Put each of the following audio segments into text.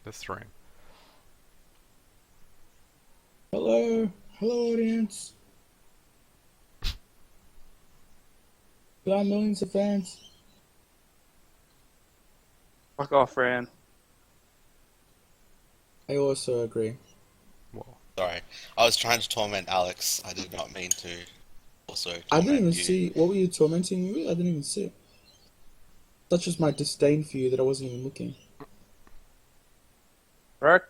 This stream. Hello, hello audience. We got millions of fans. Fuck off, Ran. I also agree. Whoa. Sorry, I was trying to torment Alex. I did not mean to also I didn't even torment you. see. What were you tormenting me with? I didn't even see it. Such was my disdain for you that I wasn't even looking. Right?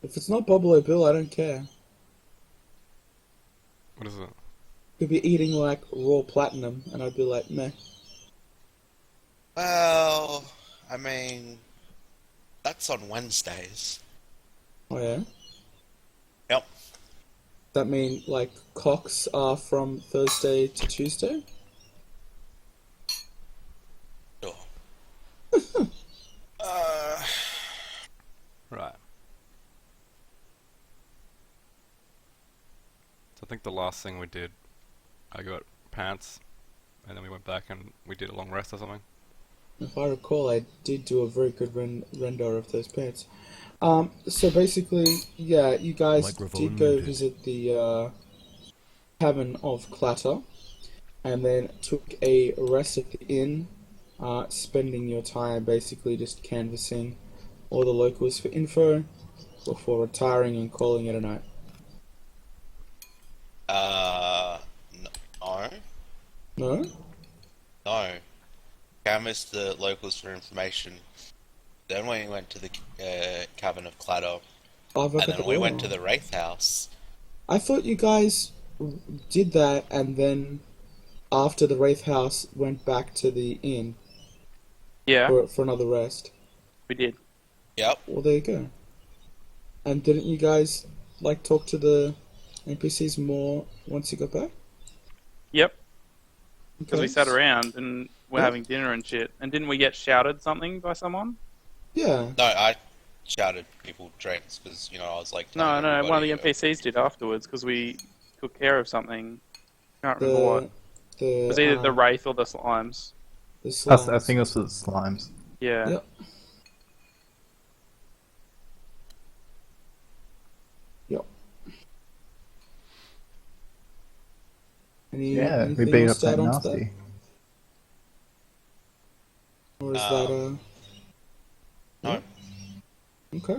If it's not Buffalo Bill, I don't care. What is it? Could be eating like raw platinum, and I'd be like, meh. Well, I mean, that's on Wednesdays. Oh yeah. Yep. That mean like cocks are from Thursday to Tuesday? Sure. Right. So I think the last thing we did, I got pants, and then we went back and we did a long rest or something. If I recall, I did do a very good render of those pants. So basically, yeah, you guys Microphone did go muted. visit the cabin of Clatter, and then took a rest at the inn, spending your time basically just canvassing all the locals for info before retiring and calling it a night. No. No? No. Canvassed the locals for information. Then we went to the cabin of Clado. Oh, I've And got then the we order. went to the Wraith House. I thought you guys did that, and then after the Wraith House went back to the inn Yeah, for another rest. we did. Yep. Well, there you go. And didn't you guys like talk to the NPCs more once you got back? Yep, because we Okay. sat around and we're Yeah. having dinner and shit. And didn't we get shouted something by someone? Yeah. No, I shouted people drinks because, I was like... No, telling no, one of everybody, the NPCs did afterwards because we took care of something. I can't remember what. The It was either the Wraith or the Slimes. the I slimes. think it was the slimes. Yeah. Yep. Yep. Yeah, we Anything beat else up to that add on to nasty. Or is that No. okay?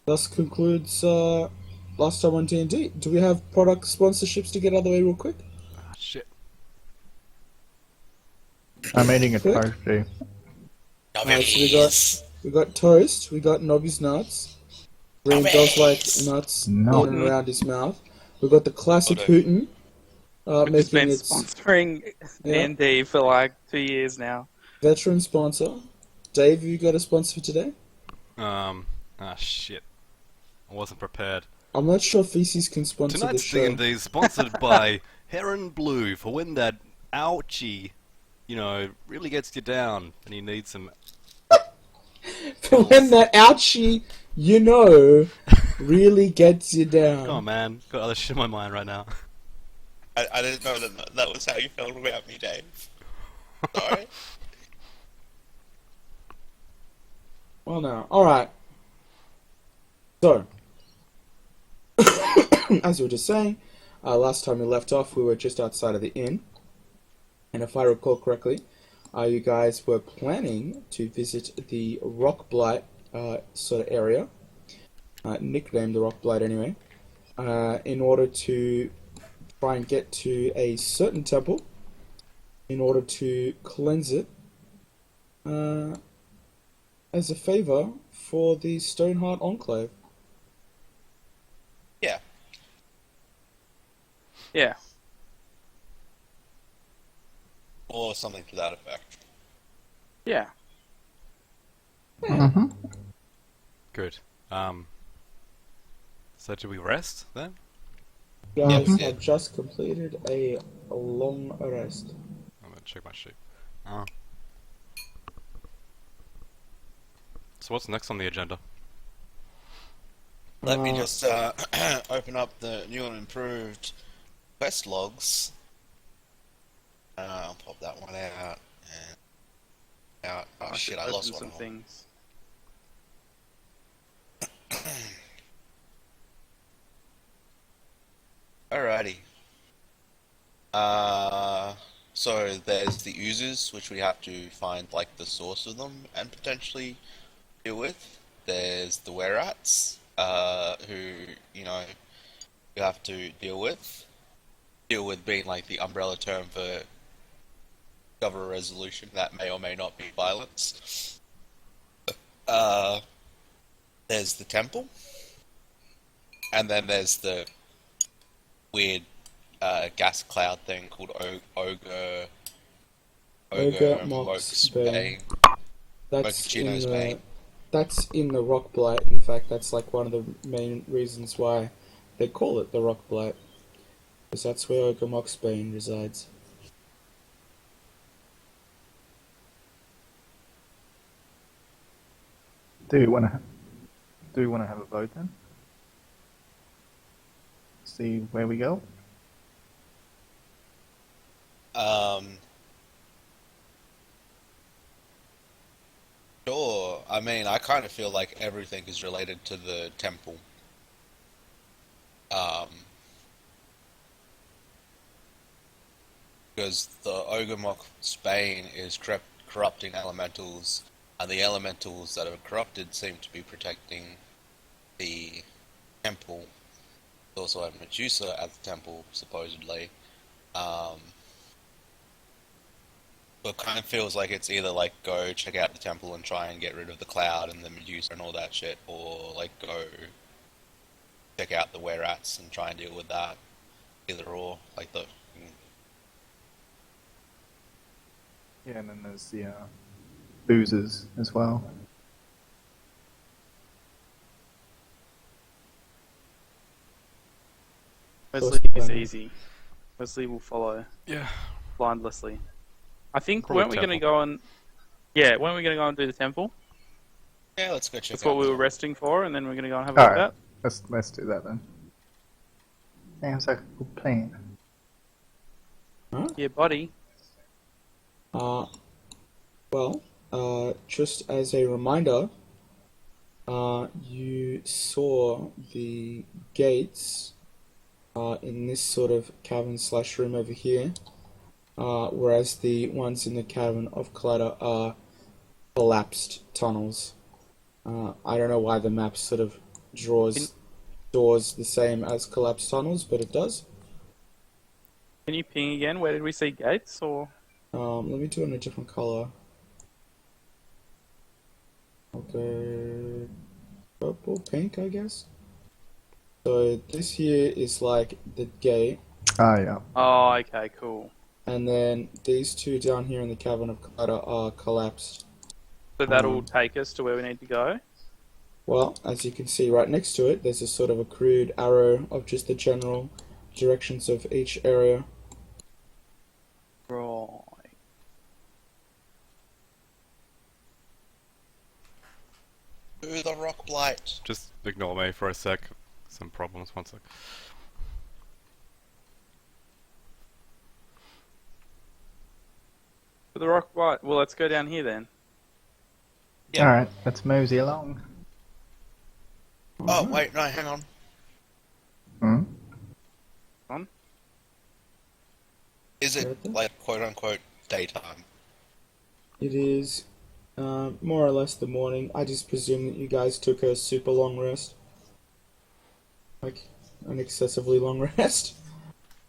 Thus concludes last time on D&D. Do we have product sponsorships to get out of the way real quick? Ah, shit. I'm eating a Quick. toasty. Alright, so we got toast, we got Nobby's nuts. Green does like nuts No. in and around his mouth. We got the classic Okay. Hooten, We've just making been its sponsoring Yeah. D&D for like 2 years now. veteran sponsor. Dave, you got a sponsor for today? Shit. I wasn't prepared. I'm not sure Feces can sponsor the Tonight's show. D&D is sponsored by Heron Blue for when that ouchie, really gets you down and you need some... For when that ouchie, really gets you down. Come on, man. Got other shit in my mind right now. I didn't know that was how you felt about me, Dave. Sorry. Well, now, alright. So, as we were just saying, last time we left off, we were just outside of the inn. And if I recall correctly, you guys were planning to visit the Rock Blight sort of area, nicknamed the Rock Blight anyway, in order to try and get to a certain temple, in order to cleanse it, as a favor for the Stoneheart Enclave. Yeah. Yeah. Or something to that effect. Yeah. Mm-hmm. Good. So do we rest then? You guys Yep. have just completed a long rest. I'm gonna check my sheet. So what's next on the agenda? Let me Uh, just open up the new and improved quest logs. I'll pop that one out. And out. Oh I should shit, I open lost one some of them. things. Alrighty. Uh, so there's the oozes, which we have to find like the source of them and potentially deal with. There's the were-rats, who, you know, you have to deal with. Deal with being like the umbrella term for cover a resolution that may or may not be violence. Uh, there's the temple, and then there's the weird gas cloud thing called Ogre Ogre Mox Mokes Bane. Bane. That's in Mochaccino's the Bane. that's in the Rock Blight. In fact, that's like one of the main reasons why they call it the Rock Blight, because that's where Ogre Mox Bane resides. Do you want to have a vote then? See where we go. Um, sure. I mean, I kind of feel like everything is related to the temple. Um, because the Ogre Spain is corrupting elementals, and the elementals that are corrupted seem to be protecting the temple. There's also a Medusa at the temple, supposedly. So it kind of feels like it's either like go check out the temple and try and get rid of the cloud and the Medusa and all that shit, or like go check out the were-rats and try and deal with that. Either or, like the Yeah, and then there's the boozers as well. Wesley is Bane. easy. Wesley will follow Yeah. blindlessly. I think Probably weren't we going to temple. go and weren't we going to go and do the temple? yeah, let's go check That's out what we the were temple. resting for, and then we're going to go and have a look Alright, at. let's do that then. Sounds like a good plan. Huh? Yeah, buddy. Uh, well, just as a reminder, you saw the gates in this sort of cavern slash room over here, whereas the ones in the cavern of Clatter are collapsed tunnels. I don't know why the map sort of draws doors the same as collapsed tunnels, but it does. Can you ping again? Where did we see gates? Or Let me do it in a different color. I'll go purple, pink, I guess. So this here is like the gate, Ah, yeah. oh, okay, cool. and then these two down here in the cavern of Clatter are collapsed. So that'll Um, take us to where we need to go. Well, as you can see right next to it, there's a sort of a crude arrow of just the general directions of each area. Right. To the rock blight. Just ignore me for a sec. Some problems. One sec. But the rock blight. Well, let's go down here then. Yeah. Alright, let's mosey along. Oh wait, no, hang on. Hmm? On. Is it like quote unquote daytime? It is more or less the morning. I just presume that you guys took a super long rest. Like, an excessively long rest.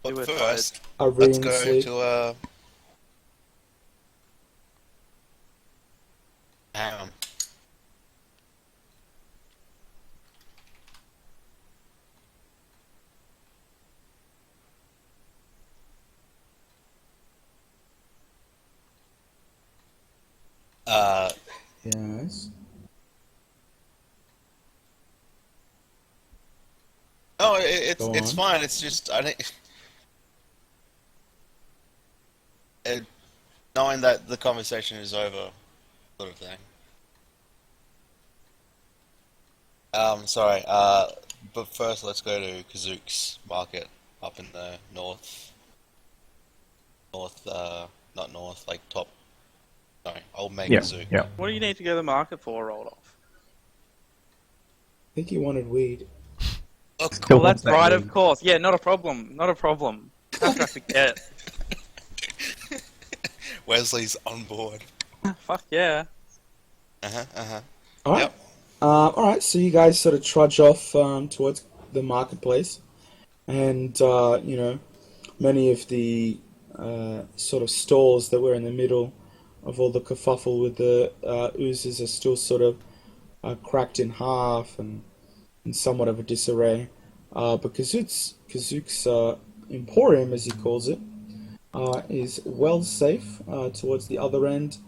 But were first, A let's reading go sleep. to hang on. Yes. No, Go it's on. fine. It's just I think it, knowing that the conversation is over, sort of thing. Sorry. But first, let's go to Kazook's market up in the north. North, not north, like top No, old man Yeah, Kazoo. yeah. What do you need to go to the market for, Roldof? I think he wanted weed. Look, Still Well, that's wants that right, weed. of course. Yeah, not a problem. Not a problem. How could I forget? Wesley's on board. Fuck yeah. All right. Yep. All right. So you guys sort of trudge off towards the marketplace, and many of the sort of stalls that were in the middle of all the kerfuffle with the oozes are still sort of cracked in half and in somewhat of a disarray. But Kazook's Emporium, as he calls it, is well safe towards the other end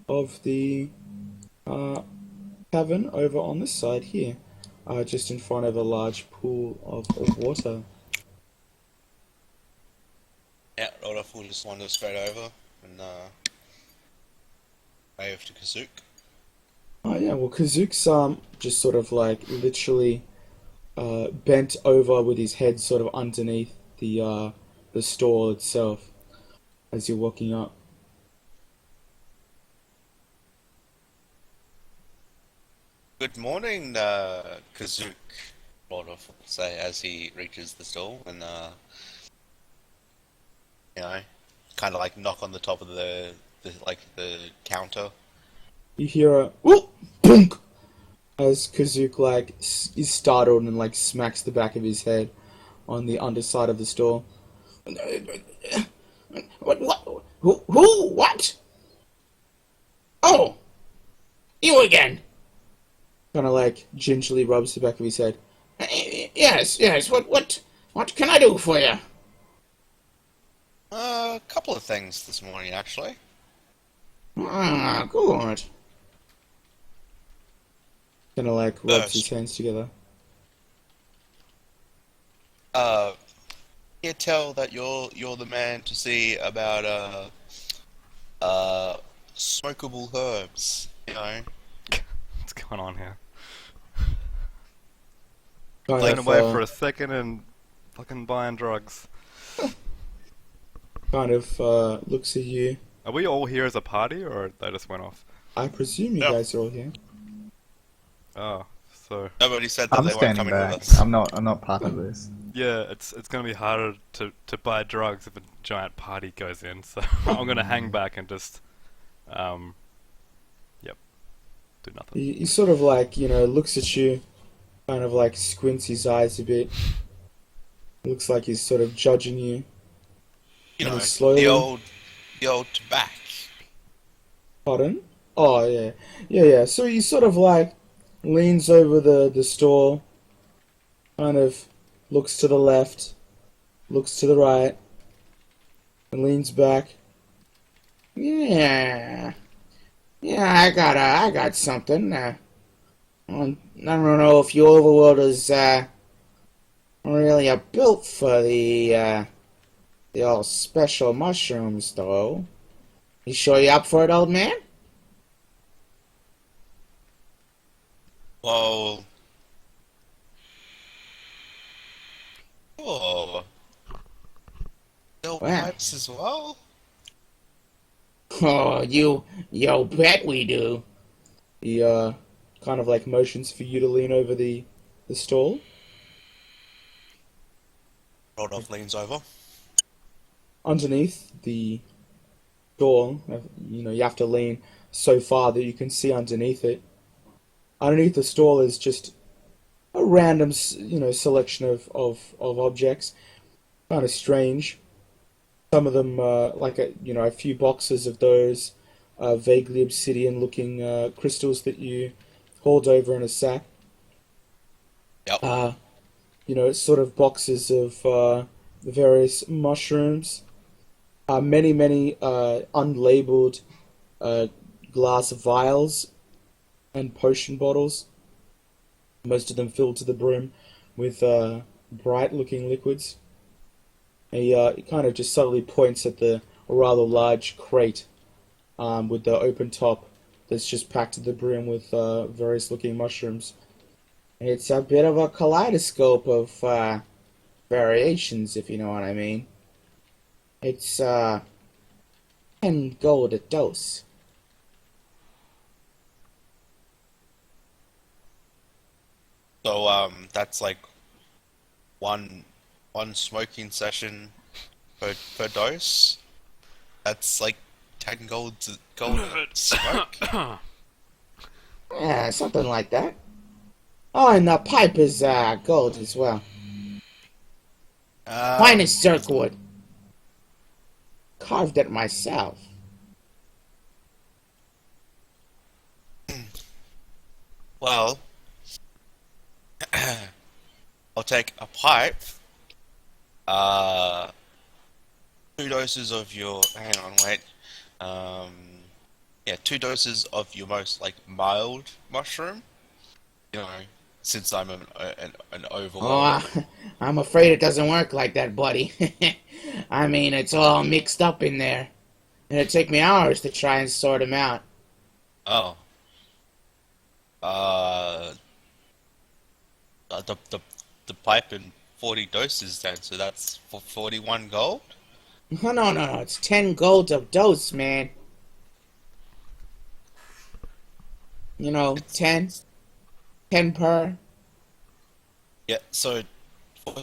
of the cavern over on this side here, just in front of a large pool of water. Yeah, Roldof will just wander straight over and wave to Kazook. Oh yeah, well Kazook's just sort of like literally bent over with his head sort of underneath the stall itself as you're walking up. Good morning, Kazook, Roldof will say as he reaches the stall and, kind of like knock on the top of the counter. You hear a whoop, boonk, as Kazook like is startled and like smacks the back of his head on the underside of the stall. What? Who? What? Oh, you again? Kind of like gingerly rubs the back of his head. Yes. What can I do for you? A couple of things this morning, actually. Ah, good. Kind of like rubs his First. hands together. You tell that you're the man to see about smokable herbs. What's going on here? Kind Playing of, away for a second and fucking buying drugs. looks at you. Are we all here as a party, or they just went off? I presume you Yeah. guys are all here. Oh, so Nobody said that I'm they weren't standing coming back. with us. I'm not part of this. yeah, it's gonna be harder to buy drugs if a giant party goes in. So I'm gonna hang back and just, yep, do nothing. He sort of like, looks at you, kind of like squints his eyes a bit. Looks like he's sort of judging you. You know, slowly. the old tobacco. Pardon? Oh, yeah. Yeah. So he sort of like leans over the stall, kind of looks to the left, looks to the right, and leans back. Yeah. Yeah, I got something. I don't know if you overworlders, really are built for the all special mushrooms, though. You sure you up for it, old man? Well, oh, no Wow. pipes as well. Oh, you bet we do. He, kind of like motions for you to lean over the stall. Roldof leans over. Underneath the door, you have to lean so far that you can see underneath it. Underneath the stall is just a random, selection of objects. Kind of strange. Some of them, like a few boxes of those vaguely obsidian-looking crystals that you hauled over in a sack. Yep. Sort of boxes of various mushrooms. Many unlabeled glass vials and potion bottles. Most of them filled to the brim with bright-looking liquids. He kind of just subtly points at the rather large crate with the open top that's just packed to the brim with various-looking mushrooms. It's a bit of a kaleidoscope of variations, if you know what I mean. It's 10 gold a dose. So that's like one one smoking session per dose. That's like 10 gold a smoke. Yeah, something like that. Oh, and the pipe is gold as well. Um, Finest circwood. Carved it myself. well, I'll take a pipe. Uh, 2 doses of your. Hang on, wait. Um, yeah, 2 doses of your most like mild mushroom. You know, since I'm an overlord. Oh, I'm afraid it doesn't work like that, buddy. I mean, it's all mixed up in there. It'd take me hours to try and sort them out. Oh. Uh, the pipe in 40 doses then, so that's for 41 gold. No. It's 10 gold a dose, man. You know, It's 10. 10 per. yeah. So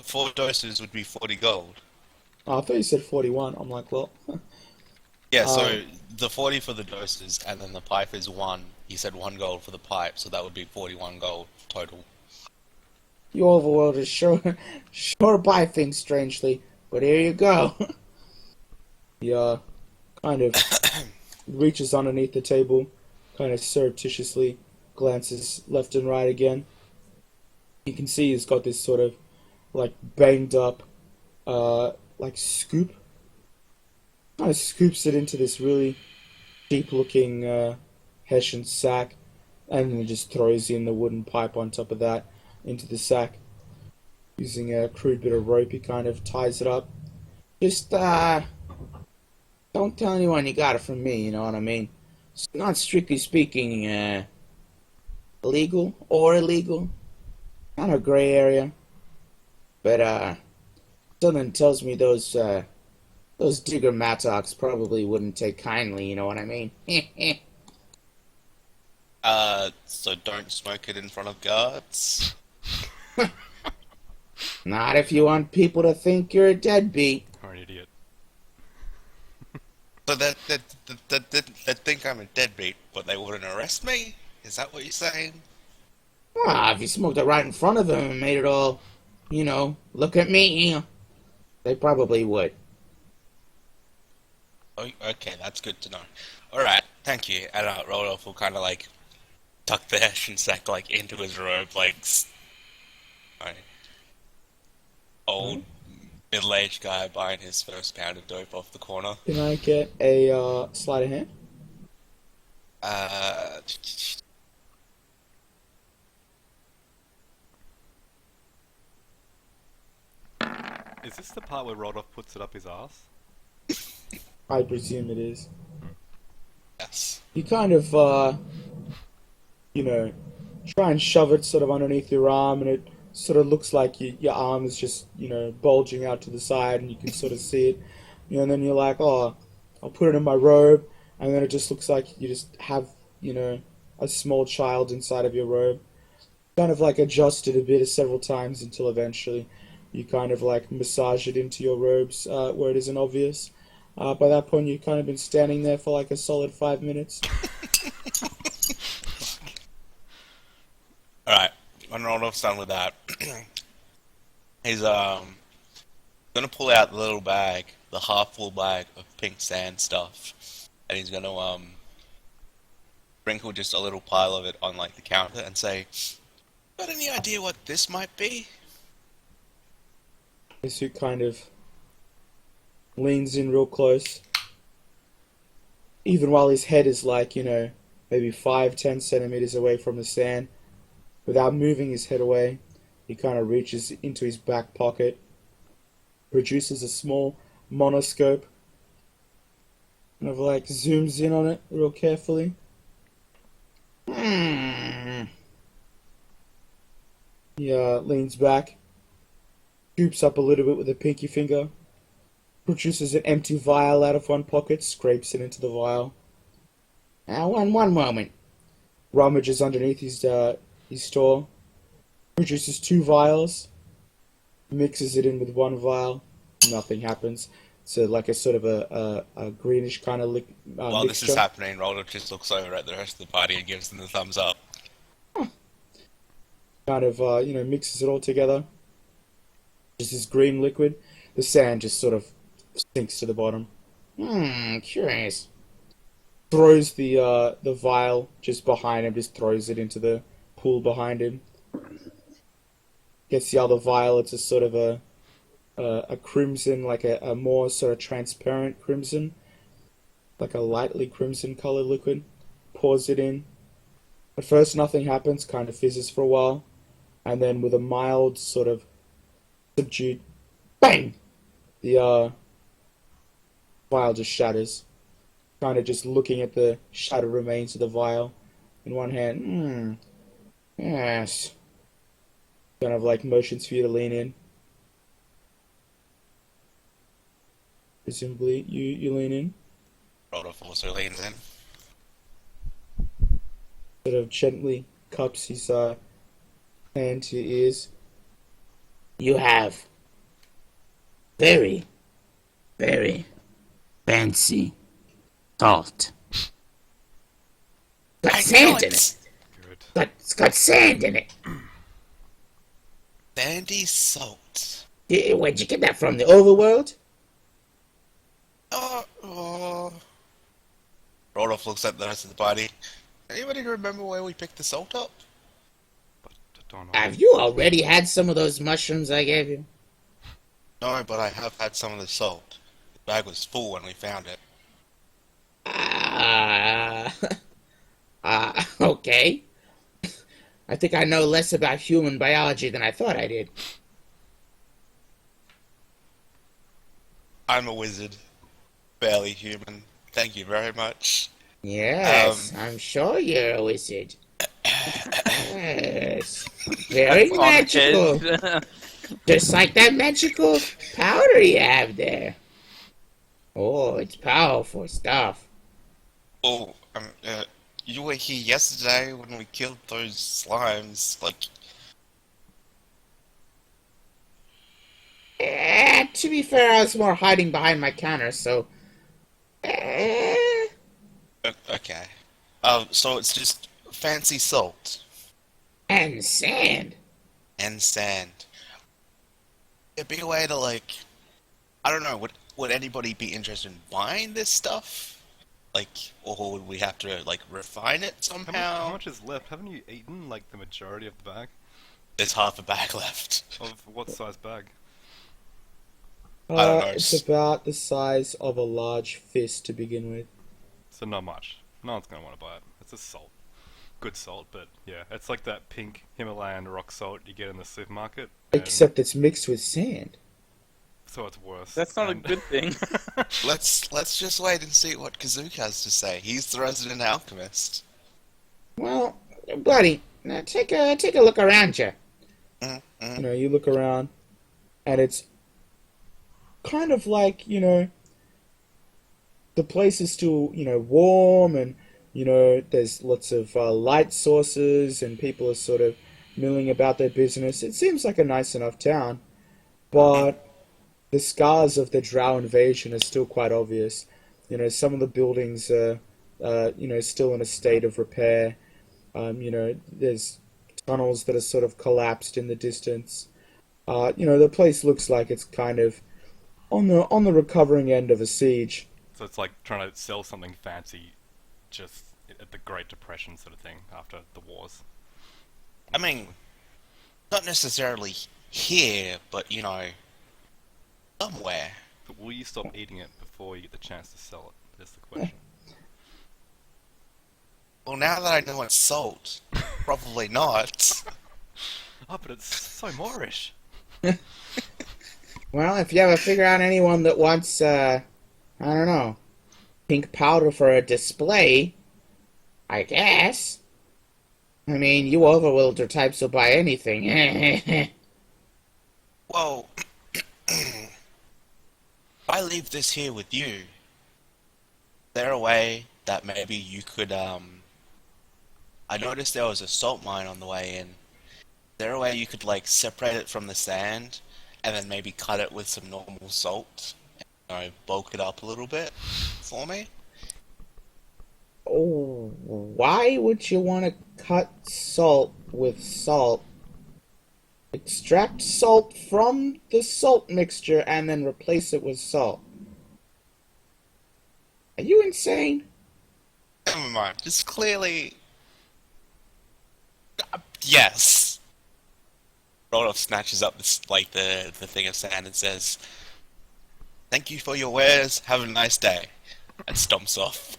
4 doses would be 40 gold. Oh, I thought you said 41. I'm like, well, Yeah. uh, So the 40 for the doses, and then the pipe is one. He said 1 gold for the pipe, so that would be 41 gold total. you overworld is sure buy things strangely. But here you go. He kind of reaches underneath the table, kind of surreptitiously glances left and right again. You can see he's got this sort of like banged up, like scoop. Kind of scoops it into this really cheap looking Hessian sack, and then just throws in the wooden pipe on top of that into the sack. Using a crude bit of rope, he kind of ties it up. Just don't tell anyone you got it from me, you know what I mean? It's not strictly speaking legal or illegal. Kind of gray area. But something tells me those digger mattocks probably wouldn't take kindly, you know what I mean? So don't smoke it in front of guards. Not if you want people to think you're a deadbeat. Or an idiot. So that think I'm a deadbeat, but they wouldn't arrest me? Is that what you're saying? Well, if you smoked it right in front of them and made it all, you know, look at me, they probably would. Oh, okay, that's good to know. Alright, thank you. And Roldof will kind of like tuck the Hessian sack like into his robe, like like, old middle-aged guy buying his first pound of dope off the corner. Can I get a sleight of hand? Uh, Is this the part where Roldof puts it up his ass? I presume it is. yes. You kind of, you know, try and shove it sort of underneath your arm, and it sort of looks like your arm is just, you know, bulging out to the side, and you can sort of see it. You know, and then you're like, oh, I'll put it in my robe, and then it just looks like you just have, you know, a small child inside of your robe. Kind of like adjust it a bit several times until eventually you kind of like massage it into your robes where it isn't obvious. By that point, you've kind of been standing there for like a solid 5 minutes. Alright, when Roldoff's done with that, he's gonna pull out the little bag, the half full bag of pink sand stuff, and he's gonna sprinkle just a little pile of it on like the counter and say, "Got any idea what this might be?" Who kind of leans in real close, even while his head is like, you know, maybe 5-10 centimeters away from the sand. Without moving his head away, he kind of reaches into his back pocket, produces a small monoscope, kind of like zooms in on it real carefully. He leans back, scoops up a little bit with a pinky finger, produces an empty vial out of one pocket, scrapes it into the vial. Now, one moment. Rummages underneath his store, produces 2 vials, mixes it in with 1 vial, nothing happens. So like a sort of a greenish kind of While this is mixture. happening, Roldof just looks over at the rest of the party and gives them the thumbs up. Kind of mixes it all together. Just this green liquid. The sand just sort of sinks to the bottom. Curious. Throws the vial just behind him, just throws it into the pool behind him. Gets the other vial, it's a sort of a crimson, like a more sort of transparent crimson, like a lightly crimson colored liquid. Pours it in. At first nothing happens, kind of fizzes for a while, and then with a mild sort of subdued bang, the vial just shatters. Kind of just looking at the shattered remains of the vial in one hand. Yes. Kind of like motions for you to lean in. Presumably, you lean in. Roldof also leans in. Sort of gently cups his hand to your ears. You have very, very fancy salt. Got sand in it. Good. It's got sand in it. Sandy salt. Where'd you get that from? The overworld? Roldof looks at the rest of the party. Anybody remember where we picked the salt up? But I don't know. Have you already had some of those mushrooms I gave you? No, but I have had some of the salt. The bag was full when we found it. Okay. I think I know less about human biology than I thought I did. I'm a wizard. Barely human. Thank you very much. Yes, I'm sure you're a wizard. Yes. Very On magical. edge. Just like that magical powder you have there. Oh, it's powerful stuff. Oh, you were here yesterday when we killed those slimes. Like, To be fair, I was more hiding behind my counter, so... okay. So it's just fancy salt And sand. and sand. It'd be a way to, like, I don't know, would anybody be interested in buying this stuff? Like, or would we have to, like, refine it somehow? How much is left? Haven't you eaten like the majority of the bag? There's half a bag left. Of what size bag? I don't know. It's about the size of a large fist to begin with. So not much. No one's gonna want to buy it. It's just salt. Good salt, but yeah, it's like that pink Himalayan rock salt you get in the supermarket. and Except it's mixed with sand. so it's worse. That's not a And- good thing. Let's just wait and see what Kazook has to say. He's the resident alchemist. Well, buddy, now take a look around you. You look around, and it's kind of like, the place is still, warm, and, there's lots of light sources, and people are sort of milling about their business. It seems like a nice enough town, but the scars of the Drow invasion are still quite obvious. Some of the buildings are, still in a state of repair. There's tunnels that are sort of collapsed in the distance. The place looks like it's kind of on the recovering end of a siege. So it's like trying to sell something fancy, just at the Great Depression sort of thing after the wars. I mean, not necessarily here, but somewhere. But will you stop eating it before you get the chance to sell it? That's the question. Well, now that I know it's salt, probably not. Oh, but it's so Moorish. Well, if you ever figure out anyone that wants, I don't know, pink powder for a display, I guess. I mean, you overworlder types will buy anything. Well, I leave this here with you. Is there a way that maybe you could, I noticed there was a salt mine on the way in. there a way you could like separate it from the sand and then maybe cut it with some normal salt and bulk it up a little bit for me? Oh, why would you want to cut salt with salt? Extract salt from the salt mixture and then replace it with salt. Are you insane? Never mind. Just clearly, yes. Roldof snatches up this like the thing of sand and says, "Thank you for your wares. Have a nice day," and stomps off.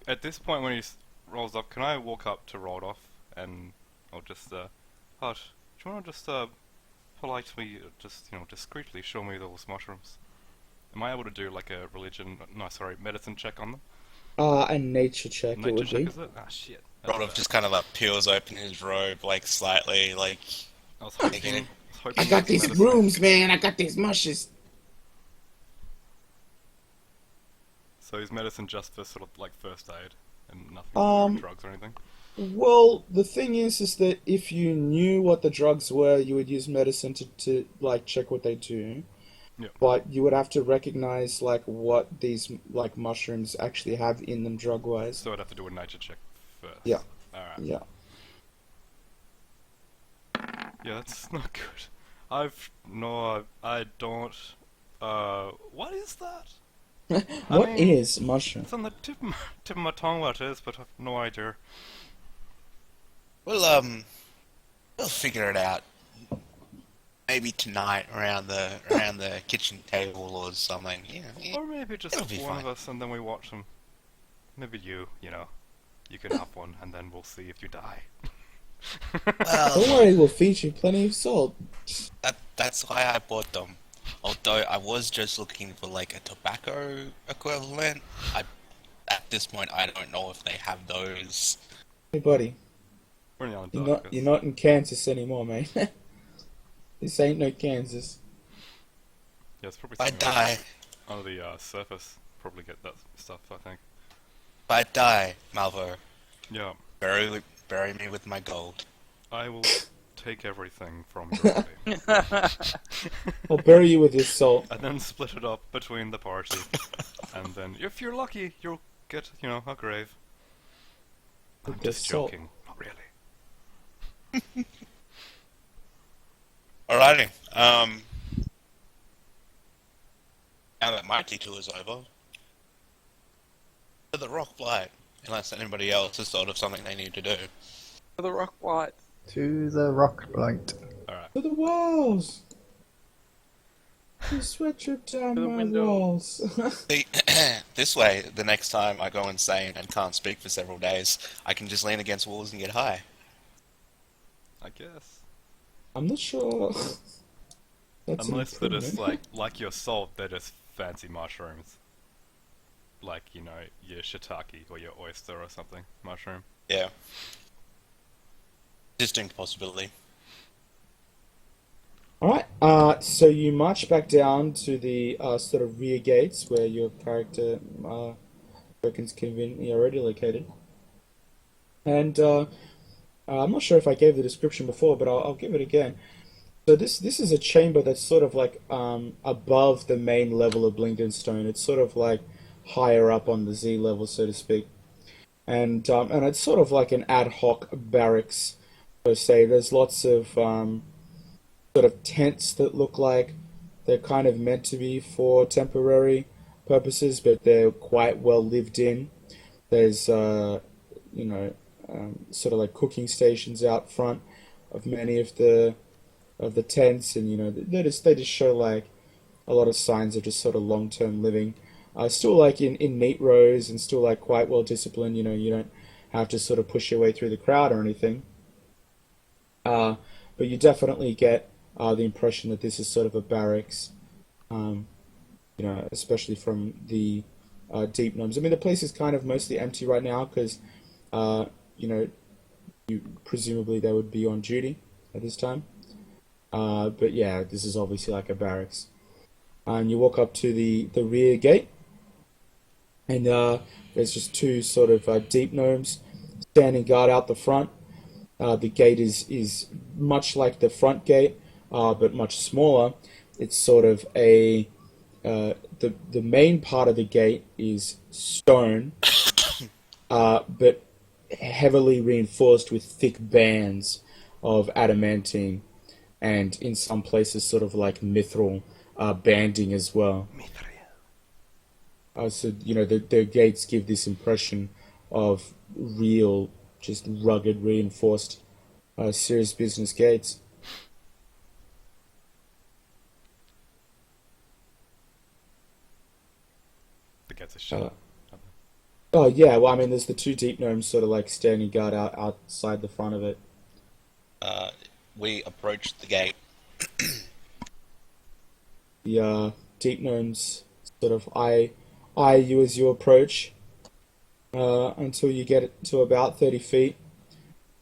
At this point when he rolls up, can I walk up to Roldof and I'll just, Hush, do you want to just, politely, just, discreetly show me those mushrooms? Am I able to do, like, a medicine check on them? A nature check it Nature would check, be. is it? Ah, shit. That's Roldof just kind of like peels open his robe like slightly, like I was thinking hoping, it. I got it's these medicine. brooms, man. I got these mushes. So is medicine just for sort of, like, first aid? And nothing to do with drugs or anything? Well, the thing is that if you knew what the drugs were, you would use medicine to like check what they do. Yeah. But you would have to recognize like what these like mushrooms actually have in them drug-wise. So I'd have to do a nature check first. Yeah. Alright. Yeah. Yeah, that's not good. I don't, what is that? What mean- is mushroom? It's on the tip of my tongue what it is, but I've no idea. We'll figure it out. Maybe tonight around the kitchen table or something. Yeah. Or maybe just It'll be one fine. of us and then we watch them. Maybe you can have one and then we'll see if you die. Don't Well, worry, we'll feed you plenty of salt. that's why I bought them. Although I was just looking for like a tobacco equivalent. At this point I don't know if they have those. Hey, buddy, We're in the you're not in Kansas anymore, mate. This ain't no Kansas. Yeah, it's probably If I something die, under the surface. Probably get that stuff, I think. if I die, Malvo, Yeah, bury me with my gold. I will take everything from your body I'll bury you with your salt. and then split it up between the party. And then, if you're lucky, you'll get, a grave. I'm With just the salt. joking, not really. Alrighty. Now that my detour is over, to the rock blight. Unless anybody else has thought of something they need to do. For the rock blight. To the rock blight. Alright. To the walls! You sweat your down To the my window. walls. See, this way, the next time I go insane and can't speak for several days, I can just lean against walls and get high. I guess. I'm not sure. That's an Unless they're just improvement. like your salt, they're just fancy mushrooms. Like, your shiitake or your oyster or something. Mushroom. Yeah. Distinct possibility. Alright, so you march back down to the sort of rear gates where your character reckons conveniently already located. And I'm not sure if I gave the description before, but I'll give it again. So this is a chamber that's sort of like above the main level of Blingdenstone. It's sort of like higher up on the Z level, so to speak. And it's sort of like an ad hoc barracks per se. There's lots of sort of tents that look like they're kind of meant to be for temporary purposes, but they're quite well lived in. There's sort of like cooking stations out front of many of the tents, and they just show like a lot of signs of just sort of long-term living. Still like in neat rows and still like quite well disciplined. You don't have to sort of push your way through the crowd or anything. But you definitely get the impression that this is sort of a barracks. Especially from the deep gnomes. I mean, the place is kind of mostly empty right now because presumably they would be on duty at this time. But yeah, this is obviously like a barracks. And you walk up to the rear gate, and there's just two sort of deep gnomes standing guard out the front. The gate is much like the front gate, but much smaller. It's sort of a the main part of the gate is stone, but heavily reinforced with thick bands of adamantine, and in some places sort of like mithril banding as well. So the gates give this impression of real, just rugged, reinforced, serious business gates. The gates are shut. Oh yeah, well I mean there's the two deep gnomes sort of like standing guard outside the front of it. We approached the gate. The deep gnomes sort of eye you as you approach until you get to about 30 feet,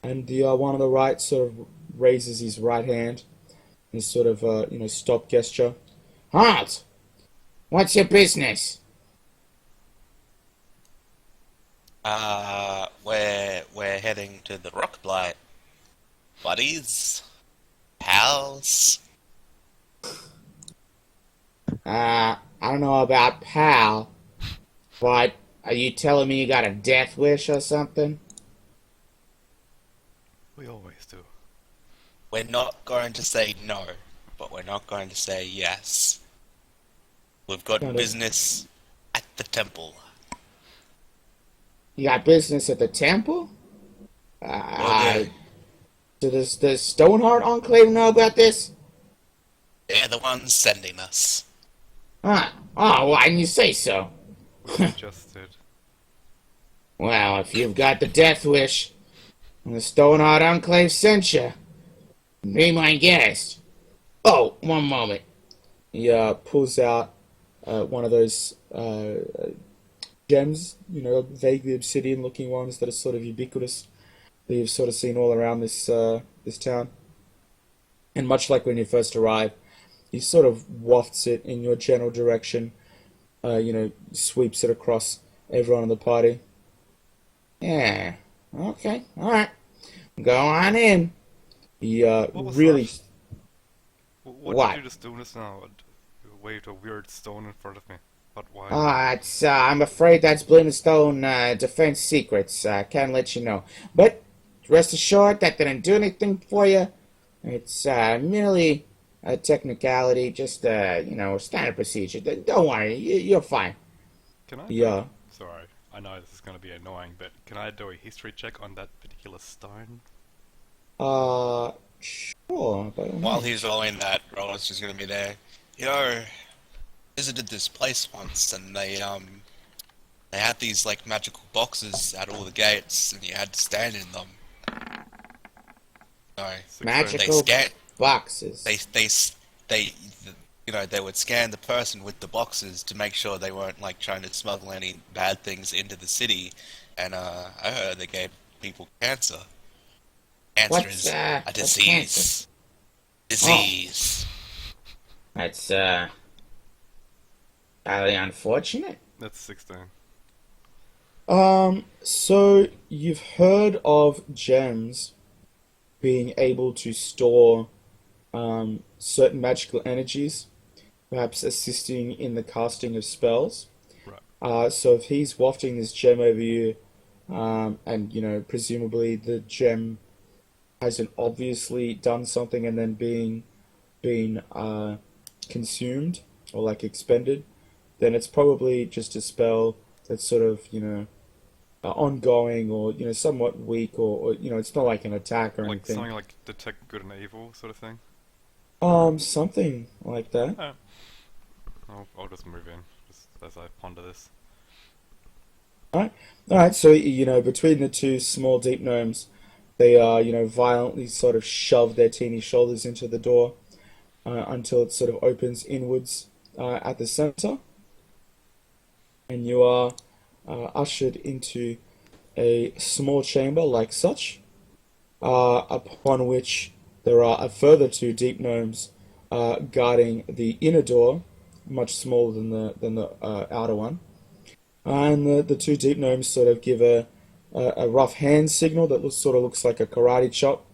and the one on the right sort of raises his right hand in a sort of stop gesture. Halt! What's your business? We're heading to the Rock Blight. Buddies? Pals? I don't know about pal, but are you telling me you got a death wish or something? We always do. We're not going to say no, but we're not going to say yes. We've got Got it. business at the temple. You got business at the temple? Well, Does the Stoneheart Enclave know about this? they're the ones sending us. Huh. Oh, why didn't you say so? Just did. Well, if you've got the death wish, and the Stoneheart Enclave sent you, be my guest. Oh, one moment. He pulls out one of those gems, vaguely obsidian-looking ones that are sort of ubiquitous, that you've sort of seen all around this town. And much like when you first arrived, he sort of wafts it in your general direction, sweeps it across everyone in the party. Yeah. Okay. All right. Go on in. He What was really... that? What What? did you just do just now? You waved a weird stone in front of me. But why? It's, I'm afraid that's Stone defense secrets. I can't let you know. But rest assured that didn't do anything for you. It's merely a technicality, just, standard procedure. Don't worry, you're fine. Can I? Yeah. Sorry, I know this is gonna be annoying, but can I do a history check on that particular stone? Sure, but While he's rolling that, Roland's just gonna be there. Visited this place once, and they had these like magical boxes at all the gates, and you had to stand in them. No, Magical boxes. they would scan the person with the boxes to make sure they weren't like trying to smuggle any bad things into the city, and I heard they gave people cancer. Cancer What's, is a what's disease. Disease. That's, highly unfortunate. That's 16. So you've heard of gems being able to store certain magical energies, perhaps assisting in the casting of spells. Right. So if he's wafting this gem over you, and presumably the gem hasn't obviously done something and then been consumed or like expended, then it's probably just a spell that's sort of ongoing or somewhat weak or it's not like an attack or Like anything. something like detect good and evil sort of thing. Something like that. I'll just move in just as I ponder this. All right. So between the two small deep gnomes, they violently sort of shove their teeny shoulders into the door until it sort of opens inwards at the center, and you are ushered into a small chamber like such, upon which there are a further two deep gnomes guarding the inner door, much smaller than the outer one. And the two deep gnomes sort of give a a rough hand signal that sort of looks like a karate chop,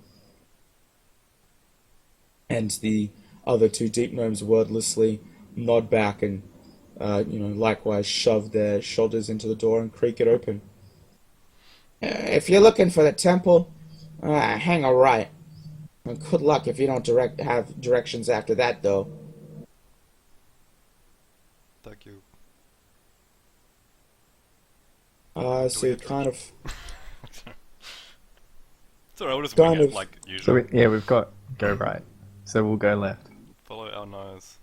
and the other two deep gnomes wordlessly nod back and, likewise shove their shoulders into the door and creak it open. If you're looking for the temple, hang a right. Good luck if you don't have directions after that, though. Thank you. So you kind of, Sorry, I'll just Kind wing it of. like So usual. we've got go right. So we'll go left. Follow our nose.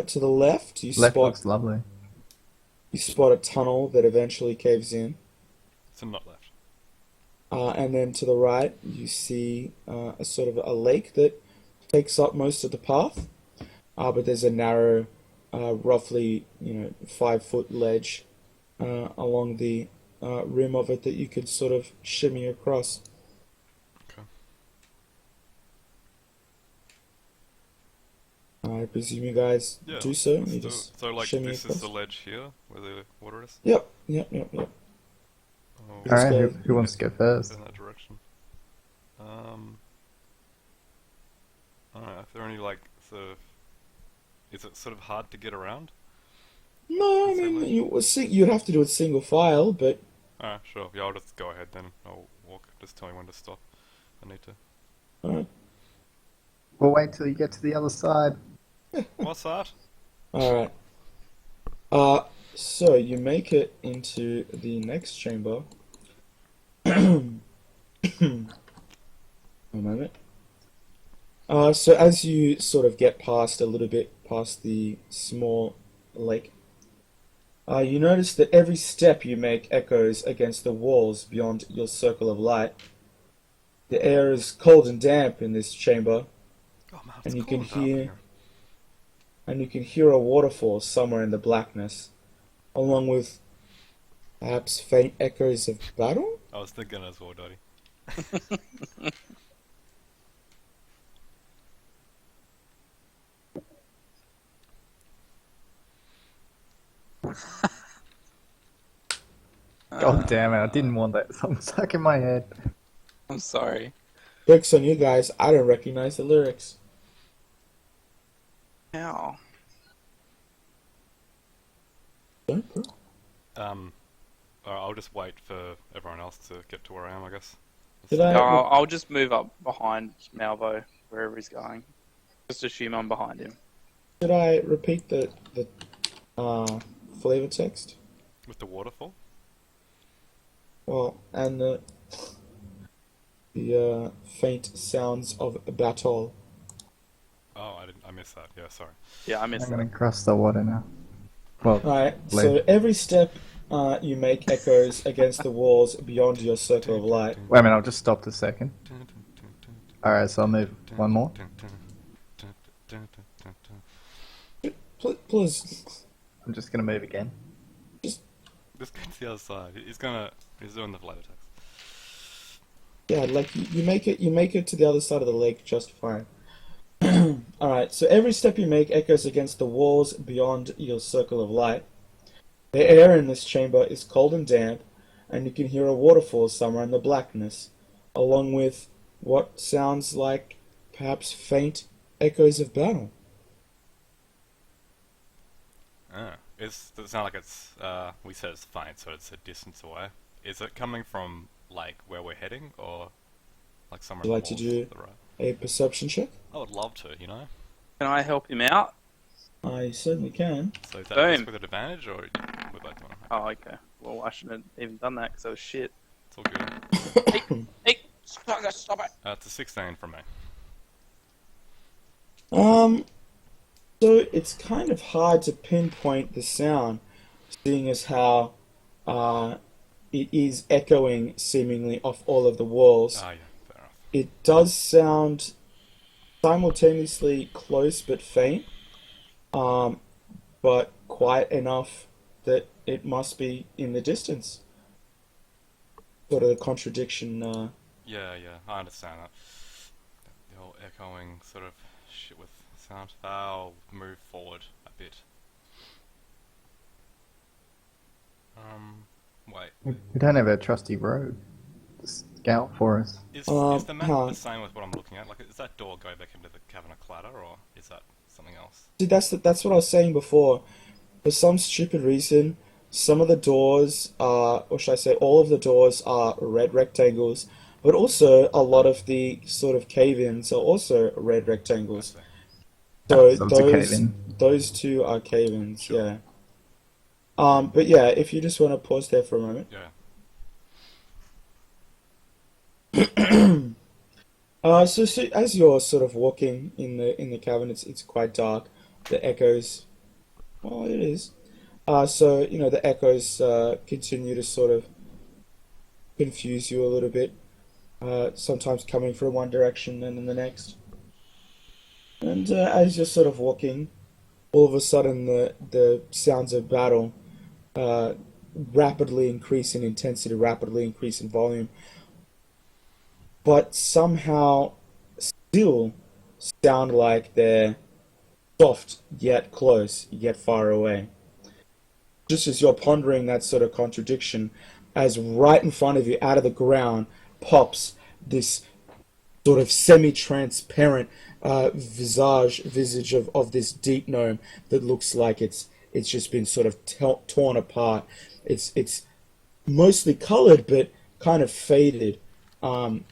to the left, Left looks lovely. you spot a tunnel that eventually caves in. So not left. And then to the right, you see a sort of a lake that takes up most of the path. But there's a narrow, roughly 5 foot ledge along the rim of it that you could sort of shimmy across. Okay. I presume you guys Yeah. do so. let's You do just it. So like shimmy this across. is the ledge here where the water is. Yep. Oh, Let's Alright, go. who wants to go first? in that direction. I don't know if there are any like sort of. Is it sort of hard to get around? No, I Same mean ledge? you'd have to do it single file, but Alright, sure. Yeah, I'll just go ahead then. I'll walk. Just tell me when to stop. I need to. We'll wait till you get to the other side. What's that? all right. So you make it into the next chamber. A moment. So as you sort of get past a little bit past the small lake, you notice that every step you make echoes against the walls beyond your circle of light. The air is cold and damp in this chamber, Oh man, and it's you cool can and dark in hear here. and you can hear a waterfall somewhere in the blackness, along with perhaps faint echoes of battle. I was thinking as well, Daddy. God damn it, I didn't want that song stuck in my head. I'm sorry. Jokes on you guys, I don't recognize the lyrics. How? Don't, bro. I'll just wait for everyone else to get to where I am, I guess. Did I- No, I'll just move up behind Malvo, wherever he's going. Just assume I'm behind him. Should I repeat the flavor text? With the waterfall? Well, and the faint sounds of battle. Oh, I missed that. Yeah, sorry. Yeah, I I'm missed gonna that. cross the water now. Well, Alright, so Blade. every step you make echoes against the walls beyond your circle of light. wait a minute, I'll just stop a second. Alright, so I'll move one more. Please, I'm just gonna move again. Just go to the other side. He's doing the flight attacks. yeah, like you make it to the other side of the lake just fine. Alright, so every step you make echoes against the walls beyond your circle of light. The air in this chamber is cold and damp, and you can hear a waterfall somewhere in the blackness, along with what sounds like perhaps faint echoes of battle. Does it sound like it's, we said it's fine, so it's a distance away. Is it coming from, like, where we're heading, or, like, somewhere Would you in like the to walls do to the right? a perception check? I would love to, you know? Can I help him out? I certainly can. So is that Boom. just with an advantage, or would like to? Oh, okay. Well, I shouldn't have even done that because I was shit. It's all good. Hey, stop it! It's a 16 from me. So it's kind of hard to pinpoint the sound, seeing as how it is echoing seemingly off all of the walls. Ah, yeah, fair enough. It does sound simultaneously close but faint, but quiet enough that it must be in the distance. Sort of a contradiction. Yeah, I understand that. The whole echoing sort of shit with sound. I'll move forward a bit. Wait, We don't have a trusty rogue to scout for us. is the map huh. the same with what I'm looking at? Like, is that door go back into the Cavern of Clatter, or is that something else? See, that's what I was saying before. For some stupid reason, some of the doors are, or should I say, all of the doors are red rectangles, but also a lot of the sort of cave-ins are also red I rectangles. see. So So it's a cave-in. those two are cave-ins, Sure. yeah. But yeah, if you just want to pause there for a moment. Yeah. So as you're sort of walking in the cavern, it's quite dark. The echoes, well, it is. So the echoes continue to sort of confuse you a little bit. Sometimes coming from one direction and then the next. And as you're sort of walking, all of a sudden the sounds of battle uh, rapidly increase in intensity, rapidly increase in volume, but somehow still sound like they're soft yet close, yet far away. Just as you're pondering that sort of contradiction, as right in front of you, out of the ground, pops this sort of semi-transparent visage of this deep gnome that looks like it's just been sort of torn apart. It's mostly colored, but kind of faded, and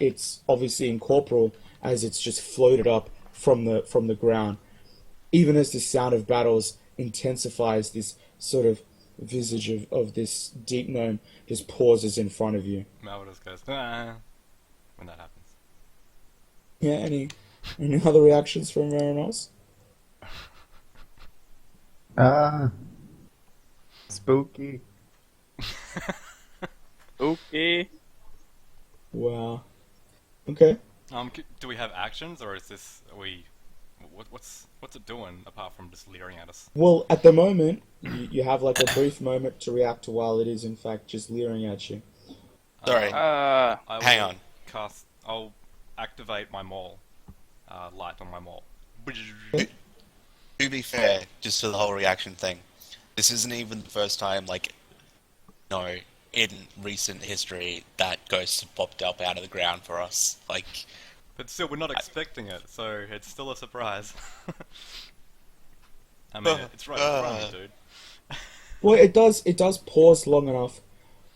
it's obviously incorporeal as it's just floated up from the ground. Even as the sound of battles intensifies, this sort of visage of this deep gnome just pauses in front of you. Malva just goes, ah, when that happens. Yeah, any other reactions from everyone else? Ah, spooky. Okay. Wow. Okay. Do we have actions, or is this what's it doing apart from just leering at us? Well, at the moment, you have like a brief moment to react to while it is in fact just leering at you. Sorry. I will Hang on. I'll activate my maul, light on my maul. To be fair, just to the whole reaction thing, this isn't even the first time, like, no, in recent history that ghosts have popped up out of the ground for us. Like, But still, we're not expecting it, so it's still a surprise. I mean, it's right in front of you, dude. Well, it does pause long enough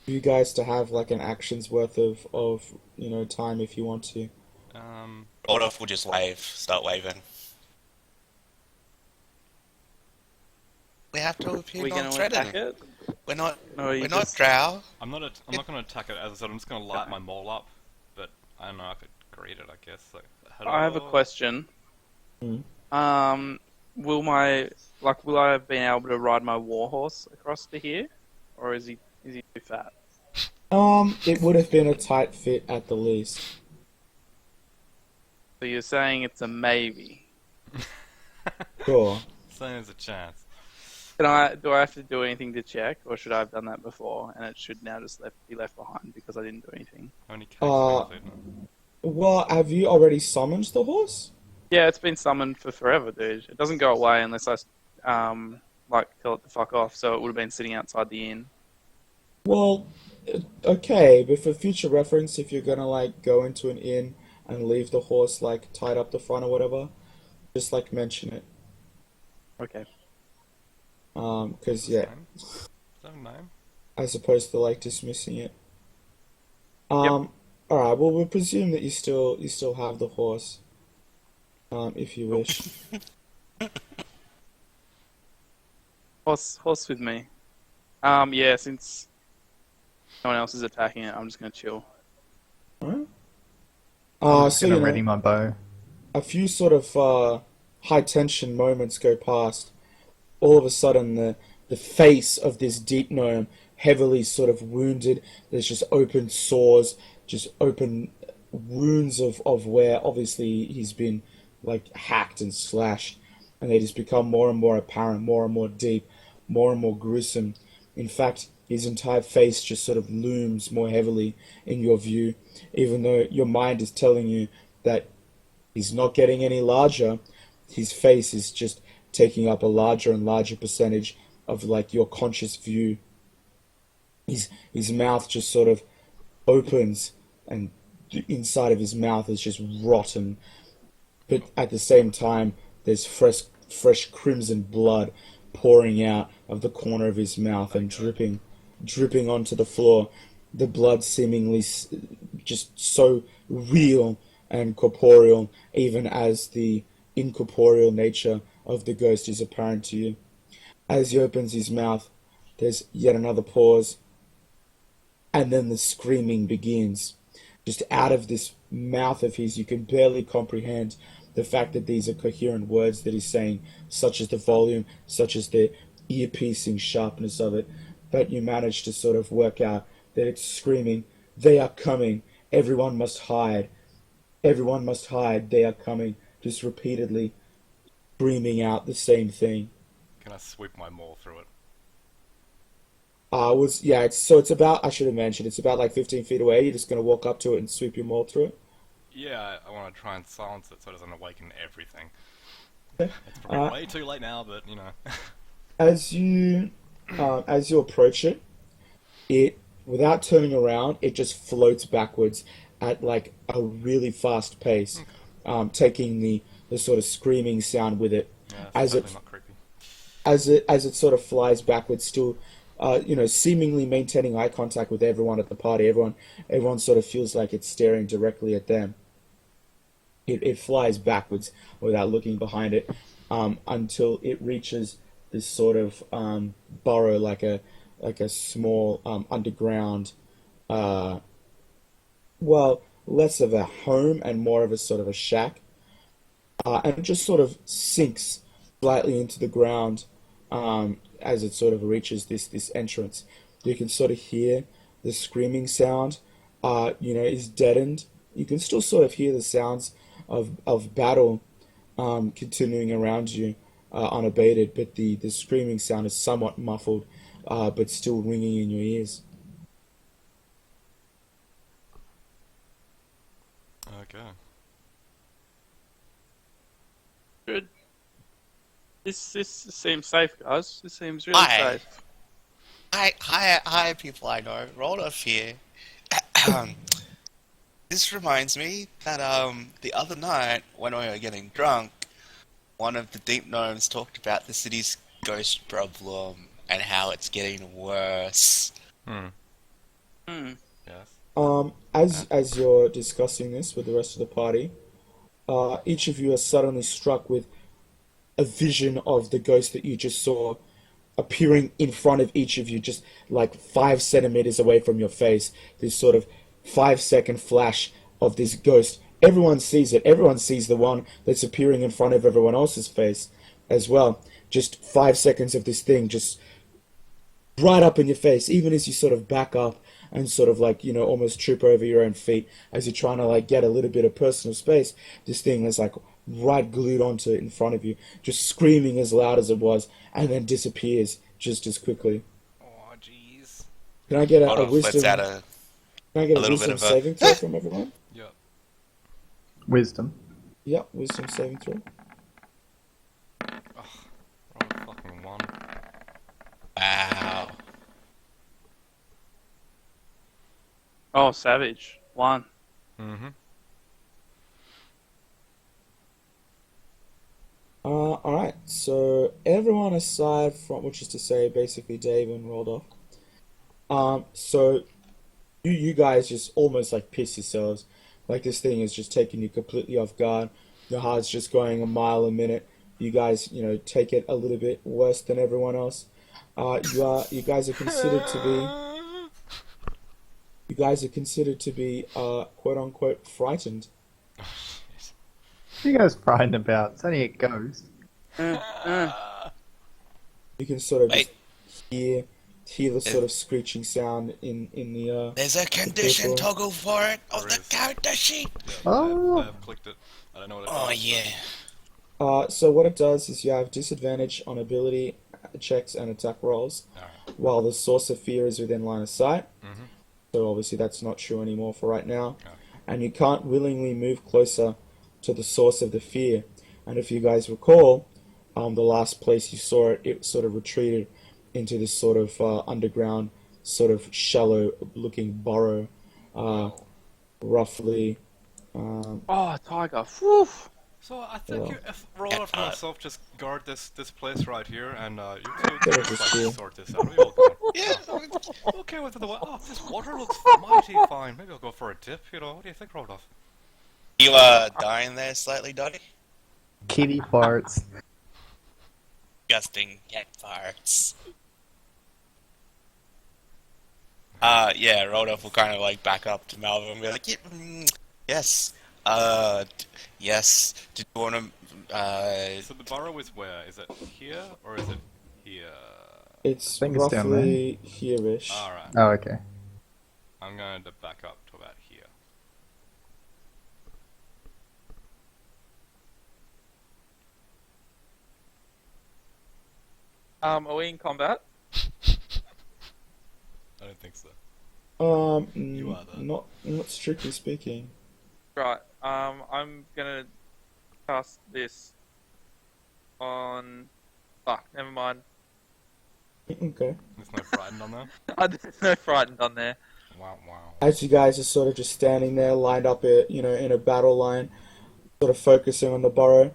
for you guys to have like an action's worth of time if you want to. Roldof will just start waving. We have to appear We're going to non-threatening. attack it? We're not. Or are you We're not just- drow. I'm not going to attack it as I said. I'm just going to light my maul up, but I don't know. I could greet it, I guess. Like, hello? I have a question. Mm. Will I have been able to ride my warhorse across to here, or is he too fat? It would have been a tight fit at the least. So you're saying it's a maybe? Sure. So there's a chance. Do I have to do anything to check, or should I have done that before, and it should now just be left behind because I didn't do anything? Only case benefit. Well, have you already summoned the horse? Yeah, it's been summoned for forever, dude. It doesn't go away unless I tell it to fuck off. So it would have been sitting outside the inn. Well, okay, but for future reference, if you're gonna like go into an inn and leave the horse like tied up the front or whatever, just like mention it. Okay. Because yeah, Is that a name? as opposed to like dismissing it. All right. Well, we'll presume that you still have the horse, if you wish. Horse with me. Yeah, since no one else is attacking it, I'm just gonna chill. Alright. I'm So gonna ready my bow. a few sort of high tension moments go past. All of a sudden, the face of this deep gnome, heavily sort of wounded. There's just open sores, just open wounds of where obviously he's been like hacked and slashed, and they just become more and more apparent, more and more deep, more and more gruesome. In fact, his entire face just sort of looms more heavily in your view, even though your mind is telling you that he's not getting any larger. His face is just taking up a larger and larger percentage of like your conscious view. His mouth just sort of opens, and the inside of his mouth is just rotten. But at the same time, there's fresh crimson blood pouring out of the corner of his mouth and dripping onto the floor. The blood seemingly just so real and corporeal, even as the incorporeal nature of the ghost is apparent to you. As he opens his mouth, there's yet another pause, and then the screaming begins. Just out of this mouth of his, you can barely comprehend the fact that these are coherent words that he's saying, such as the volume, such as the ear-piercing sharpness of it, but you manage to sort of work out that it's screaming, "They are coming, everyone must hide, everyone must hide, they are coming," just repeatedly screaming out the same thing. Can I sweep my maul through it? It's about, I should have mentioned, it's about like 15 feet away. You're just going to walk up to it and sweep your maul through it. Yeah, I want to try and silence it so it doesn't awaken everything. It's probably way too late now, but you know. As you approach it, without turning around, it just floats backwards at like a really fast pace, taking the sort of screaming sound with it. Yeah, it's As it totally not creepy. as it sort of flies backwards, still, seemingly maintaining eye contact with everyone at the party. Everyone sort of feels like it's staring directly at them. It flies backwards without looking behind it, until it reaches this sort of burrow, like a small underground, well, less of a home and more of a sort of a shack, and it just sort of sinks slightly into the ground, as it sort of reaches this entrance. You can sort of hear the screaming sound, is deadened. You can still sort of hear the sounds of battle continuing around you, unabated, but the screaming sound is somewhat muffled, but still ringing in your ears. Okay. Good. This seems safe, guys. This seems really Hi. safe. Hi, people I know. Roldof here. This reminds me that the other night when we were getting drunk, one of the deep gnomes talked about the city's ghost problem and how it's getting worse. Hmm. Hmm. Yes. As you're discussing this with the rest of the party, each of you are suddenly struck with a vision of the ghost that you just saw appearing in front of each of you, just like 5 centimeters away from your face. This sort of 5 second flash of this ghost. Everyone sees it. Everyone sees the one that's appearing in front of everyone else's face as well. Just 5 seconds of this thing just right up in your face, even as you sort of back up and sort of like, almost trip over your own feet as you're trying to like get a little bit of personal space. This thing is like right glued onto it in front of you, just screaming as loud as it was, and then disappears just as quickly. Oh, jeez. Can I get a Roldof lets wisdom? out Can I get a a little bit wisdom of a saving throw from everyone? Yep. Wisdom. Yep, wisdom saving throw. Ugh. Roll a fucking one. Wow. Oh, savage. One. Mm-hmm. Alright, so everyone aside from, which is to say basically Dave and Roldoff, so you guys just almost like piss yourselves. Like this thing is just taking you completely off guard. Your heart's just going a mile a minute. You guys, take it a little bit worse than everyone else. You guys are considered to be, quote unquote frightened. What are you guys frightened about? It's only a ghost. You can sort of Wait, just hear the sort of screeching sound in the there's a condition peripheral. toggle for it on There the is. character sheet. Yep, Oh. I have clicked it. I don't know what it Oh does. yeah. So what it does is you have disadvantage on ability checks and attack rolls, Alright. while the source of fear is within line of sight. Mm-hmm. So obviously that's not true anymore for right now. Okay. And you can't willingly move closer to the source of the fear. And if you guys recall, the last place you saw it, it sort of retreated into this sort of underground sort of shallow-looking burrow, roughly. Oh, tiger. Whew. So I think Well, if Roldof and myself just guard this place right here, and you two Yeah, can just just like here. sort this out. We all go. Yeah. Okay with the way. Oh, this water looks mighty fine. Maybe I'll go for a dip. You know, what do you think, Roldof? You dying there slightly, Dotty? Kitty farts. Disgusting cat farts. Yeah, Rodolph will kind of like back up to Malvin and be like, yeah, yes, yes. Did you want to, So the burrow is where? Is it here or is it here? It's think it's down roughly here-ish. All right. Oh, okay. I'm going to back up to about here. Are we in combat? I don't think so. You are the- not strictly speaking. Right. I'm gonna cast this on. Fuck. Never mind. Okay. There's no frightened on there. There's no frightened on there. Wow, wow. As you guys are sort of just standing there, lined up, in a battle line, sort of focusing on the burrow,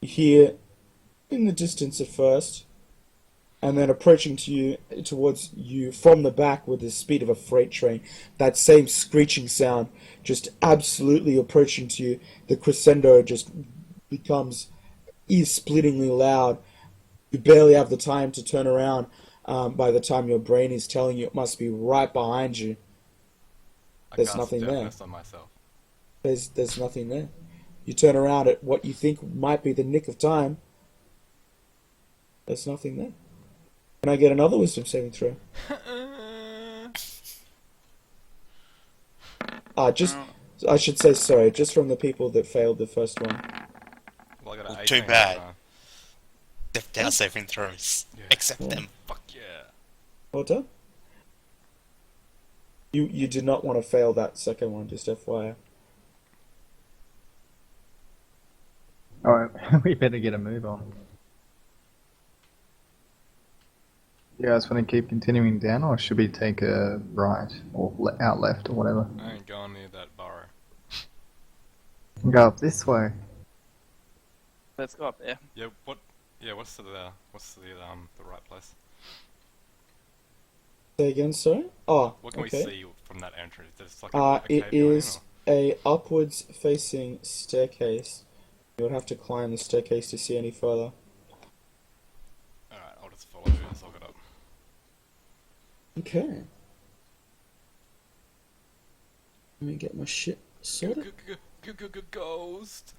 you hear in the distance at first, and then approaching towards you from the back with the speed of a freight train, that same screeching sound, just absolutely approaching to you. The crescendo just becomes ear-splittingly loud. You barely have the time to turn around by the time your brain is telling you it must be right behind you. There's nothing there. Deafness on myself. There's nothing there. You turn around at what you think might be the nick of time. There's nothing there. Can I get another wisdom saving throw? I should say sorry, just from the people that failed the first one. Well, I got an Well, 18, too bad. uh, Death down saving throws? Yeah. Accept Yeah. them. Fuck yeah. Well done. You did not want to fail that second one, just FYI. Alright, we better get a move on. You guys want to keep continuing down, or should we take a right, or out left, or whatever? I ain't going near that bar. Go up this way. Let's go up there. Yeah, what's the right place? Say again, sorry? Oh, What can okay. we see from that entrance? Is it like a It cave going, is a upwards facing staircase. You would have to climb the staircase to see any further. Alright, I'll just follow you as I'll get up. Okay. Let me get my shit sorted. Ghost.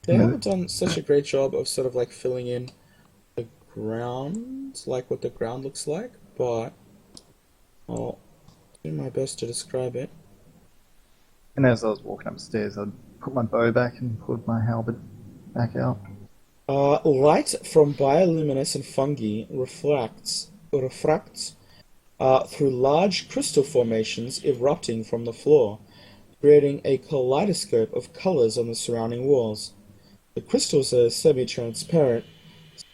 They haven't done such a great job of sort of like filling in the ground, like what the ground looks like, but I'll do my best to describe it. And as I was walking upstairs, I'd put my bow back and pulled my halberd back out. Light from bioluminescent fungi refracts through large crystal formations erupting from the floor, creating a kaleidoscope of colors on the surrounding walls. The crystals are semi-transparent,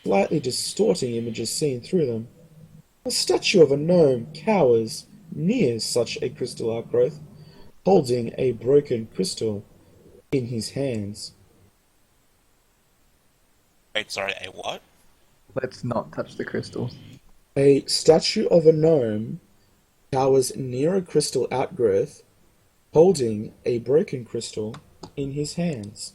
slightly distorting images seen through them. A statue of a gnome cowers near such a crystal outgrowth, holding a broken crystal in his hands. Wait, sorry, a what? Let's not touch the crystals. A statue of a gnome cowers near a crystal outgrowth, holding a broken crystal in his hands.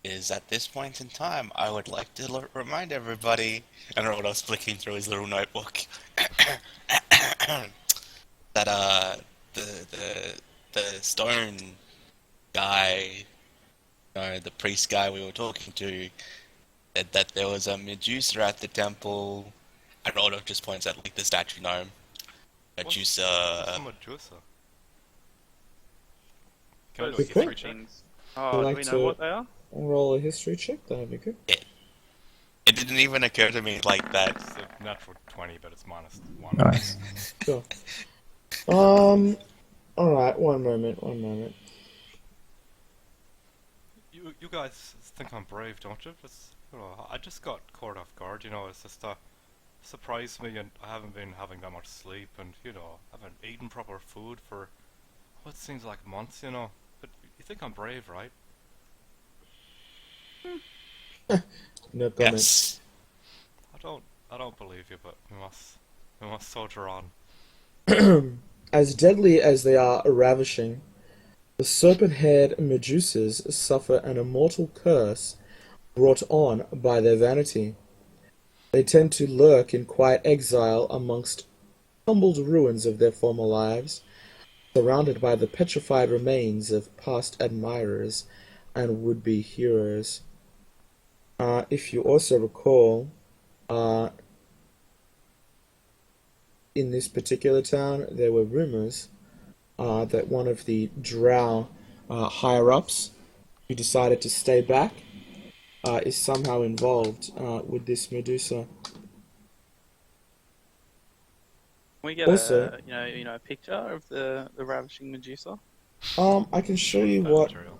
Is at this point in time, I would like to remind everybody, and Roldo's flicking through his little notebook, that the stone guy, the priest guy we were talking to, said that there was a Medusa at the temple, and Roldo just points at like the statue gnome. Medusa. Medusa. Can I do a Those Okay. history check? things. Oh, do like we know to- what they are? Roll a history check, that'd be good. It didn't even occur to me like that. It's a natural 20, but it's -1. Nice. Sure. Alright, one moment, one moment. You guys think I'm brave, don't you? I just got caught off guard. It's just surprised me, and I haven't been having that much sleep, and I haven't eaten proper food for what seems like months. But you think I'm brave, right? No comment. Yes. I don't believe you, but we must soldier on. As deadly as they are ravishing, the serpent-haired Medusas suffer an immortal curse brought on by their vanity. They tend to lurk in quiet exile amongst tumbled ruins of their former lives, surrounded by the petrified remains of past admirers and would-be heroes. If you also recall, uh, in this particular town, there were rumors that one of the drow higher-ups who decided to stay back is somehow involved with this Medusa. Can we get Also, a picture of the ravishing Medusa? I can show you Bad what material.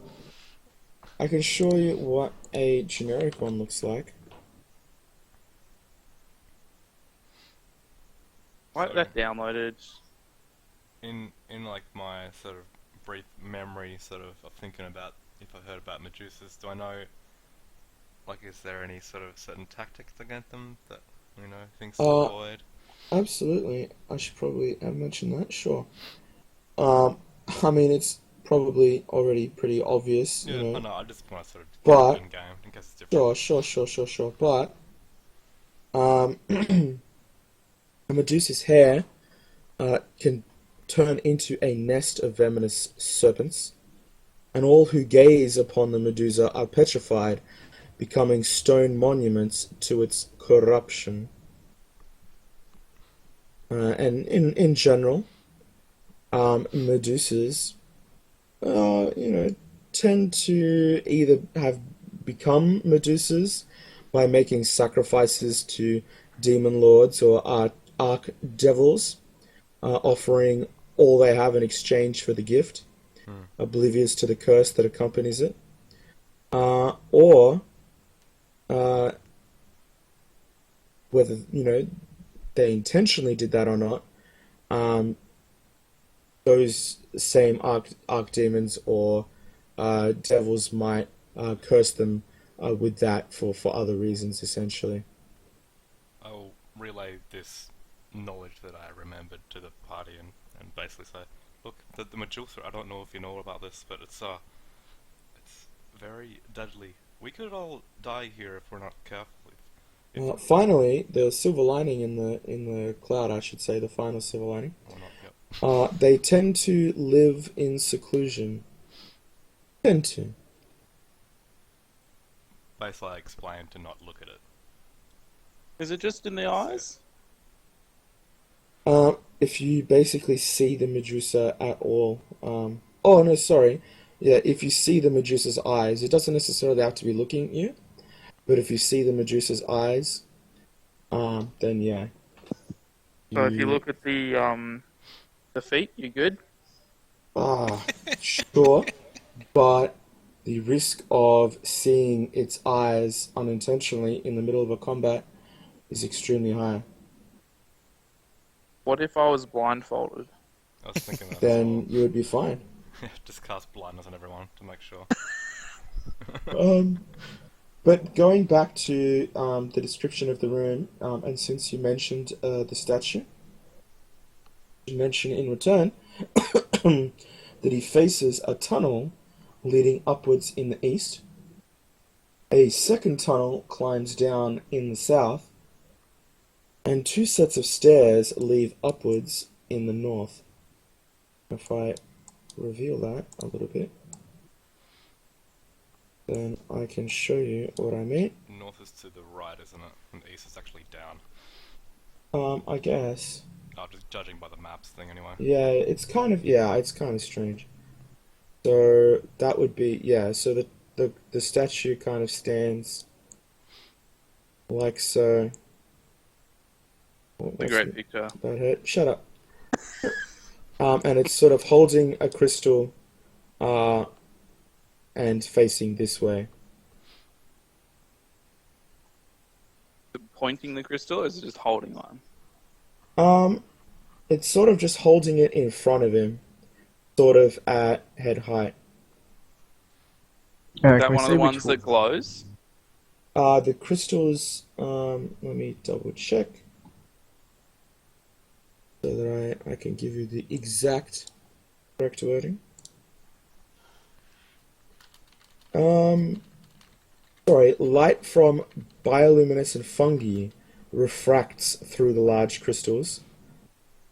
I can show you what a generic one looks like. Why So- that downloaded? In like my sort of brief memory, of thinking about if I heard about Medusas, do I know? Like, is there any sort of certain tactics against them that things to Uh, avoid? Absolutely. I should probably have mentioned that. Sure. Um, I mean, it's probably already pretty obvious, Yeah, I know. I just want to sort of But get in game in case it's different. sure. But a Medusa's hair can turn into a nest of venomous serpents, and all who gaze upon the Medusa are petrified, becoming stone monuments to its corruption. And in general, Medusas, tend to either have become Medusas by making sacrifices to demon lords or archdevils, offering all they have in exchange for the gift, oblivious to the curse that accompanies it, or whether they intentionally did that or not. Um, those same archdemons or devils might curse them with that for other reasons, essentially. I'll relay this knowledge that I remembered to the party and basically say, look, the Medusa. I don't know if you know about this, but it's very deadly. We could all die here if we're not careful. Finally, the silver lining in the cloud, I should say, the final silver lining. Or not, yep. They tend to live in seclusion. Tend to. Basically, I explained to not look at it. Is it just in the eyes? If you basically see the Medusa at all, oh no, sorry, yeah, if you see the Medusa's eyes, it doesn't necessarily have to be looking at you, but if you see the Medusa's eyes, then yeah. So if you look at the feet, you're good. Sure, but the risk of seeing its eyes unintentionally in the middle of a combat is extremely high. What if I was blindfolded? I was thinking that. Then you would be fine. Just cast blindness on everyone to make sure. But going back to the description of the room, and since you mentioned the statue, you mention in return that he faces a tunnel leading upwards in the east. A second tunnel climbs down in the south, and two sets of stairs lead upwards in the north. If I reveal that a little bit, then I can show you what I mean. North is to the right, isn't it? And east is actually down. I guess. Oh, just judging by the maps thing, anyway. Yeah, it's kind of strange. So that would be, yeah, so the statue kind of stands like so. Oh, It's a great picture. That hurt. Shut up. And it's sort of holding a crystal uh, and facing this way. Pointing the crystal, or is it just holding one? Um, it's sort of just holding it in front of him, sort of at head height. Is Can that we one of see the which ones that glows? The crystals, let me double check so that I can give you the exact correct wording. Um, Sorry, light from bioluminescent fungi refracts through the large crystals,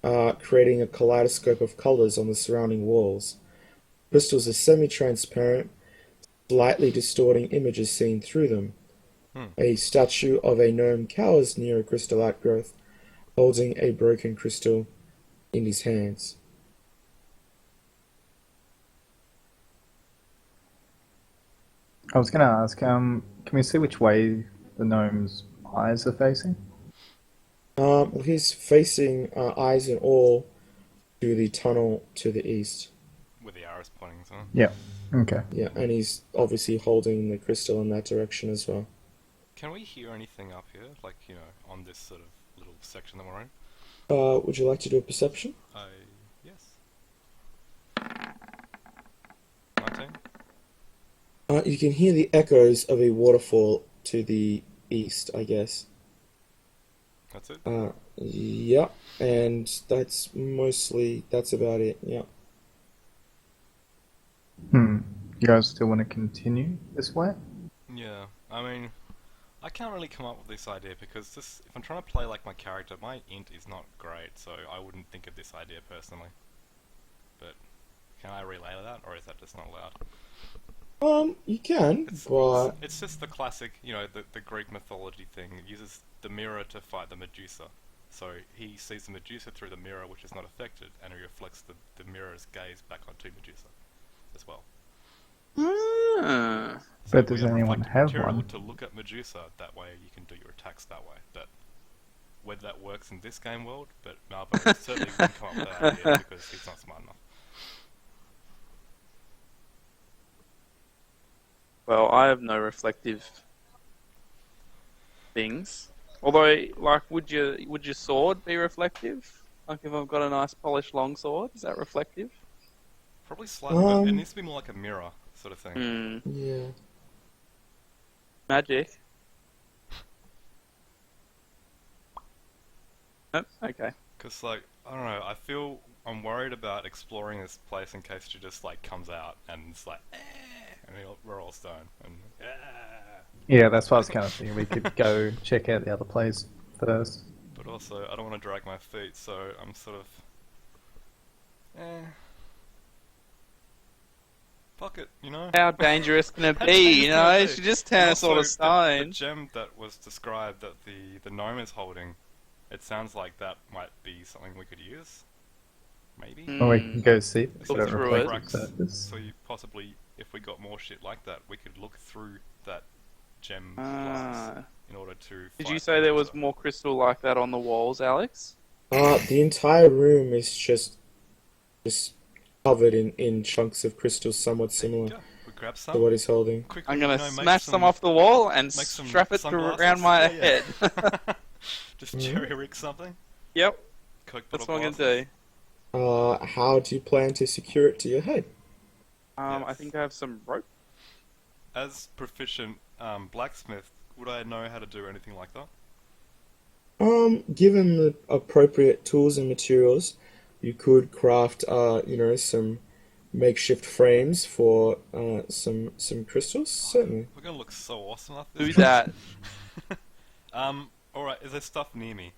creating a kaleidoscope of colors on the surrounding walls. Crystals are semi-transparent, slightly distorting images seen through them. Hmm. A statue of a gnome cowers near a crystal outgrowth, holding a broken crystal in his hands. I was going to ask, can we see which way the gnome's eyes are facing? Well, he's facing eyes and all to the tunnel to the east. With the arrows pointing, so. Yeah. Okay. Yeah, and he's obviously holding the crystal in that direction as well. Can we hear anything up here? Like, on this sort of little section that we're in? Would you like to do a perception? Yes. 19? You can hear the echoes of a waterfall to the east, I guess. That's it? Yeah, and that's about it, yeah. You guys still want to continue this way? Yeah, I mean, I can't really come up with this idea because if I'm trying to play like my character, my int is not great, so I wouldn't think of this idea personally. But can I relay that, or is that just not allowed? You can, but It's just the classic, the Greek mythology thing. It uses the mirror to fight the Medusa. So he sees the Medusa through the mirror, which is not affected, and he reflects the mirror's gaze back onto Medusa as well. Ah. So But does we anyone reflected have material one? to look at Medusa, that way you can do your attacks that way. But whether that works in this game world, but Malvo certainly wouldn't come up with that idea because he's not smart enough. Well, I have no reflective things. Although, like, would your sword be reflective? Like, if I've got a nice polished long sword, is that reflective? Probably slightly, but it needs to be more like a mirror sort of thing. yeah. Magic. Nope. Okay. Because, like, I don't know, I'm worried about exploring this place in case she just, like, comes out and it's like, and we're all stoned, and, Yeah, that's what I was kind of thinking. We could go check out the other place first. But also, I don't want to drag my feet, so I'm sort of, fuck it, How dangerous can it be? She just turned us all to The stone. gem that was described that the gnome is holding, it sounds like that might be something we could use. Maybe? Or we can go see if it's Look got a through it. reflective surface. So you possibly, if we got more shit like that, we could look through that gem Ah. glass in order to Did fight you say there was Medusa. more crystal like that on the walls, Alex? The entire room is just covered in chunks of crystals somewhat There you similar go. We grab to some. what he's holding. Quickly, I'm gonna make smash some off the wall and make some strap it sunglasses. around my Yeah, head. yeah. Just cherry rig something. Yep, Coke that's bottle what I'm gonna glasses. do. How do you plan to secure it to your head? I Yes. think I have some rope. As proficient blacksmith, would I know how to do anything like that? Given the appropriate tools and materials, you could craft, some makeshift frames for some crystals. Certainly. We're gonna look so awesome after this. Do that. Alright, is there stuff near me?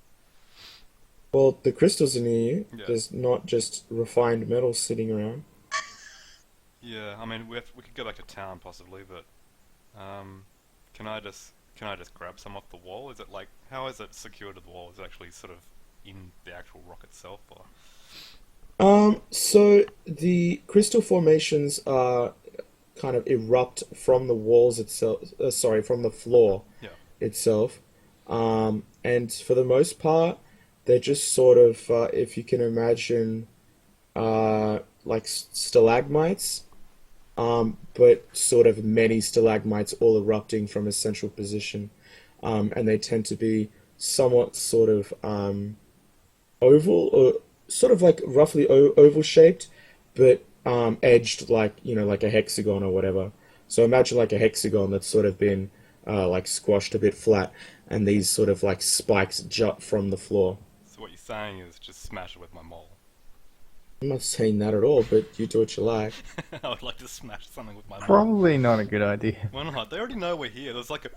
Well, the crystals are near you. Yeah. There's not just refined metal sitting around. Yeah, I mean, we could go back to town possibly, but can I just grab some off the wall? Is it like, how is it secured to the wall? Is it actually sort of in the actual rock itself, or? So the crystal formations are kind of erupt from the walls itself. From the floor Yeah. itself. And for the most part, they're just sort of, if you can imagine, like stalagmites, but sort of many stalagmites all erupting from a central position, and they tend to be somewhat sort of oval or sort of like roughly oval shaped, but edged like like a hexagon or whatever. So imagine like a hexagon that's sort of been like squashed a bit flat, and these sort of like spikes jut from the floor. So what you're saying is just smash it with my mole. I'm not saying that at all, but you do what you like. I would like to smash something with my mole. Probably not a good idea, Why not? They already know we're here. There's like a...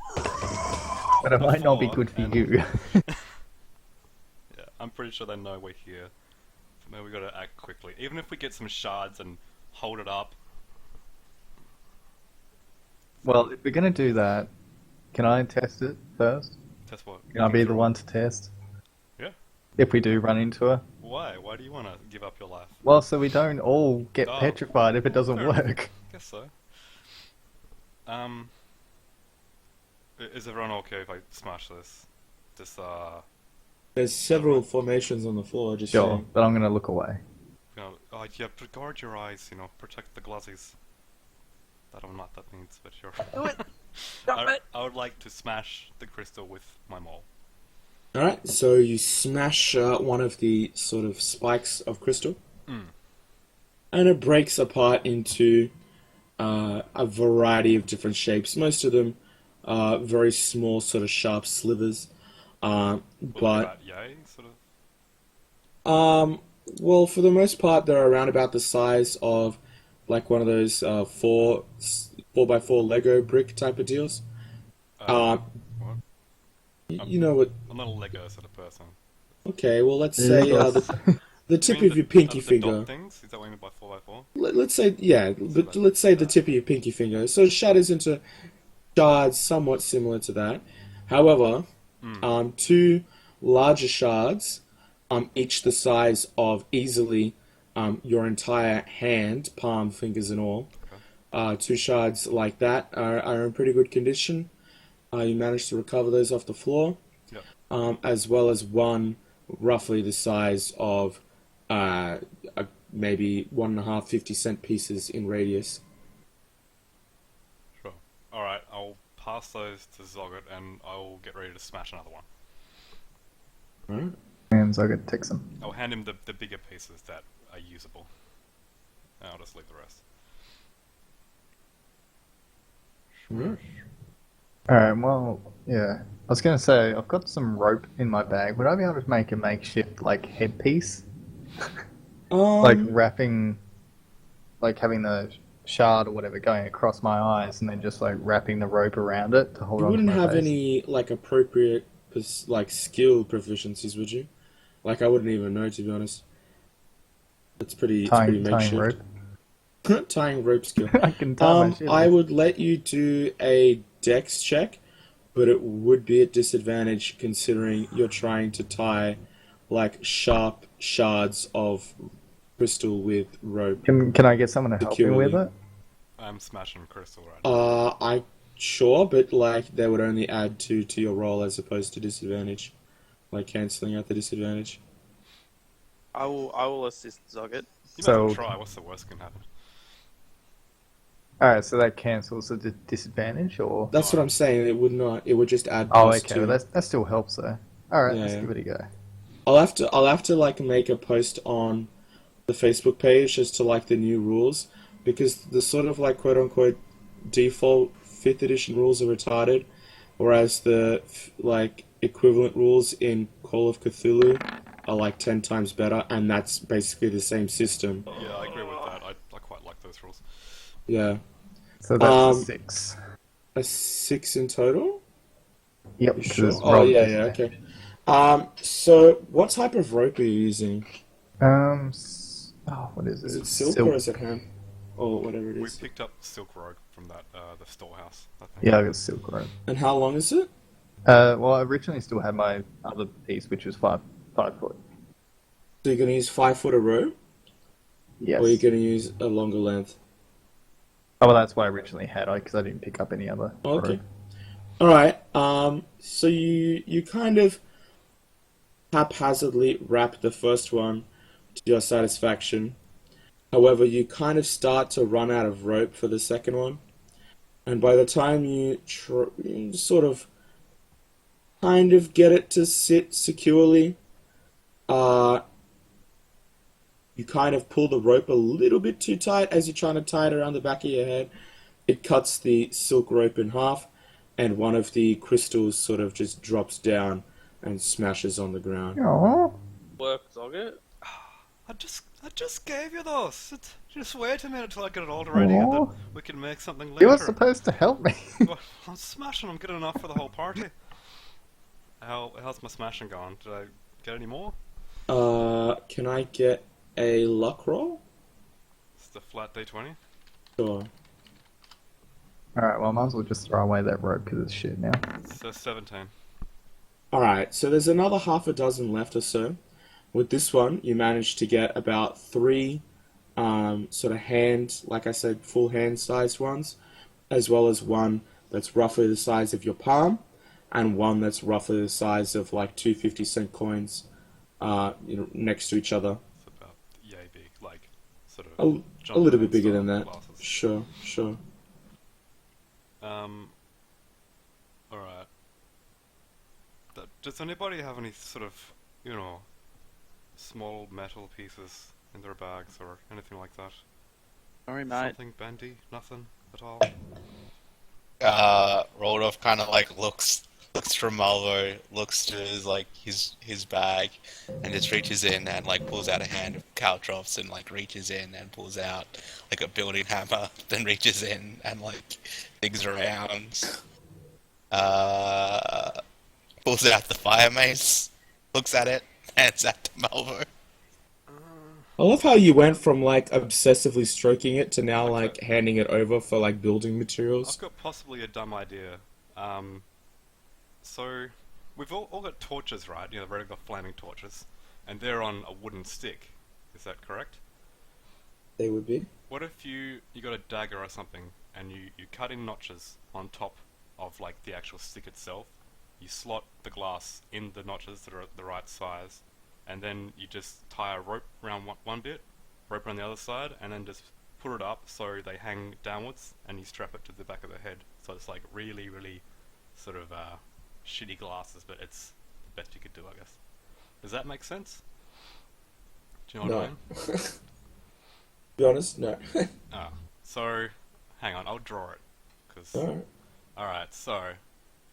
but it might not be before, good for and- you. Yeah, I'm pretty sure they know we're here. So maybe we gotta act quickly. Even if we get some shards and hold it up. Well, if we're gonna do that, can I test it first? Test what? Can I be the one to test? Yeah. If we do run into her? Why? Why do you wanna give up your life? Well, so we don't all get Oh. petrified if it doesn't Fair enough. work. Guess so. Is everyone okay if I smash this? Just There's several formations on the floor. Just Sure, saying. but I'm gonna look away. oh yeah, but guard your eyes. Protect the glazzies. I don't know what that means, but sure. Do it. Stop it. I would like to smash the crystal with my mole. All right, so you smash one of the sort of spikes of crystal, and it breaks apart into a variety of different shapes. Most of them very small, sort of sharp slivers. Well, But about yay, sort of. well, for the most part, they're around about the size of like one of those 4x4 Lego brick type of deals. What? You know what? I'm not a Lego sort of person. Okay, well, let's say the tip You mean of your pinky the finger. dot things? Is that what you mean by 4x4? Let's say, yeah, but let's say the tip of your pinky finger. So it shatters into shards somewhat similar to that. However, two larger shards, each the size of easily your entire hand, palm, fingers, and all. Two shards like that are in pretty good condition. You managed to recover those off the floor, Yep. as well as one roughly the size of maybe 1.5 50-cent pieces in radius. Sure. Alright, I'll pass those to Zogot and I'll get ready to smash another one. Alright. And so I could take some. I'll hand him the bigger pieces that are usable. And I'll just leave the rest. Alright. Alright, well, yeah. I was gonna say, I've got some rope in my bag. Would I be able to make a makeshift, like, headpiece? Like, wrapping, like, having the shard or whatever going across my eyes and then just, like, wrapping the rope around it to hold you on to wouldn't my have face. any like appropriate like skill proficiencies, would you? Like I wouldn't even know, to be honest. It's pretty Tying makeshift. rope. Tying rope skill. I can tie my shit. I would let you do a dex check, but it would be at disadvantage considering you're trying to tie like sharp shards of crystal with rope. Can I get someone to help me with Securely. it? I'm smashing crystal right now. I sure, but like they would only add 2 to your roll as opposed to disadvantage, like cancelling out the disadvantage. I will assist Zoggett. You might so- as well try, what's the worst that can happen? Alright, so that cancels the disadvantage, or? That's what I'm saying. It would not. It would just add. Oh, plus okay, 2. well, that still helps though. Alright, Yeah, let's yeah. give it a go. I'll have to like make a post on the Facebook page as to like the new rules, because the sort of like quote unquote default 5th edition rules are retarded, whereas the like equivalent rules in Call of Cthulhu are like 10 times better, and that's basically the same system. Yeah, I agree with that. I quite like those rules. Yeah, So that's a 6. a 6 in total. Yep, You 'cause sure? it's Oh rolled yeah, disadvantage. okay. So what type of rope are you using? What is it? Is it silk or is it ham? Or whatever it We is. picked up silk rope from that the storehouse, I think. Yeah, I got silk rope. And how long is it? Well, I originally still had my other piece, which was 5 foot. So you're going to use 5 foot of rope, Yes. or you're going to use a longer length? Oh, well, that's what I originally had, because I didn't pick up any other Okay. rope. All right. So you kind of haphazardly wrap the first one to your satisfaction, However, you kind of start to run out of rope for the second one, and by the time you sort of kind of get it to sit securely, uh, you kind of pull the rope a little bit too tight as you're trying to tie it around the back of your head. It cuts the silk rope in half, and one of the crystals sort of just drops down and smashes on the ground. Aww. Work, Zogget. I just gave you those. Just wait a minute till I get it all ready, and then Aw. we can make something You were later. supposed to help me. Well, I'm smashing them good enough for the whole party. How's my smashing going? Did I get any more? Can I get a luck roll? It's the flat D20. Sure. Alright, well, I might as well just throw away that rope because it's shit now. So 17. Alright, so there's another half a dozen left or so. With this one, you manage to get about three sort of hand, like I said, full hand sized ones, as well as one that's roughly the size of your palm, and one that's roughly the size of like two 50-cent coins next to each other. It's about yay big, like sort A, of a John little bit Lennon bigger style than that. glasses. Sure, sure. Alright. Does anybody have any sort of, small metal pieces in their bags or anything like that? Sorry, mate. Something bendy? Nothing at all? Roldof kind of like looks from Malvo, looks to his bag, and just reaches in and like pulls out a hand of caltrops and like reaches in and pulls out like a building hammer, then reaches in and like digs around, pulls out the fire mace, looks at it, hands that to Malvo. I love how you went from like obsessively stroking it to now like handing it over for like building materials. I've got possibly a dumb idea. So we've all got torches, right? The regular flaming torches, and they're on a wooden stick. Is that correct? They would be. What if you got a dagger or something, and you cut in notches on top of like the actual stick itself? You slot the glass in the notches that are the right size, and then you just tie a rope around one bit, rope around the other side, and then just put it up so they hang downwards, and you strap it to the back of the head. So it's like really, really sort of shitty glasses, but it's the best you could do, I guess. Does that make sense? Do you know what I No. mean? To be honest, no. Oh, so hang on, I'll draw it. Alright. Alright, so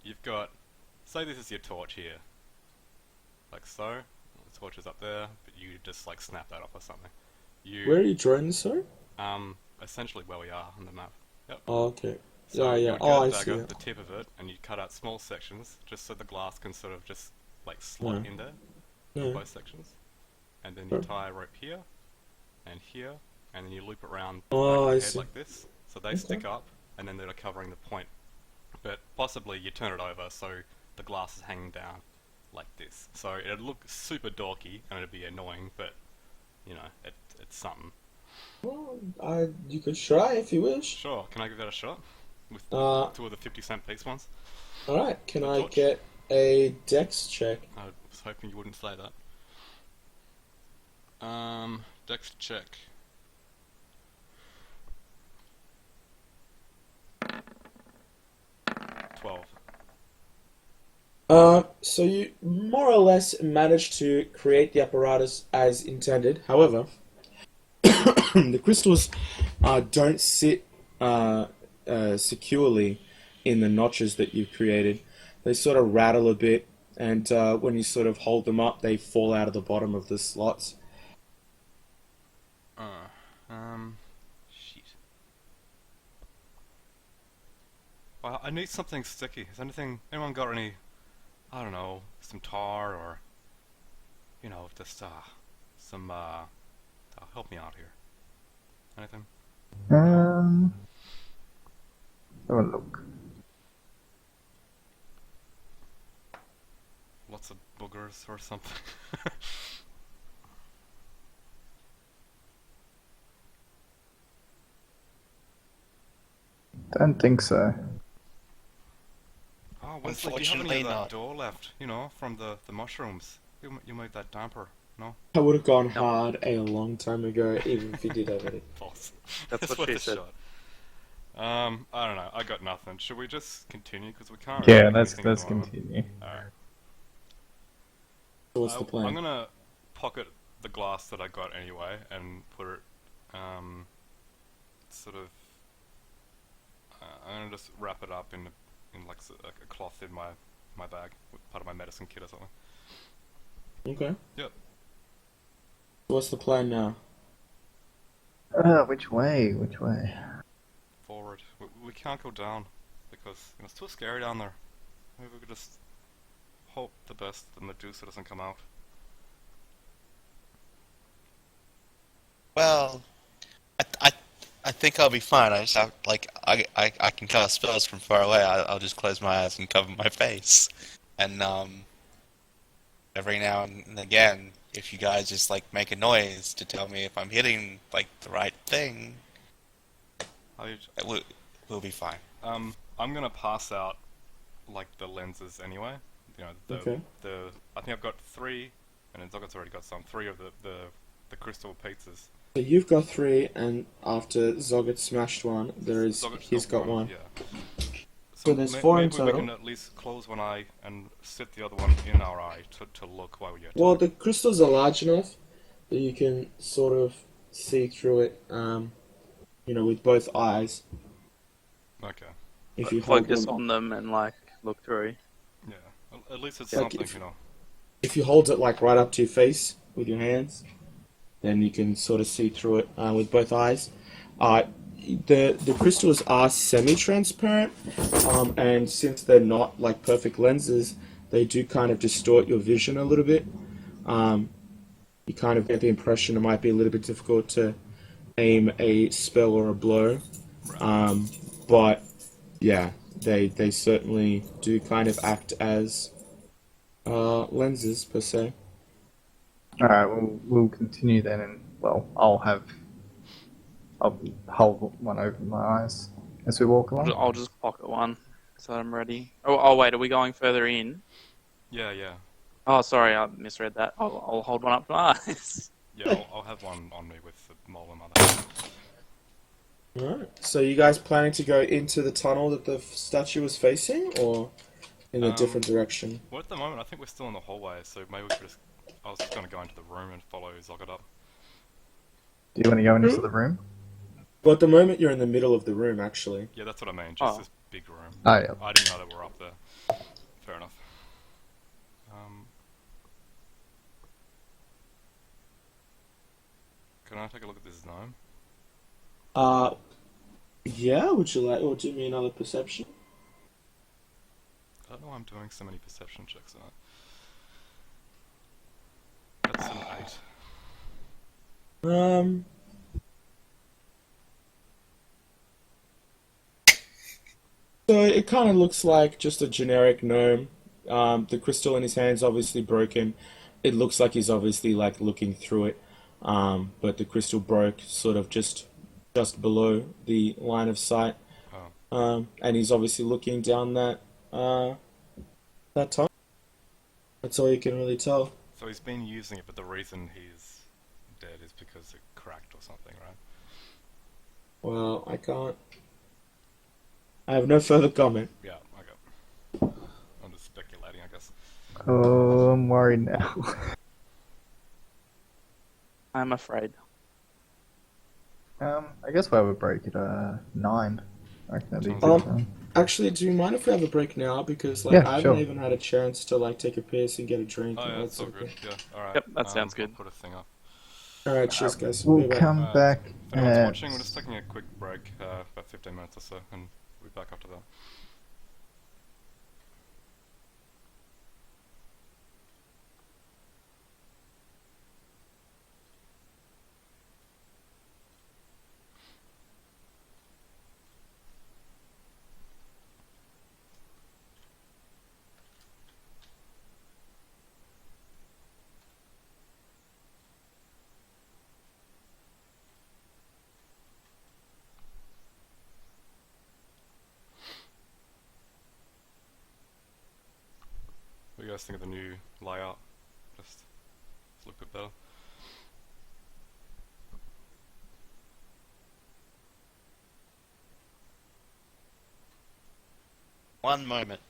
you've got, say this is your torch here, like so. The torch is up there, but you just like snap that off or something. Where are you drawing this, sorry? Essentially where we are on the map. Yep. Oh, okay. So Yeah, you yeah. would Oh, get I a see dagger, it. the tip of it, and you cut out small sections just so the glass can sort of just like slot Yeah. in there, Yeah. both sections, and then you Sure. tie a rope here, and then you loop it around the Oh, back of I the head see. like this, so they Okay. stick up, and then they're covering the point. But possibly you turn it over so the glass is hanging down like this. So it'd look super dorky and it'd be annoying, but it's something. Well, you could try if you wish. Sure, can I give that a shot? With Uh, two of the 50-cent piece ones? Alright, can The I torch. get a dex check? I was hoping you wouldn't say that. Dex check. So you more or less managed to create the apparatus as intended. However, the crystals don't sit securely in the notches that you've created. They sort of rattle a bit, and when you sort of hold them up, they fall out of the bottom of the slots. Shit. Well, I need something sticky. Has anyone got any, I don't know, some tar or, just, some, help me out here. Anything? Have a look. Lots of boogers or something? Don't think so. Oh, Wesley, do you have any Unfortunately of that not. door left, from the mushrooms? You made that damper. No? I would have gone No. hard a long time ago, even if you did have it. False. That's It's what worth she a said. shot. I don't know. I got nothing. Should we just continue? Because we can't really Yeah, do let's anything at the moment. continue. Alright. So what's the I'm plan? gonna pocket the glass that I got anyway and put it, sort of. I'm gonna just wrap it up in like a cloth in my bag, with part of my medicine kit or something. Okay. Yep. What's the plan now? Which way? Which way? Forward. We can't go down because it's too scary down there. Maybe we could just hope the best the Medusa doesn't come out. Well, I think I'll be fine. I just have, like, I can cast spells from far away. I'll just close my eyes and cover my face. And, every now and again, if you guys just, like, make a noise to tell me if I'm hitting, like, the right thing, we'll be fine. I'm gonna pass out like the lenses anyway. You know, Okay. I think I've got 3, and then Zoggert's already got some. 3 of the crystal pizzas. So you've got 3, and after Zoggett smashed one, he's got one. Yeah. So there's 4 in maybe we total. can at least close one eye and sit the other one in our eye to look while you're Well, the crystals are large enough that you can sort of see through it, with both eyes. Okay. If you hold Focus them, on them and like look through. Yeah. At least it's Like something, if- you know. if you hold it like right up to your face with your hands, then you can sort of see through it with both eyes. The crystals are semi-transparent, and since they're not like perfect lenses, they do kind of distort your vision a little bit. You kind of get the impression it might be a little bit difficult to aim a spell or a blow. But yeah, they certainly do kind of act as lenses per se. Alright, we'll continue then, and well, I'll hold one over my eyes as we walk along. I'll just pocket one so I'm ready. Oh wait, are we going further in? Yeah, yeah. Oh, sorry, I misread that. I'll hold one up to my eyes. Yeah, I'll have one on me with the mole in my mouth. Alright. So you guys planning to go into the tunnel that the statue was facing, or in a different direction? Well, at the moment, I think we're still in the hallway, so maybe we could just. I was just gonna go into the room and follow Zogget up. Do you want to go into the room? Well, at the moment you're in the middle of the room, actually. Yeah, that's what I mean. Just Oh. this big room. Oh, yeah. I didn't know that we're up there. Fair enough. Can I take a look at this gnome? Yeah, would you like, or do me another perception? I don't know why I'm doing so many perception checks on it. That's an 8. So it kind of looks like just a generic gnome. The crystal in his hand's obviously broken. It looks like he's obviously like looking through it. But the crystal broke sort of just below the line of sight. Oh. And he's obviously looking down that tunnel. That's all you can really tell. So he's been using it, but the reason he's dead is because it cracked or something, right? Well, I can't. I have no further comment. Yeah, okay. I'm just speculating, I guess. Oh, I'm worried now. I'm afraid. I guess we'll have a break at 9. I reckon that'd be a Um, good time. Actually, do you mind if we have a break now? Because like Yeah, I haven't sure. even had a chance to like take a piss and get a drink. Oh and yeah, all that's that all sort of good. thing. Yeah, alright. Yep, that sounds good. I'll put a thing up. All right, cheers, guys. We'll Be back. come back If anyone's at... watching, we're just taking a quick break, about 15 minutes or so, and we'll be back after that. What do you guys think of the new layout? Just look a bit better. One moment.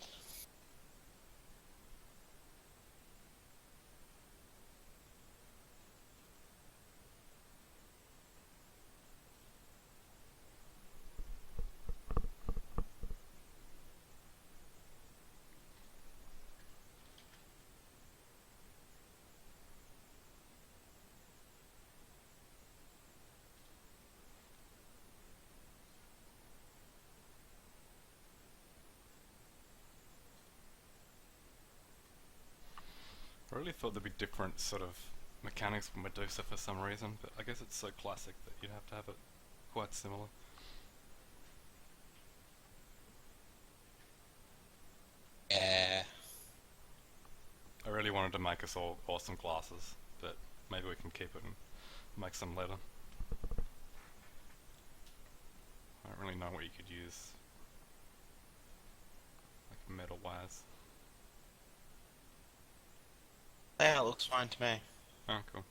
I really thought there'd be different sort of mechanics with Medusa for some reason, but I guess it's so classic that you'd have to have it quite similar. Yeah. I really wanted to make us all awesome classes, but maybe we can keep it and make some later. I don't really know what you could use, like metal wise. Yeah, it looks fine to me. Oh, cool.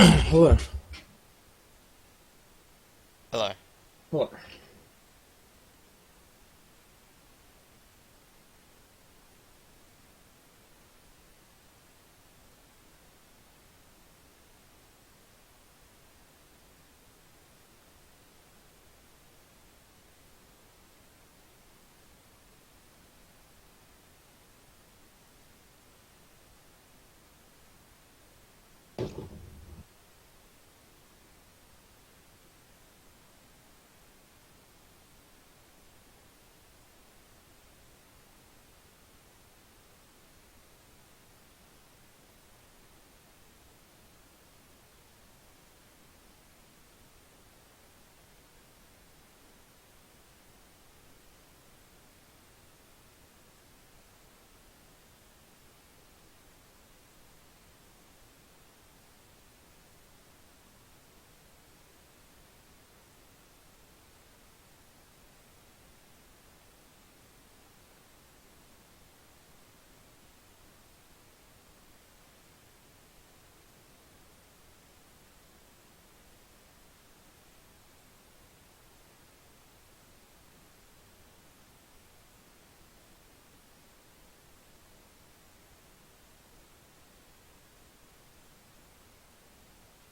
Hello. Hello. Hello.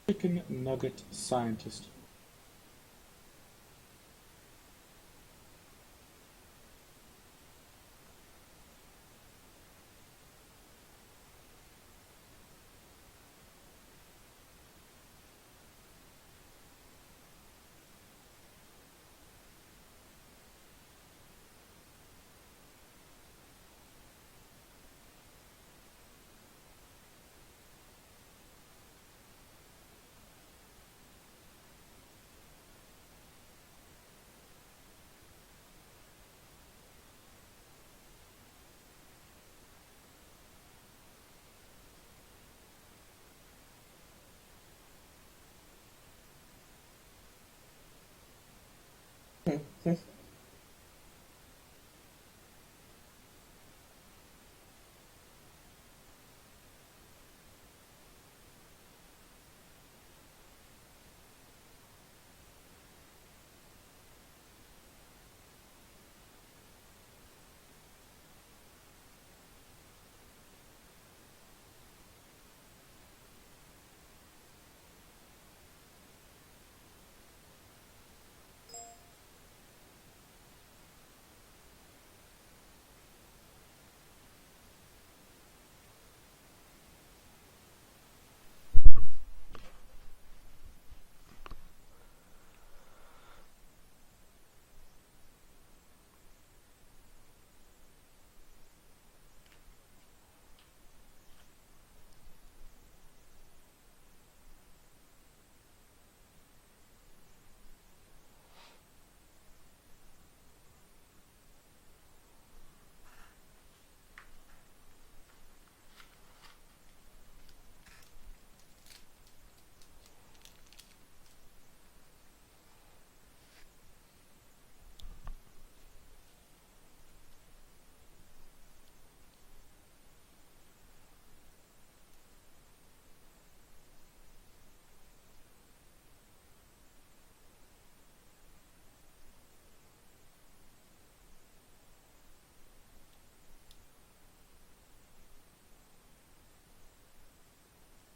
Chicken nugget scientist.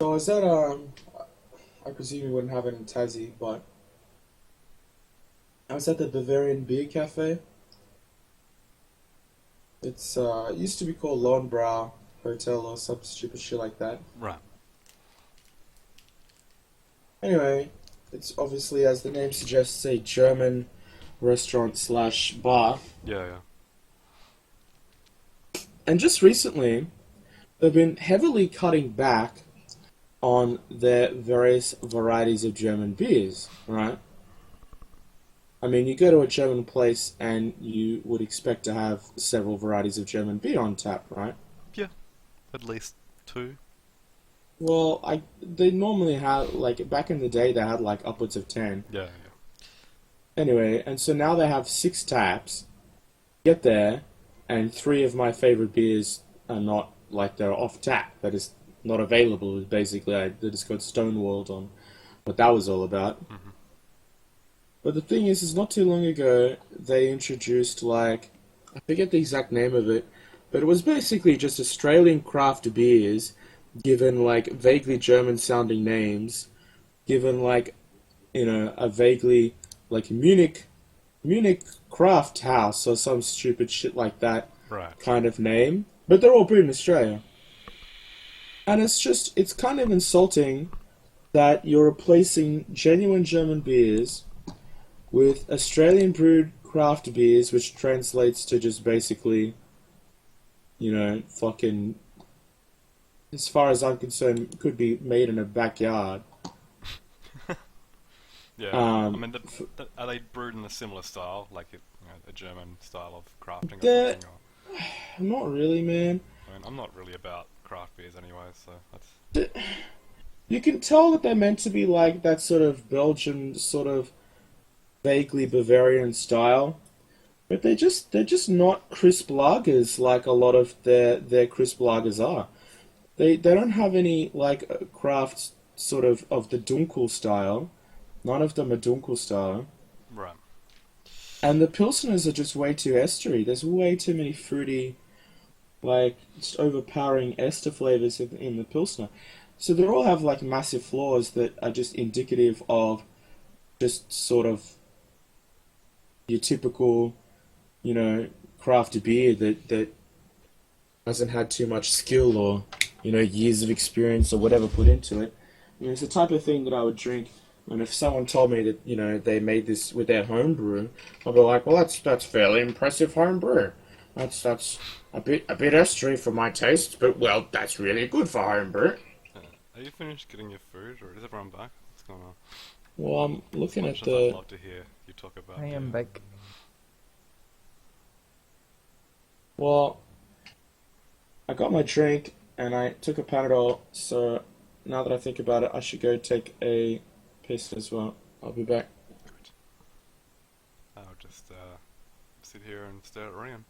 So is that I presume you wouldn't have it in Tassie, but I was at the Bavarian Beer Cafe. It's it used to be called Lohnbrau Hotel or some stupid shit like that. Right. Anyway, it's obviously, as the name suggests, a German restaurant slash bar. Yeah, yeah. And just recently, they've been heavily cutting back on their various varieties of German beers, right? I mean, you go to a German place and you would expect to have several varieties of German beer on tap, right? Yeah. At least 2. Well, they normally had, like, back in the day, they had, like, upwards of 10. Yeah, yeah. Anyway, and so now they have 6 taps. Get there, and 3 of my favorite beers are not, like, they're off tap. They're just not available. Basically, I just got stonewalled on what that was all about. Mhm. But the thing is not too long ago they introduced like I forget the exact name of it, but it was basically just Australian craft beers given like vaguely German sounding names, given like a vaguely like Munich craft house or some stupid shit like that Right. kind of name. But they're all brewed in Australia. And it's kind of insulting that you're replacing genuine German beers with Australian brewed craft beers, which translates to just basically, fucking, as far as I'm concerned, could be made in a backyard. Yeah. I Um, mean, are they brewed in a similar style, like a German style of crafting or they're something? Or, not really, man. I mean, I'm not really about craft beers anyway, so that's You can tell that they're meant to be like that sort of Belgian, sort of vaguely Bavarian style, but they're just not crisp lagers like a lot of their crisp lagers are. They don't have any like craft sort of the Dunkel style. None of them are Dunkel style. right. And the Pilsners are just way too estery. There's way too many fruity, like, just overpowering ester flavors in the Pilsner. So they all have like massive flaws that are just indicative of just sort of your typical, craft beer that hasn't had too much skill or, years of experience or whatever put into it. It's the type of thing that I would drink. And if someone told me that, they made this with their home brew, I'd be like, well, that's fairly impressive home brew. That's a bit estery for my tastes, but well, that's really good for home brew. Are you finished getting your food, or is everyone back? What's going on? Well, I'm As looking much at as I'd the. love to hear you talk about I am beer. back. Well, I got my drink and I took a Panadol, so now that I think about it, I should go take a piss as well. I'll be back. Good. I'll just sit here and stare at Ryan.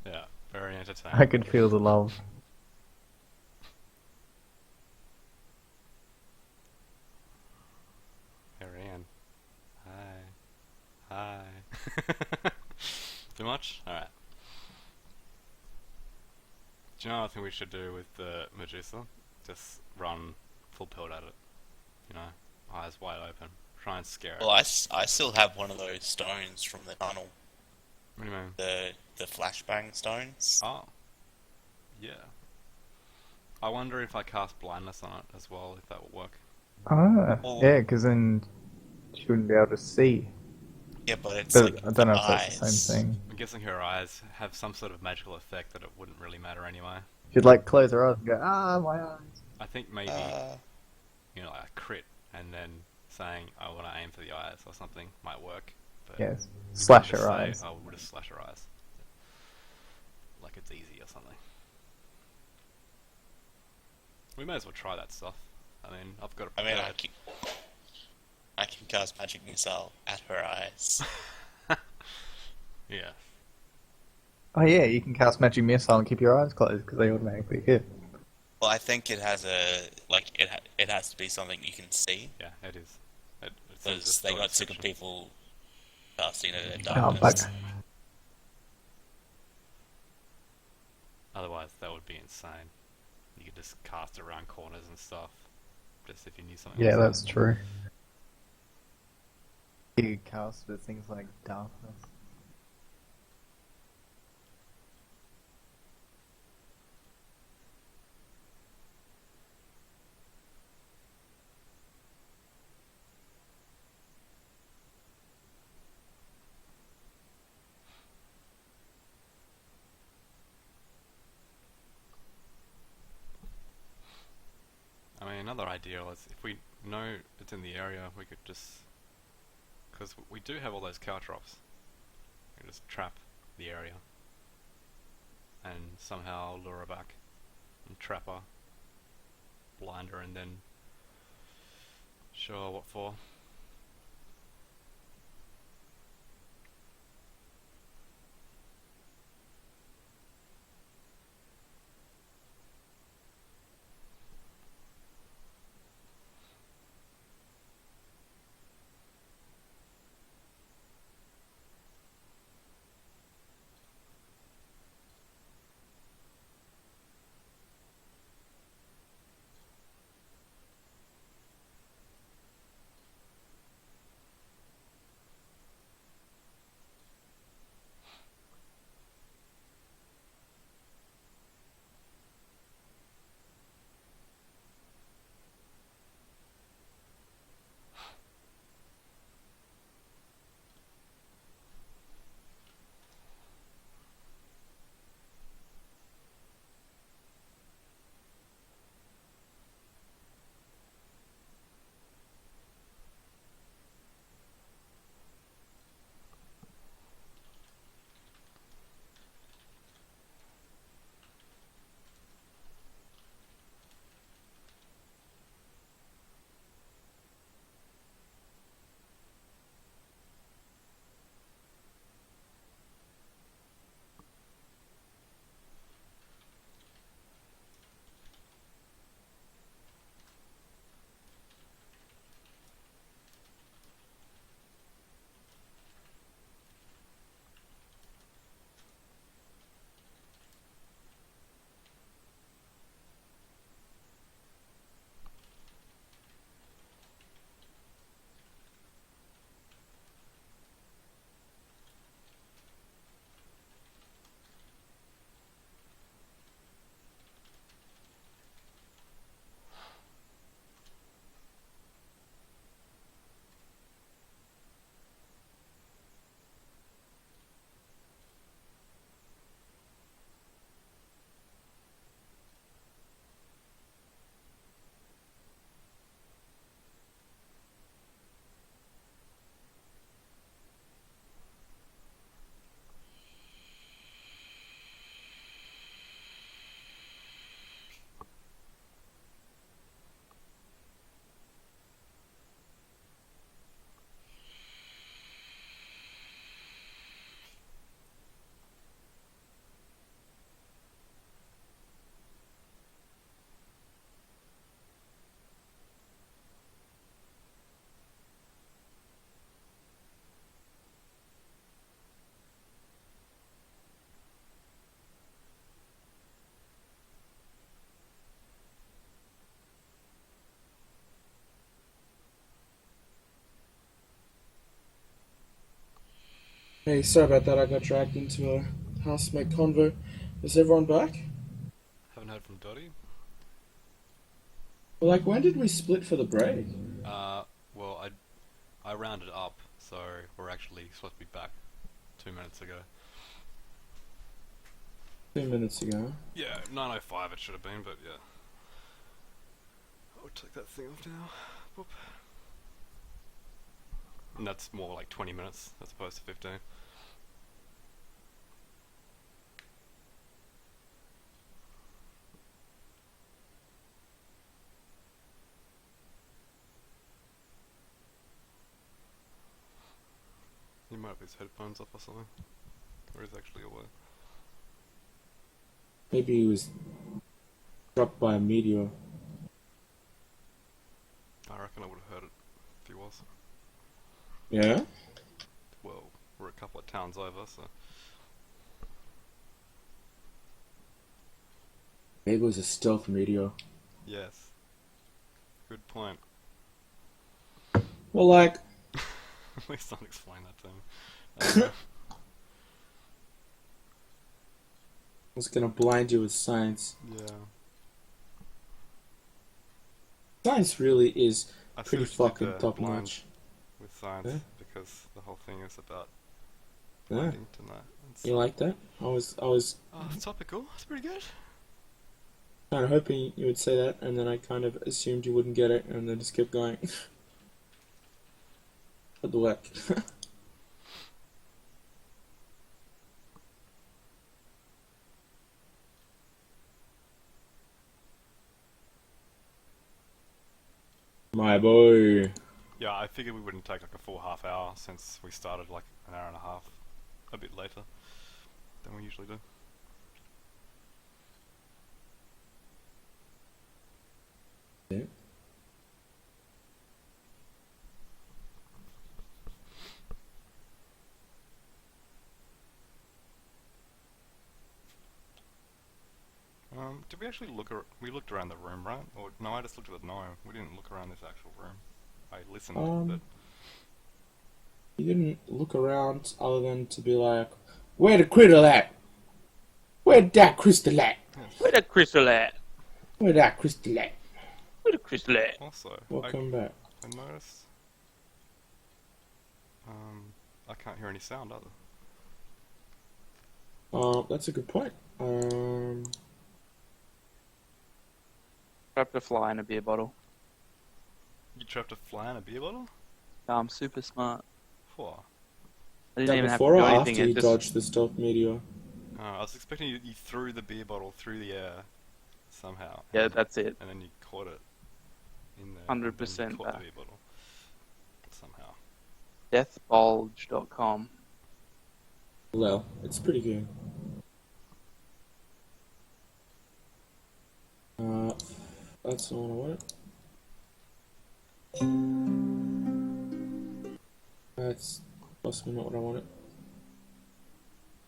Yeah, very entertaining. I could feel the love. Hey, Ryan. Hi. Hi. Too much? Alright. Do you know what I think we should do with the Medusa? Just run full pelt at it. Eyes wide open. Try and scare it. Well, I still have one of those stones from the tunnel, What do you mean? the flashbang stones. Oh. Yeah. I wonder if I cast blindness on it as well, if that will work. Ah, Well, yeah, because then she wouldn't be able to see. yeah, but it's But like I don't know if the that's the eyes. same thing. I'm guessing her eyes have some sort of magical effect that it wouldn't really matter anyway. She'd like close her eyes and go, ah, my eyes. I think maybe, Uh, like a crit and then saying I want to aim for the eyes or something might work. But Yes. you Slash can't just her say, eyes. oh, we'll just slash her eyes. Like it's easy or something. We may as well try that stuff. I mean, I've got a I mean, prepared. I can cast magic missile at her eyes. Yeah. Oh yeah, you can cast magic missile and keep your eyes closed because they automatically hit. Well, I think it has it has to be something you can see, Yeah, it is. It seems because a they story got sick of section. people casting it in Oh, darkness. bugger. Otherwise, that would be insane. You could just cast it around corners and stuff. Just if you knew something. Yeah, was that's true. You cast for things like darkness. I mean, another idea was if we know it's in the area, we could just. Because we do have all those cow drops. We could just trap the area. And somehow lure her back. And trap her. blind her and then show her what for. Hey, sorry about that. I got dragged into a housemate convo. Is everyone back? Haven't heard from Dottie. Well, like, when did we split for the break? Well, I rounded up, so we're actually supposed to be back 2 minutes ago. 2 minutes ago. Yeah, 9:05 it should have been, but yeah. I'll take that thing off now. Whoop. And that's more like 20 minutes as opposed to 15. He might have his headphones off or something. Or he's actually away. Maybe he was struck by a meteor. I reckon I would have heard it if he was. Yeah? Well, we're a couple of towns over, so. Maybe it was a stealth meteor. Yes. Good point. Well, like, Please don't explain that to me. I was gonna blind you with science. Yeah. Science really is I see pretty what you did fucking there, top blind notch. with science, Yeah. because the whole thing is about Yeah. blending to that. You like that? I was Topical. It's pretty good. kind of hoping you would say that, and then I kind of assumed you wouldn't get it, and then just kept going. What the heck? My boy. Yeah, I figured we wouldn't take like a full half hour since we started like an hour and a half, a bit later than we usually do. Yeah. Did we actually we looked around the room, right? Or no, I just looked at the gnome. We didn't look around this actual room. I listened, but You didn't look around other than to be like, where the critter at? Where'd that crystal at? Where the crystal at? Where that crystal at? Where the crystal at? also Welcome back. I noticed I can't hear any sound either. That's a good point. Trapped a fly in a beer bottle. You trapped a fly in a beer bottle? I'm super smart. Whoa. I didn't even have to Before do or anything. after It you just dodged the stealth meteor? I was expecting you threw the beer bottle through the air somehow. yeah, that's it. And then you caught it in there. 100% and then you caught that. the beer bottle somehow. Deathbulge.com. Well, it's pretty good. That's not what I wanted. That's possibly not what I wanted.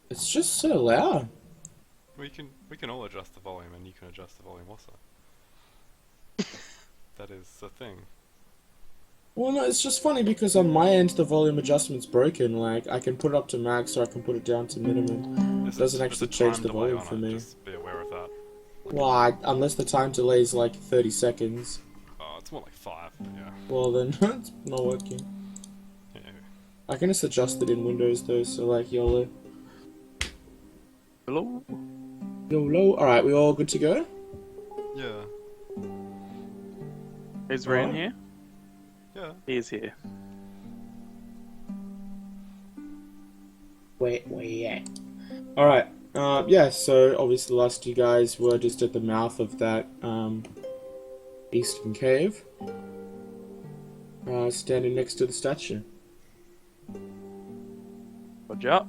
It's just so loud. We can all adjust the volume, and you can adjust the volume also. That is the thing. Well, no, it's just funny because on my end the volume adjustment's broken. Like, I can put it up to max or I can put it down to minimum. It doesn't actually change the volume for me. Just be aware of that. Well, unless the time delay is like 30 seconds. Oh, it's more like 5, but yeah. Well, then it's not working. Yeah. I can just adjust it in Windows though, so like YOLO. Hello? YOLO. Alright, we all good to go? Yeah. Is Ren here? Yeah. He is here. Where you at? Alright, yeah, so obviously the last you guys were just at the mouth of that, eastern cave. Standing next to the statue. Roger.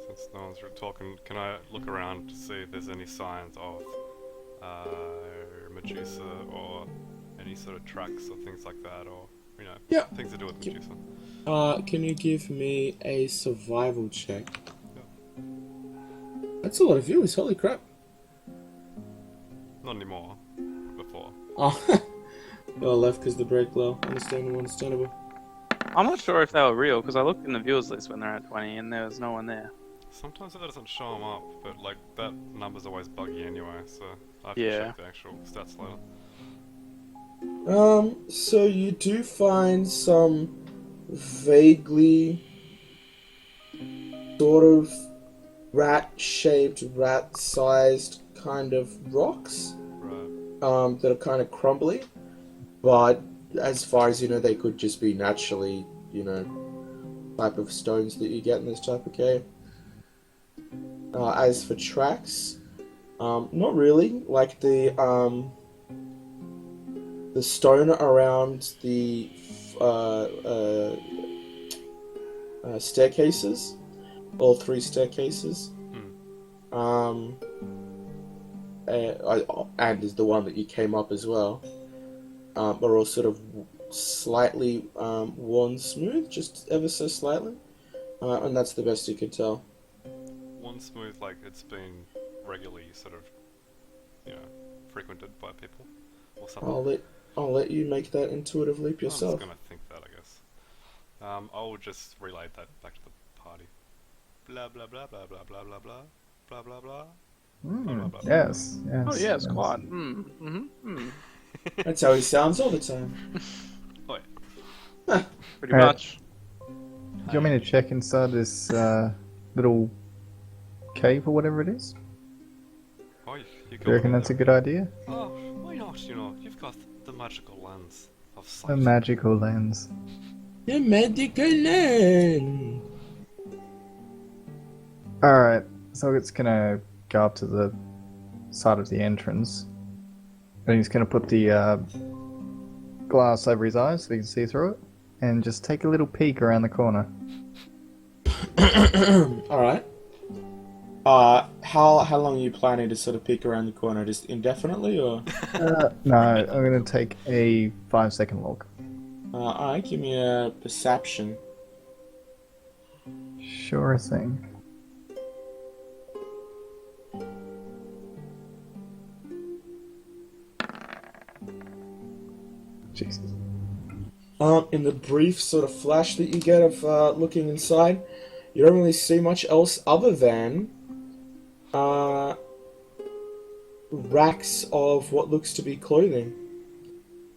Since no one's really talking, can I look around to see if there's any signs of Medusa or any sort of tracks or things like that, or Yeah. things to do with Medusa? Can you give me a survival check? Yeah. That's a lot of viewers, holy crap. Not anymore. Before. Oh, you all left because the break low. Understandable, understandable. I'm not sure if they were real because I looked in the viewers list when they're at 20 and there was no one there. Sometimes it doesn't show them up, but like that number's always buggy anyway, so I have to Yeah. check the actual stats later. So you do find some vaguely sort of rat-shaped, rat-sized kind of rocks, Right. that are kind of crumbly, but as far as you know, they could just be naturally, type of stones that you get in this type of cave. As for tracks, not really. Like the stone around the staircases, all 3 staircases, and is the one that you came up as well, are all sort of slightly worn smooth, just ever so slightly, and that's the best you could tell. One smooth, like it's been regularly sort of, frequented by people or something. I'll let you make that intuitive leap I'm yourself. just gonna think that, I guess. I'll just relay that back to the party. Blah blah blah blah blah blah blah blah blah blah blah. Yes, yes. Oh yes, yes. quite. That's how he sounds all the time. Oh yeah. Pretty Alright. much. Do you want me to check inside this little cave or whatever it is? Oh, you Do you reckon that's a good idea? Oh, why not? You've got the magical lens of sight. A magical lens. The medical land. Alright, so it's gonna go up to the side of the entrance. And he's going to put the glass over his eyes so he can see through it, and just take a little peek around the corner. Alright. How long are you planning to sort of peek around the corner? Just indefinitely, or? No, I'm going to take a 5-second look. Alright, give me a perception. Sure thing. Jesus. In the brief sort of flash that you get of looking inside, you don't really see much else other than racks of what looks to be clothing.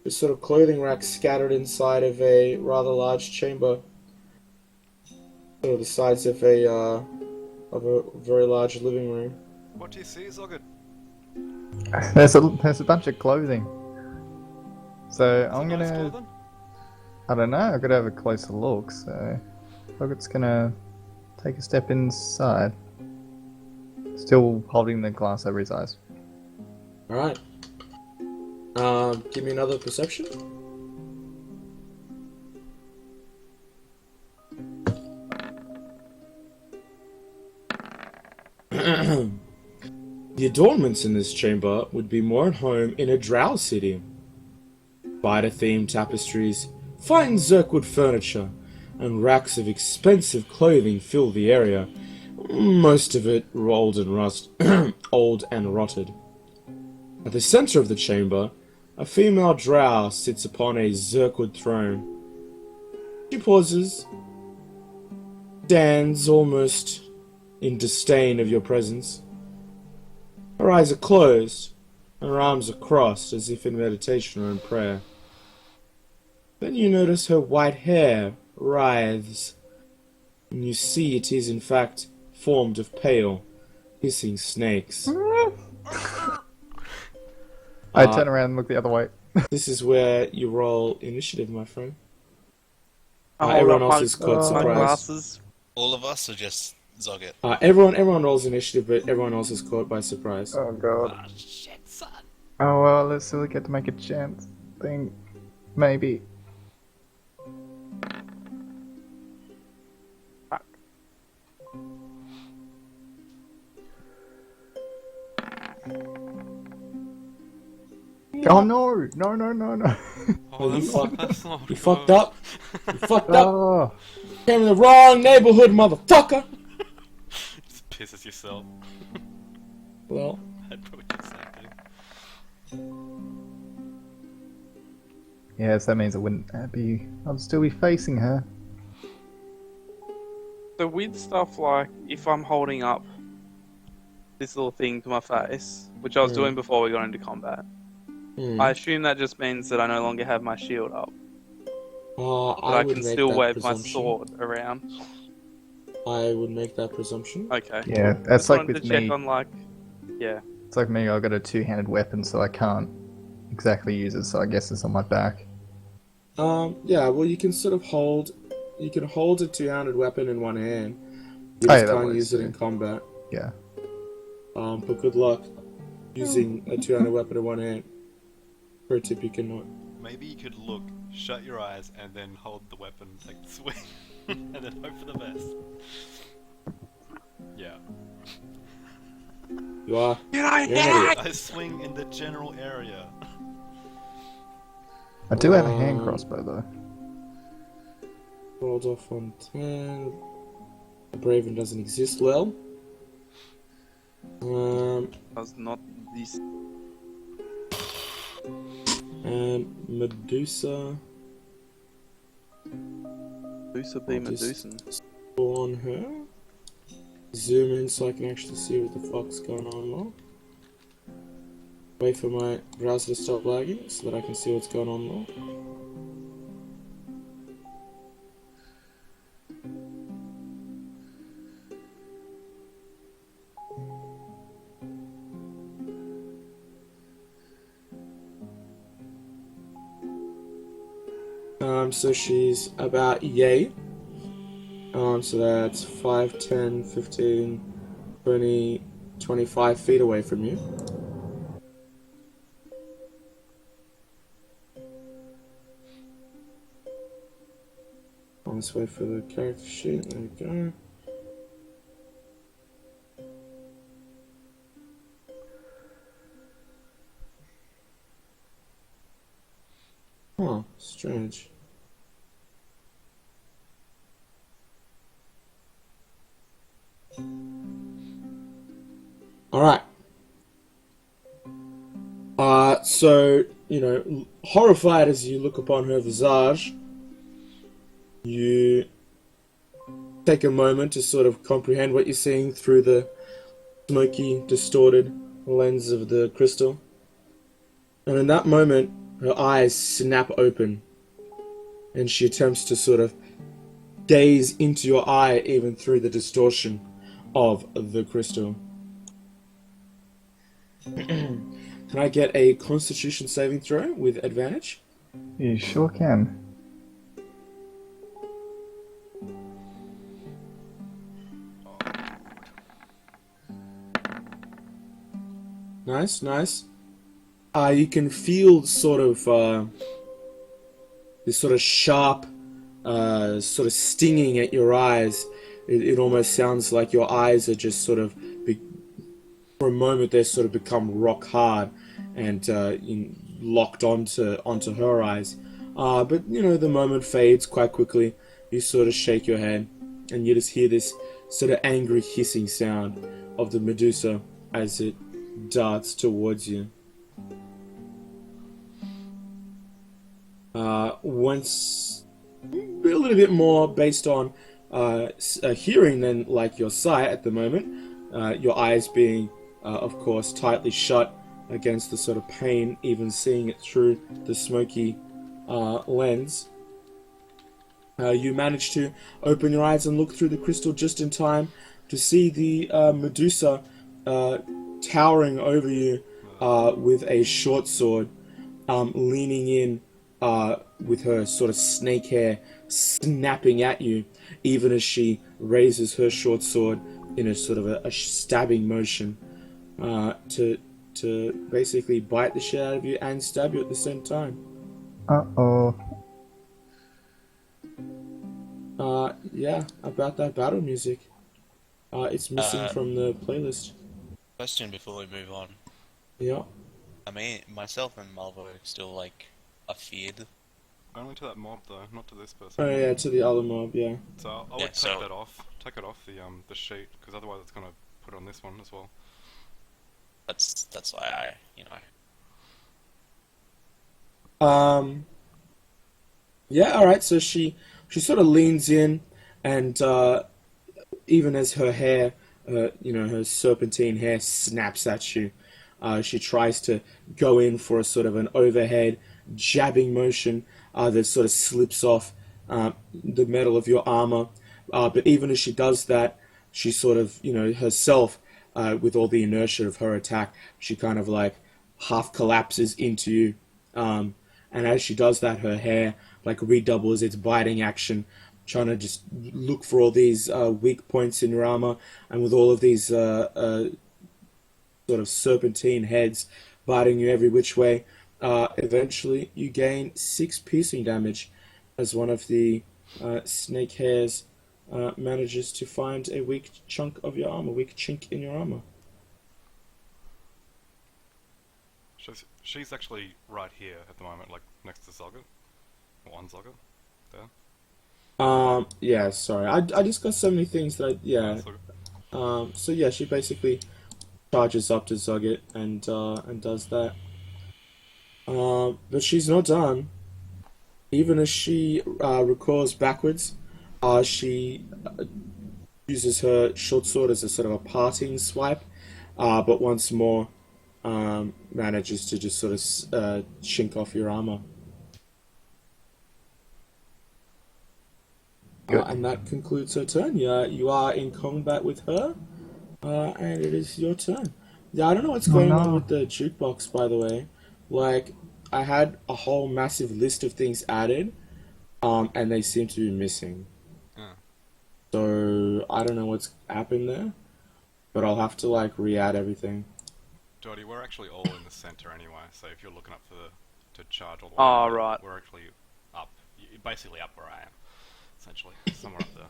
Just sort of clothing racks scattered inside of a rather large chamber. Sort of the size of a very large living room. What do you see, Zoggett? There's a bunch of clothing. So I'm Nice gonna. clothing? I don't know. I gotta have a closer look. So Zoggett's gonna take a step inside, still holding the glass over his eyes. Alright. Give me another perception. The adornments in this chamber would be more at home in a drow city. Spider-themed tapestries, fine Zirkwood furniture, and racks of expensive clothing fill the area, most of it old and rotted. At the center of the chamber, a female drow sits upon a Zirkwood throne. She pauses, stands almost in disdain of your presence. Her eyes are closed, and her arms are crossed as if in meditation or in prayer. Then you notice her white hair writhes, and you see it is in fact formed of pale, hissing snakes. I turn around and look the other way. This is where you roll initiative, my friend. I hold Everyone up else is caught my surprise. glasses. All of us, or just Zoggett? Everyone rolls initiative, but everyone else is caught by surprise. Oh god. Ah, shit, son. Oh well, let's still get to make a chance thing. Maybe. Fuck. Oh no! No, no, no, no. Oh, you fucked- that's not You good. fucked up. You fucked up. Oh. Came in the wrong neighborhood, motherfucker. Just pisses yourself. Well, I'd probably do the same thing. Yes, that means I wouldn't be. I'd still be facing her. So with stuff like, if I'm holding up this little thing to my face, which I was doing before we got into combat, I assume that just means that I no longer have my shield up. But I would can make still that wave my presumption. sword around. I would make that presumption. Okay. Yeah, that's Just like wanted with to check me. on like, yeah. It's like me. I got a two-handed weapon, so I can't exactly use it. So I guess it's on my back. Yeah, well, you can sort of hold. You can hold a two-handed weapon in one hand. You Oh, just yeah, that can't works, use it too. in combat. Yeah. But good luck using a two-handed weapon in one hand. Pro tip, you cannot. Maybe you could look, shut your eyes, and then hold the weapon, take the swing, and then hope for the best. Yeah. You are. You're an You're an idiot. I swing in the general area. I do have a hand crossbow though. Rolled off on 10. The Braven doesn't exist well. Does not this. And Medusa. Medusa be I'll just- Medusan. On her. Zoom in so I can actually see what the fuck's going on more. Wait for my browser to stop lagging so that I can see what's going on more. So she's about yay. So that's 5, 10, 15, 20, 25 feet away from you. Let's wait for the character sheet. There we go. Oh, strange. Alright. So, horrified as you look upon her visage, you take a moment to sort of comprehend what you're seeing through the smoky, distorted lens of the crystal. And in that moment, her eyes snap open, and she attempts to sort of gaze into your eye even through the distortion of the crystal. Can I get a Constitution saving throw with advantage? You sure can. Nice. You can feel sort of this sort of sharp, sort of stinging at your eyes. It almost sounds like your eyes are just sort of, for a moment, they sort of become rock hard and locked onto her eyes. But the moment fades quite quickly. You sort of shake your head, and you just hear this sort of angry hissing sound of the Medusa as it darts towards you. Once a little bit more based on hearing than like your sight at the moment, your eyes being of course tightly shut against the sort of pain, even seeing it through the smoky lens. You manage to open your eyes and look through the crystal just in time to see the Medusa towering over you with a short sword, leaning in with her sort of snake hair snapping at you, even as she raises her short sword in a sort of a stabbing motion to basically bite the shit out of you and stab you at the same time. Uh-oh. Yeah, about that battle music. It's missing from the playlist. Question before we move on. Yeah. I mean, myself and Malvo still, are feared. Only to that mob though, not to this person. Oh yeah, to the other mob, yeah. So I Yeah, would so- take it off the sheet, because otherwise it's gonna put it on this one as well. That's why Yeah, alright, so she sort of leans in, and even as her hair, her serpentine hair snaps at you, she tries to go in for a sort of an overhead jabbing motion that sort of slips off the metal of your armor. But even as she does that, she sort of, herself, with all the inertia of her attack, she kind of like half collapses into you. And as she does that, her hair like redoubles its biting action, trying to just look for all these weak points in your armor, and with all of these sort of serpentine heads biting you every which way. Eventually, you gain 6 piercing damage as one of the snake hairs manages to find a weak chunk of your armor, weak chink in your armor. She's actually right here at the moment, like next to Zogger. Or on Zogger. There. Yeah, sorry. I just got so many things that so yeah, she basically charges up to Zogget and does that. But she's not done. Even as she recoils backwards, she uses her short sword as a sort of a parting swipe, but once more manages to just sort of chink off your armor. And that concludes her turn. Yeah, you are in combat with her, and it is your turn. Yeah, I don't know what's going on with the jukebox, by the way. Like, I had a whole massive list of things added, and they seem to be missing. So, I don't know what's happened there, but I'll have to, like, re-add everything. Dottie, we're actually all in the center anyway, so if you're looking up to charge all the way Oh, up, right. we're actually up, basically up where I am. essentially. Somewhere up there.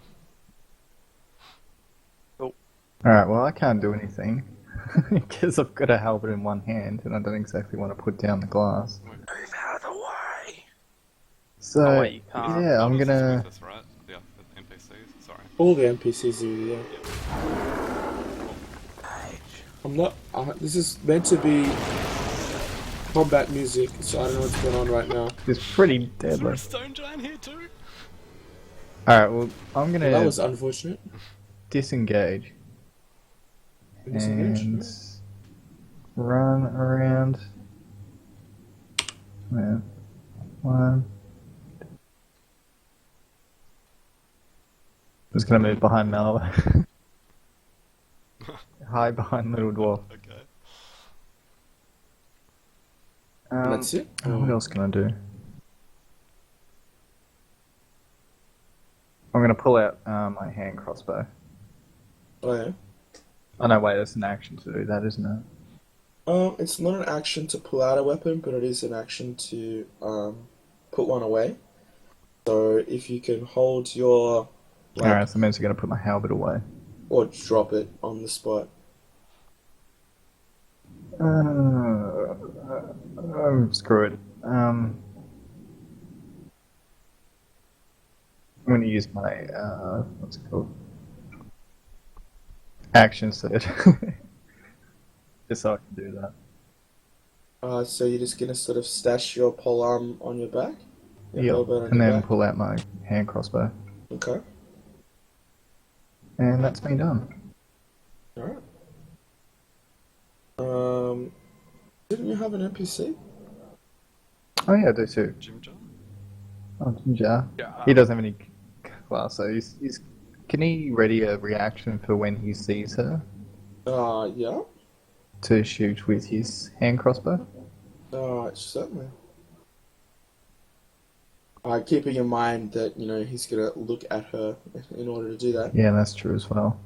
Alright, well, I can't do anything. Because I've got a halberd in one hand, and I don't exactly want to put down the glass. Move out of the way. So, Oh, wait, you can't. yeah, I'm Roldof is gonna... with us, right? The NPCs. Sorry. All the NPCs are there. Yep. I'm not. This is meant to be combat music, so I don't know what's going on right now. It's pretty Is there deadly. a stone giant here too? Alright, well, I'm gonna Well, that was unfortunate. disengage. Disengage, And run around. Yeah. One. Just gonna move behind Malva. Hide behind Little Dwarf. Okay. That's it? What else can I do? I'm gonna pull out my hand crossbow. Oh yeah. Oh no, wait, that's an action to do that, isn't it? It's not an action to pull out a weapon, but it is an action to put one away. So if you can hold your Alright, so I'm just gonna put my halberd away. or drop it on the spot. Screw it. I'm gonna use my what's it called? Action surge. Just so I can do that. So you're just gonna sort of stash your polearm on your back? Your Yep. halberd on And your then back? pull out my hand crossbow. Okay. And that's me done. Alright. Didn't you have an NPC? Oh yeah, I do too. Jim Jar? Oh, Ginger. Yeah. He doesn't have any class, so he's can he ready a reaction for when he sees her Yeah. to shoot with his hand crossbow? Certainly. Keeping in mind that, you know, he's gonna look at her in order to do that. Yeah, that's true as well.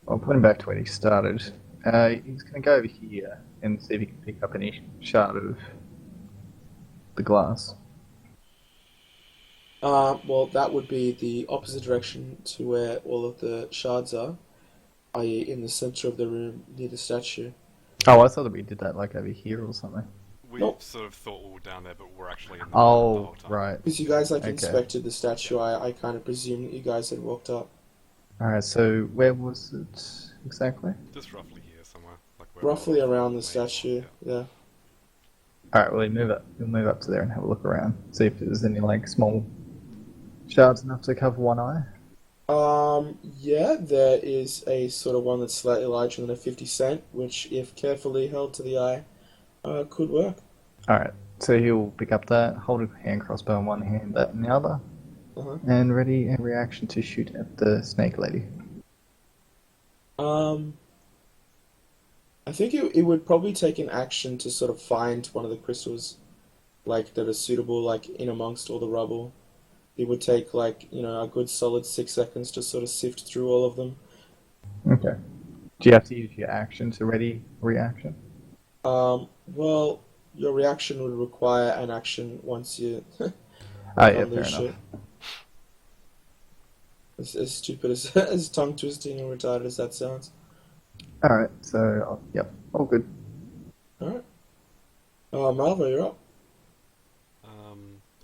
I'll put him back to where he started. He's going to go over here and see if he can pick up any shard of the glass. Well, that would be the opposite direction to where all of the shards are, i.e. in the center of the room near the statue. Oh, I thought that we did that like over here or something. We Nope. sort of thought we were down there, but we're actually in the the Oh, whole time. right. Because you guys, Okay. inspected the statue, I kind of presumed that you guys had walked up. Alright, so where was it exactly? Just roughly here somewhere. Like where Roughly we're- around the main statue, floor, yeah. Alright, well, we'll move up to there and have a look around. See if there's any, like, small shards enough to cover one eye. Yeah, there is a sort of one that's slightly larger than a 50 cent, which, if carefully held to the eye, could work. Alright, so he'll pick up that, hold a hand crossbow in one hand, that in the other, Uh-huh. and ready a reaction to shoot at the snake lady. I think it would probably take an action to sort of find one of the crystals, like, that are suitable, like, in amongst all the rubble. It would take, like, you know, a good solid 6 seconds to sort of sift through all of them. Okay. Do you have to use your action to ready a reaction? Well, your reaction would require an action once you Oh, yeah, fair unleash enough. it. As stupid as, as tongue-twisting and retarded as that sounds. Alright, so, yep, all good. Alright. Malva, you're up.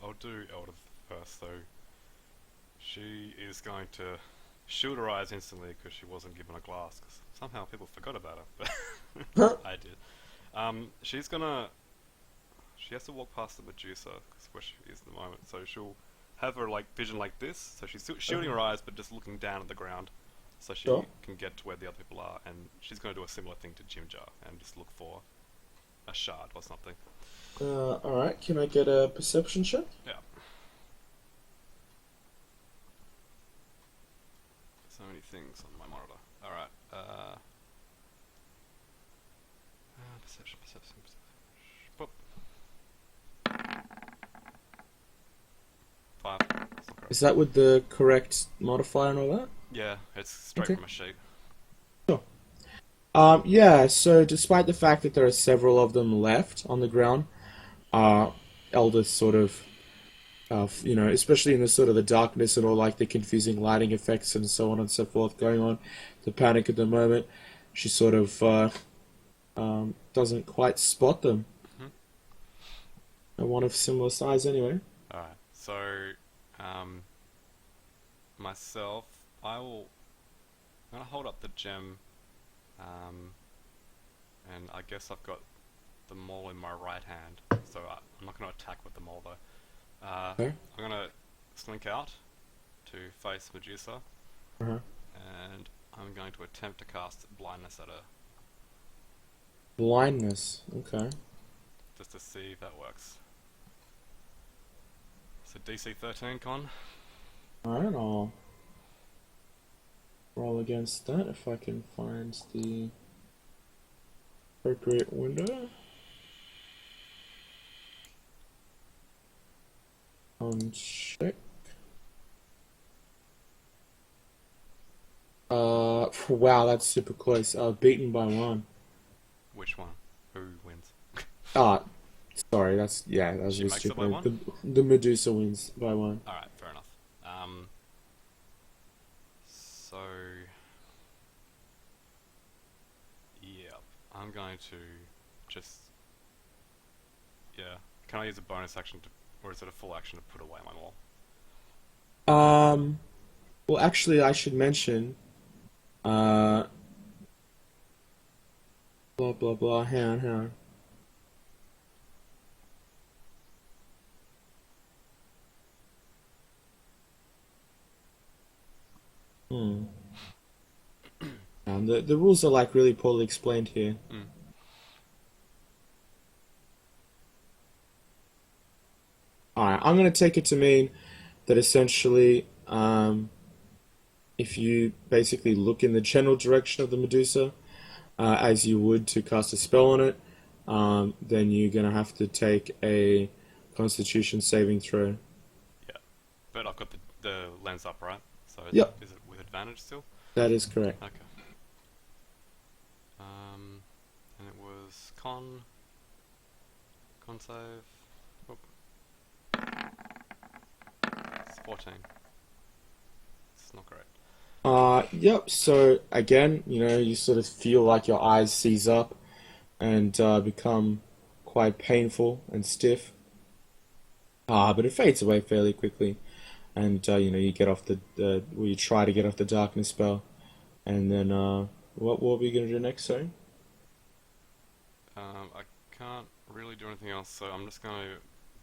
I'll do Elder first, though. She is going to shield her eyes instantly because she wasn't given a glass, because somehow people forgot about her, but I did. She's gonna... She has to walk past the Medusa, because where she is at the moment, so she'll have her like vision like this, so she's still shielding her eyes but just looking down at the ground, so she Sure. can get to where the other people are, and she's going to do a similar thing to Jim Jar, and just look for a shard or something. Alright, can I get a perception check? Yeah. So many things on my monitor. Alright, perception. Boop. 5. That's not correct. Is that with the correct modifier and all that? Yeah, it's straight Okay. from a sheet. Yeah, so despite the fact that there are several of them left on the ground, Eldest sort of, especially in the sort of the darkness and all like the confusing lighting effects and so on and so forth going on, the panic at the moment, she sort of doesn't quite spot them. Mhm. And one of similar size anyway. Alright, so, um, myself, I'm gonna hold up the gem, um, and I guess I've got the maul in my right hand, so I'm not gonna attack with the maul though. Okay. I'm gonna slink out to face Medusa, Uh-huh. and I'm going to attempt to cast blindness at her, Blindness. Okay. just to see if that works. So DC 13, Con. Alright, I'll roll against that if I can find the appropriate window. Check. Wow, that's super close. Beaten by one. Which one? Who wins? Ah, sorry, that was She just makes it by stupid. one? The Medusa wins by one. Alright, fair enough. So... Yep, I'm going to just... Yeah. Can I use a bonus action to... Or is it a full action to put away my maul? Well, actually, I should mention, blah blah blah. Hang on. Hmm. The rules are like really poorly explained here. Mm. Alright, I'm gonna take it to mean that essentially, if you basically look in the general direction of the Medusa, as you would to cast a spell on it, then you're gonna have to take a Constitution saving throw. Yeah. But I've got the lens up, right? So Yep. is it with advantage still? That is correct. Okay. And it was con save. Oop. It's 14. It's not great. Yep. So again, you sort of feel like your eyes seize up and become quite painful and stiff. But it fades away fairly quickly, and you get off well, you try to get off the darkness spell, and then what are we gonna do next? Sorry. I can't really do anything else, so I'm just going to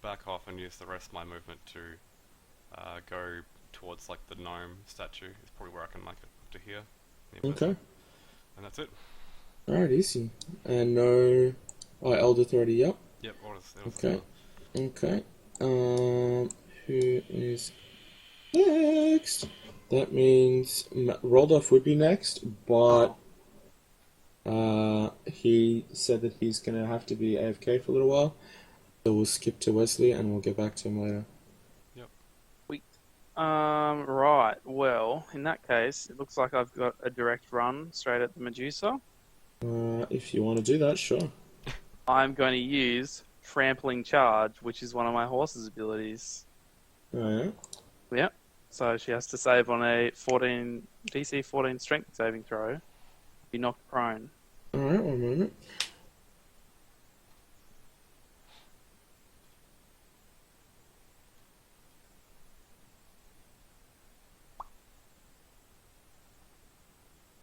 back off and use the rest of my movement to go towards like the gnome statue. It's probably where I can make it up to here. Okay. And that's it. Alright, easy. And no, Elder Authority. Yep. Yep. Okay. Okay. Who is next? That means Roldof would be next, but he said that he's gonna have to be AFK for a little while, so we'll skip to Wesley and we'll get back to him later. Yep. Sweet. Right. Well, in that case, it looks like I've got a direct run straight at the Medusa. If you want to do that, sure. I'm going to use Trampling Charge, which is one of my horse's abilities. Oh, yeah? Yep. So she has to save on a DC 14 strength saving throw. Be knocked prone. Alright, one moment.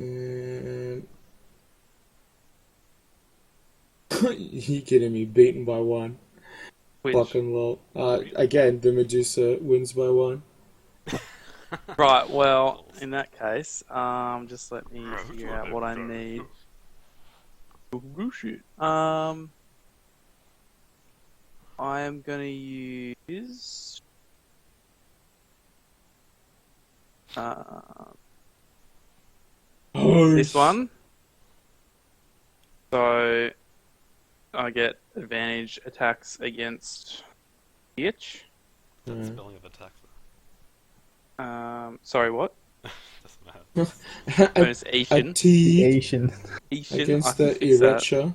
And you kidding me? Beaten by one. Which, Fucking lol. Again, the Medusa wins by one. right, well, in that case, just let me figure out what I need. I am going to use... this one. So I get advantage attacks against itch. That spelling of attack. Sorry, what? Doesn't matter. Bonus a Asian. The T Asian. Asian. I against can the fix that. Erecha.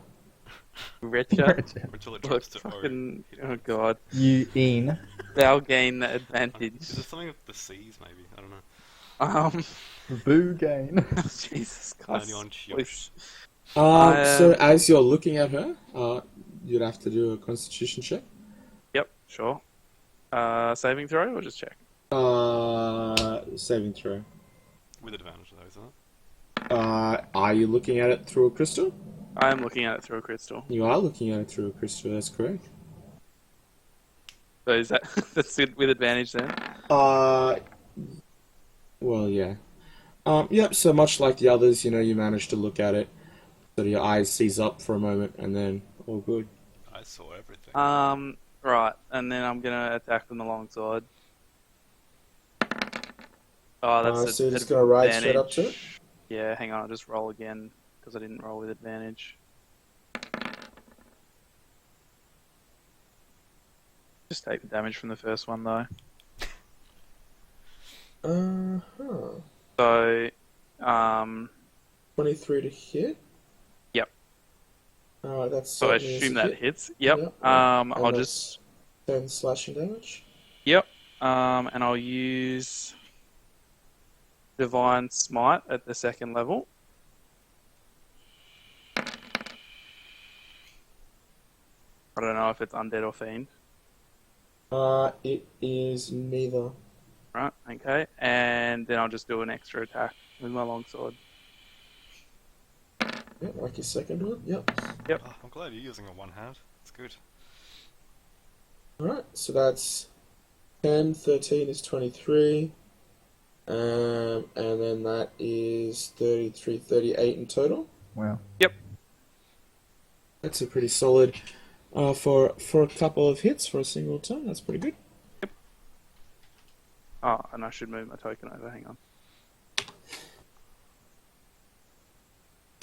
Recha. Until it Look, drops to fucking. Oh god. You in. They'll gain the O. advantage. Is it something with the C's, maybe? I don't know. Boo gain. Jesus Christ. Only on Please. So as you're looking at her, you'd have to do a Constitution check. Yep, sure. Saving throw or just check? Saving throw. With advantage, though, isn't it? Are you looking at it through a crystal? I am looking at it through a crystal. You are looking at it through a crystal. That's correct. So is that that's good with advantage then? Well, yeah. Yep. So much like the others, you managed to look at it, so your eyes seize up for a moment, and then all good. I saw everything. Right, and then I'm gonna attack with the longsword. Oh, that's So you're just gonna ride straight up to it? advantage. Yeah, hang on, I'll just roll again because I didn't roll with advantage. Just take the damage from the first one though. So, 23 to hit. Yep. That's So I certainly assume a that hit. hits. Yep. Yep. I'll And just. that's 10 slashing damage. Yep. And I'll use Divine Smite at the second level. I don't know if it's undead or fiend. It is neither. Right, okay. And then I'll just do an extra attack with my longsword. Yeah, like your second one. Yep. Oh, I'm glad you're using a one hand. It's good. Alright, so that's 10, 13 is 23. And then that is 33, 38 in total. Wow. That's a pretty solid for a couple of hits for a single turn. That's pretty good. Oh, and I should move my token over. Hang on.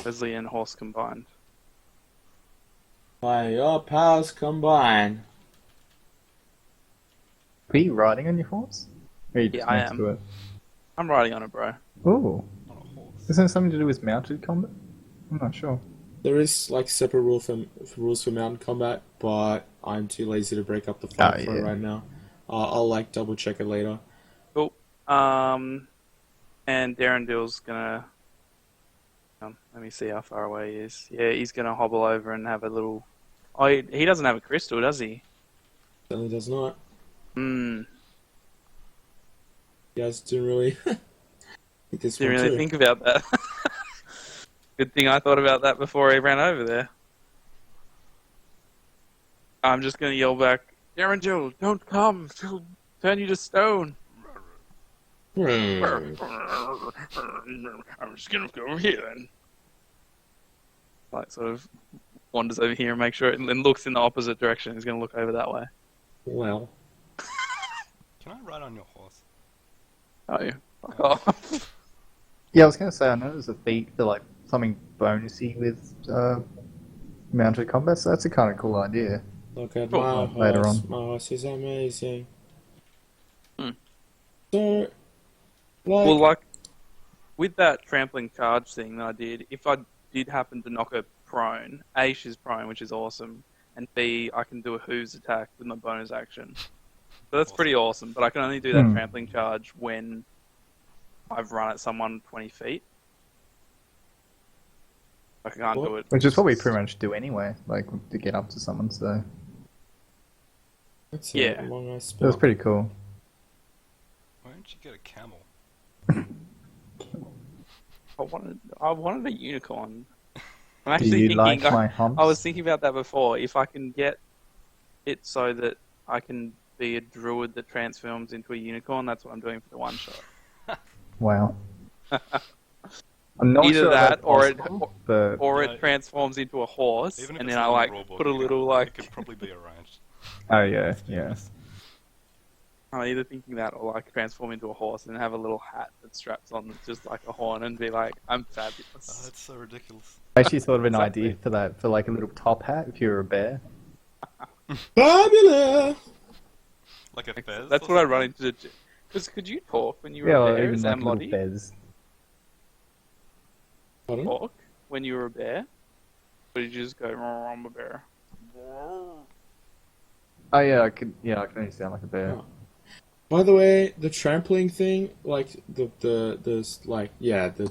Wesley and horse combined. By your powers combined. Are you riding on your horse? Or are you just Yeah, I next am. to it? I'm riding on it, bro. Ooh. On a horse. Isn't it something to do with mounted combat? I'm not sure. There is like separate rules for mountain combat, but I'm too lazy to break up the fight for it yeah. right now. I'll like double check it later. Cool. And Darrendel's gonna. Let me see how far away he is. Yeah, he's gonna hobble over and have a little. Oh, he doesn't have a crystal, does he? Certainly does not. Hmm. You guys didn't really think this Didn't one really too. think about that. Good thing I thought about that before he ran over there. I'm just gonna yell back, Darrendel, don't come! She'll turn you to stone. I'm just gonna go over here then. Like, sort of wanders over here and makes sure and looks in the opposite direction. He's gonna look over that way. Well, Can I ride on your horse? Oh, fuck off. Yeah, I was gonna say, I know there's a feat for like something bonusy with mounted combat, so that's a kind of cool idea. look at Cool. my horse. Later on. My horse is amazing. Hmm. So, Well, like, with that trampling charge thing that I did, if I did happen to knock her prone, A, she's prone, which is awesome, and B, I can do a Who's attack with my bonus action. So that's pretty awesome, but I can only do that trampling charge when I've run at someone 20 feet. I can't do it. Which is what we pretty much do anyway, like to get up to someone, so that's Yeah. a long ass that spell. was pretty cool. Why don't you get a camel? I wanted a unicorn. I'm Do actually you thinking. like my humps? I was thinking about that before. If I can get it so that I can be a druid that transforms into a unicorn, that's what I'm doing for the one shot. Wow. I'm not Either sure that, that's or it, possible, but or Yeah, it transforms into a horse, Even if and it's then I not like in the rulebook, put a little it like. could probably be arranged. oh yeah, yeah. I'm either thinking that or like transform into a horse and have a little hat that straps on that's just like a horn and be like, I'm fabulous. That's so ridiculous. I actually thought of an Exactly. idea for that, for like a little top hat if you were a bear. Fabulous! Like a fez? That's or what I something? run into. Because could you talk when you were Yeah, a or bear? even Is like that a little Lottie? fez. Pardon? talk when you were a bear? Or did you just go, "Oh, I'm a bear"? Oh yeah, I can only sound like a bear. Oh. By the way, the trampling thing, like the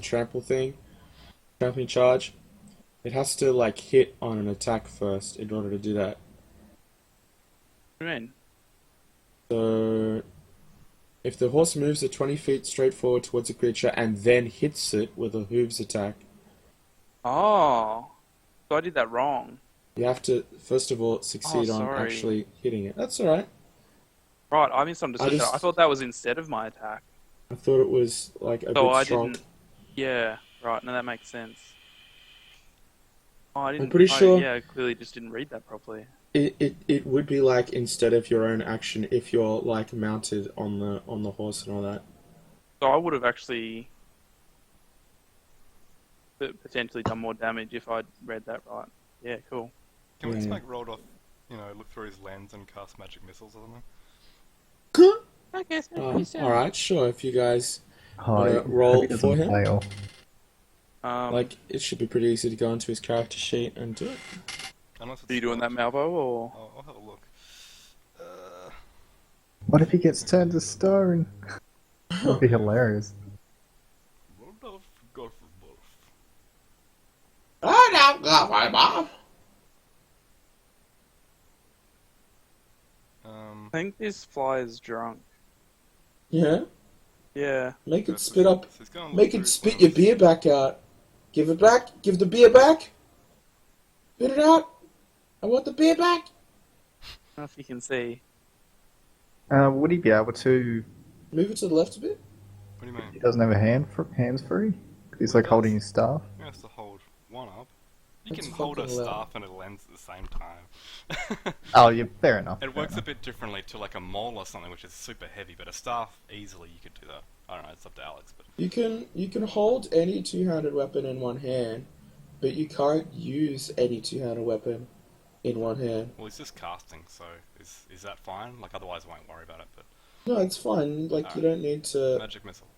trample thing, trampling charge, it has to like hit on an attack first in order to do that. What do you mean? So if the horse moves at 20 feet straight forward towards a creature and then hits it with a hooves attack, Oh, so I did that wrong. you have to first of all succeed on sorry. actually hitting it. That's all right. Right, I misunderstood that. I thought that was instead of my attack. I thought it was like a So bit I strong. didn't. Yeah, right. No, that makes sense. Oh, I didn't. pretty sure- Yeah, I clearly just didn't read that properly. It would be like instead of your own action if you're like mounted on the horse and all that. So I would have actually potentially done more damage if I'd read that right. Yeah, cool. Can we just Yeah. make Roldof, look through his lens and cast magic missiles or something? I guess. Alright, sure, if you guys Hi. roll Hope he doesn't for him? fail. like it should be pretty easy to go into his character sheet and do it. Unless it's Are you doing that, spelled. Malvo, or? I'll have a look. What if he gets turned to stone? That'd be hilarious. Roldof, go for both. Oh, no, go for it, Bob. I think this fly is drunk. Yeah? Yeah. Make it Yes, spit up. so he's gonna look Make through it his spit your lens. beer back out. Give it back. Give the beer back. Spit it out. I want the beer back. I don't know if you can see. Would he be able to? Move it to the left a bit. What do you He mean? doesn't have a hands free. He's like holding his staff. He has to hold one up. You That's can hold a fucking loud. staff and a lens at the same time. Oh, yeah, fair enough. It fair works a enough. bit differently to like a mole or something, which is super heavy, but a staff, easily you could do that. I don't know, it's up to Alex, but... You can hold any two-handed weapon in one hand, but you can't use any two-handed weapon in one hand. Well, he's just casting, so is that fine? Like, otherwise I won't worry about it, but... No, it's fine. Like you don't need to. Magic missile.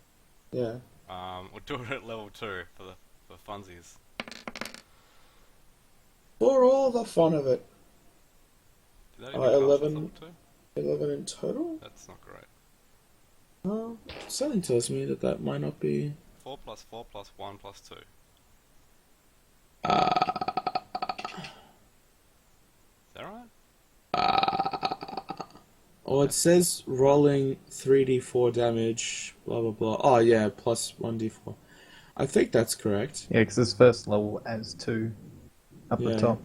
Yeah. We'll do it at level 2 for funsies. For all the fun of it. Did that even cast 11. level 2? 11 in total. That's not great. Something tells me that might not be. 4 plus 4 plus 1 plus 2. Is that right? Oh, it says rolling 3d4 damage, blah blah blah. Oh yeah, plus 1d4. I think that's correct. Yeah, because his first level adds 2 up Yeah. the top.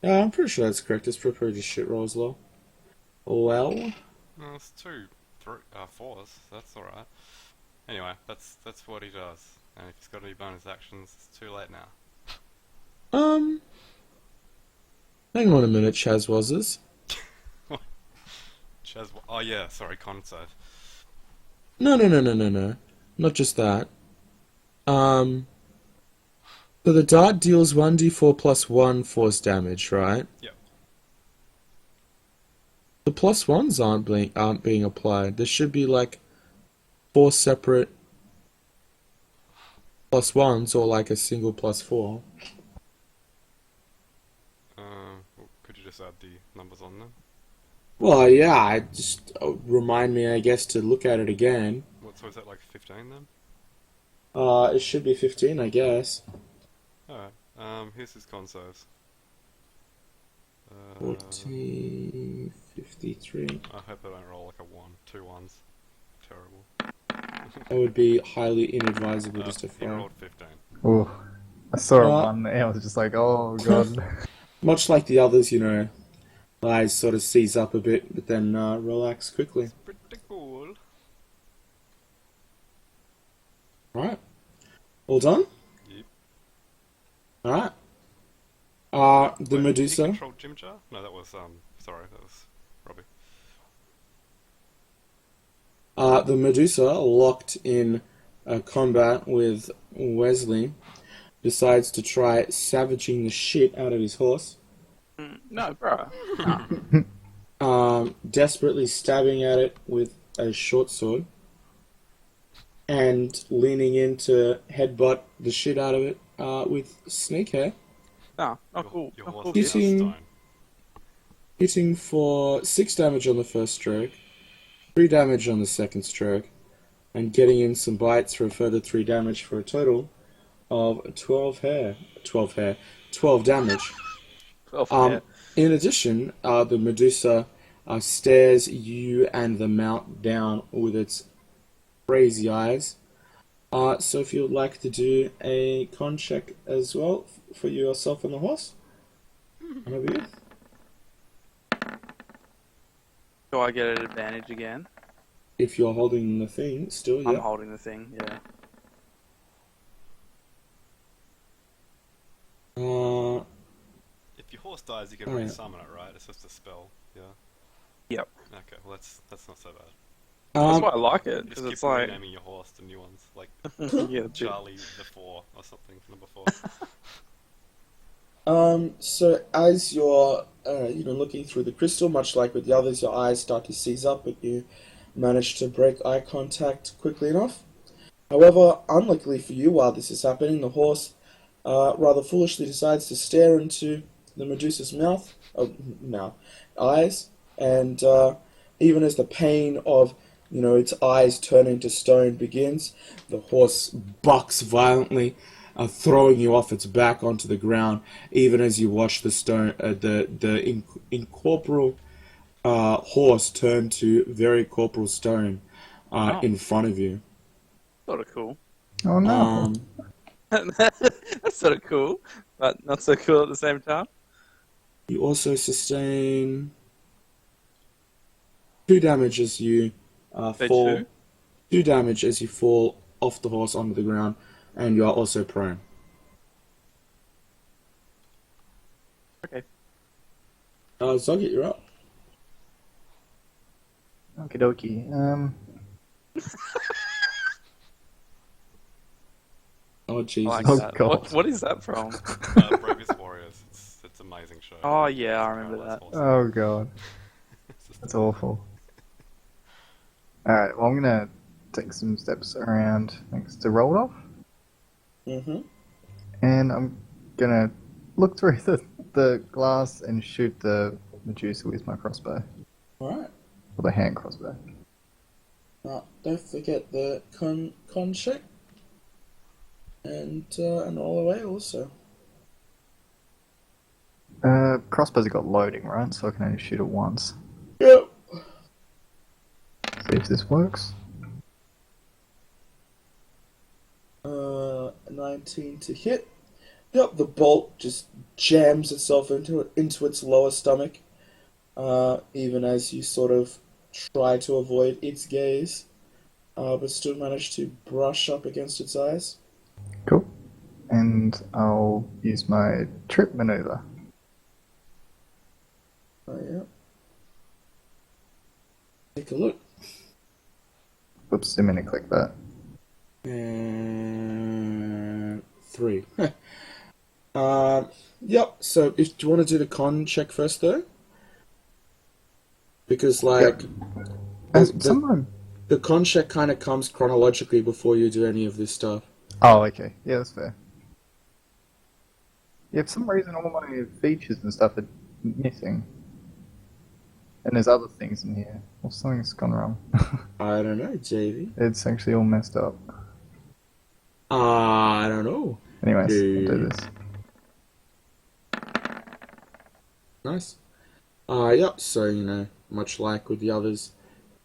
Yeah, I'm pretty sure that's correct. It's pretty shit rolls low. Well, No, it's 2, 3, 4s. That's alright. Anyway, that's what he does. And if he's got any bonus actions, it's too late now. hang on a minute, Chaz Wazzers. Chaz, oh yeah, sorry, con save. No. Not just that. So the dart deals 1d4 plus 1 force damage, right? Yep. The plus ones aren't being applied. There should be like 4 separate plus ones or like a single plus 4. Could you just add the numbers on them? Well, yeah, just remind me, I guess, to look at it again. So is that like 15 then? It should be 15, I guess. Alright, here's his con saves. 40, 53. I hope I don't roll like a 1, 2 ones. Terrible. That would be highly inadvisable, just to He throw. rolled 15. Oh, I saw Uh, one and I was just like, oh god. Much like the others, eyes sort of seize up a bit, but then relax quickly. Pretty cool. Alright. All done? Yep. Alright. The Wait, He Medusa. controlled Jim Jar? No, that was, sorry, that was Robbie. The Medusa, locked in combat with Wesley, decides to try savaging the shit out of his horse. No, bro. Desperately stabbing at it with a short sword. And leaning in to headbutt the shit out of it with snake hair, Oh, cool. Your Oh, horse cool, is bitch. Hitting- stone. hitting for 6 damage on the first stroke, 3 damage on the second stroke, and getting in some bites for a further 3 damage for a total of 12 damage. Oh, yeah. In addition, the Medusa stares you and the mount down with its crazy eyes. So if you would like to do a con check as well for yourself and the horse, that'll be it. Do I get an advantage again? If you're holding the thing, still, I'm yeah. holding the thing, yeah. If your horse dies, you can Alright. re-summon it, right? It's just a spell. Yeah. Yep. Okay. Well, that's not so bad. That's why I like it, Just because keep it's like... renaming your horse to new ones, like yeah, dude. Charlie the Four or something from the before. So as you're, looking through the crystal, much like with the others, your eyes start to seize up, but you manage to break eye contact quickly enough. However, unluckily for you, while this is happening, the horse rather foolishly decides to stare into the Medusa's eyes, and even as the pain of, its eyes turning to stone begins, the horse bucks violently, throwing you off its back onto the ground, even as you watch the incorporeal horse turn to very corporeal stone in front of you. Sort of cool. Oh no. That's sort of cool, but not so cool at the same time. You also sustain 2 damage as you Say fall. two? 2 damage as you fall off the horse onto the ground, and you are also prone. Okay. Zoggit, you're up. Okie dokie. Oh I Jesus! like Oh, that. God. What is that from? Bravest Warriors. It's an amazing show. Oh, yeah, I remember Paralyzed that. horses. Oh god, It's just- that's awful. Alright, well I'm gonna take some steps around next to Roldof, Mm-hmm. and I'm gonna look through the glass and shoot the Medusa with my crossbow. All right. Or the hand crossbow. Don't forget the con check, and all the way also. Crossbow's got loading, right? So I can only shoot it once. Yep. See if this works. 19 to hit. Yep, the bolt just jams itself into its lower stomach, even as you sort of try to avoid its gaze, but still manage to brush up against its eyes. Cool. And I'll use my trip maneuver. Oh yeah. Take a look. Whoops, didn't mean to click that. And 3. Yep. So, do you want to do the con check first, though? Because, Someone. the con check kind of comes chronologically before you do any of this stuff. Oh, okay. Yeah, that's fair. Yeah, for some reason all my features and stuff are missing. And there's other things in here. Well, something's gone wrong. I don't know, JV. It's actually all messed up. I don't know. Anyways, I'll do this. Nice. Yep. So, much like with the others,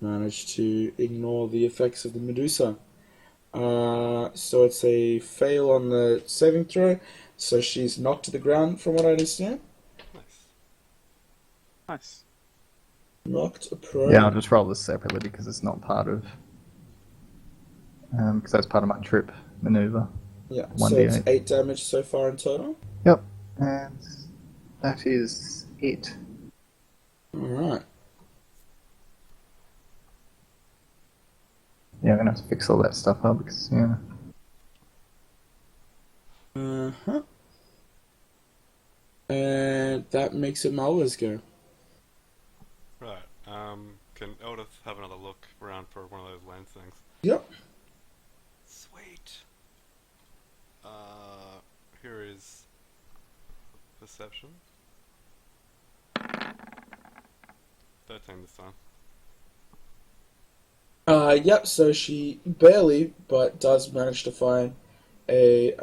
managed to ignore the effects of the Medusa. So it's a fail on the saving throw. So she's knocked to the ground, from what I understand. Nice. Nice. Knocked prone. Yeah, I'll just roll this separately because it's not part of... because that's part of my trip maneuver. Yeah, 1d8. so it's 8 damage so far in total. Yep, and that is it. Alright. Yeah, I'm gonna have to fix all that stuff up because, yeah. Uh-huh. And that makes it Malwa's go. Right. Can Eldith have another look around for one of those lens things? Yep. Sweet. here is perception. 13 this time. Yep. So she barely, but does manage to find a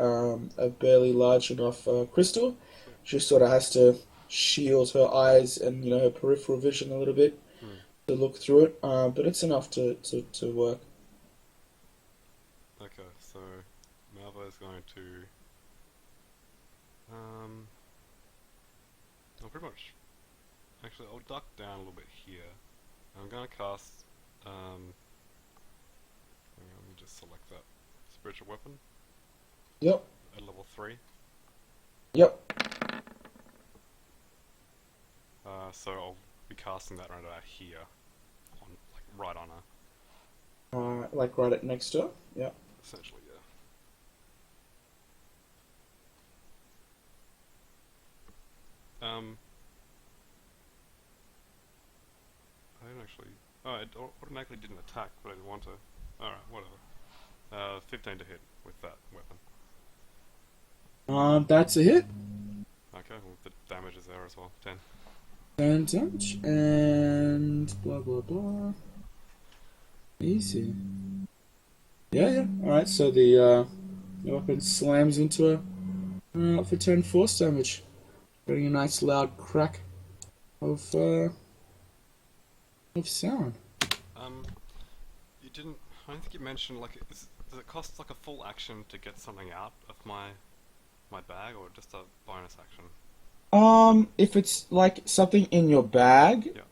barely large enough crystal. She sort of has to shield her eyes and her peripheral vision a little bit to look through it. But it's enough to work. Okay, so Malva is going to I'll pretty much actually I'll duck down a little bit here. I'm gonna cast hang on, let me just select that spiritual weapon Yep. at level 3. Yep. So I'll be casting that right about here, on like right on her. Like right next to her. Yep. Essentially, yeah. I didn't actually. Oh, it automatically didn't attack, but I didn't want to. Alright, whatever. 15 to hit with that weapon. That's a hit. Okay, well, the damage is there as well. 10. And damage. And blah blah blah. Easy. Yeah. Alright, so the weapon slams into her for 10 force damage. Getting a nice loud crack of sound. You didn't. I don't think you mentioned, like, does it cost like a full action to get something out of my bag, or just a bonus action? If it's like something in your bag, Yeah.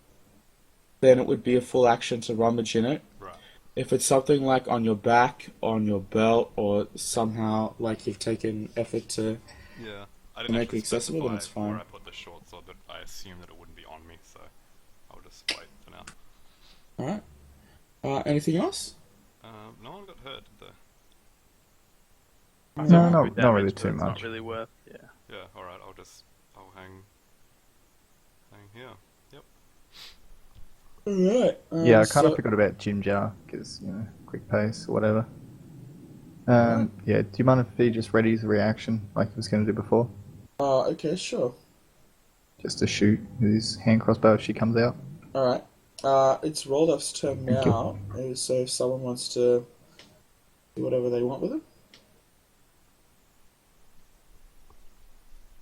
then it would be a full action to rummage in it. Right. If it's something like on your back, on your belt, or somehow like you've taken effort to Yeah. I didn't make actually it accessible, then specify it's fine. where I put the short sword, but I assumed that it wouldn't be on me, so I'll just wait for now. Alright. Anything else? No one got hurt, did they? I No, think not with damage, really but too it's much. Not really worth. Yeah. Yeah, alright, I'll hang here. Yep. Alright. Yeah, I kind of forgot about Jim Jar because quick pace or whatever. Yeah, do you mind if he just readies a reaction like he was going to do before? Okay, sure. Just to shoot with his hand crossbow if she comes out. Alright. It's Roldof's turn Thank you. now, so if someone wants to do whatever they want with it.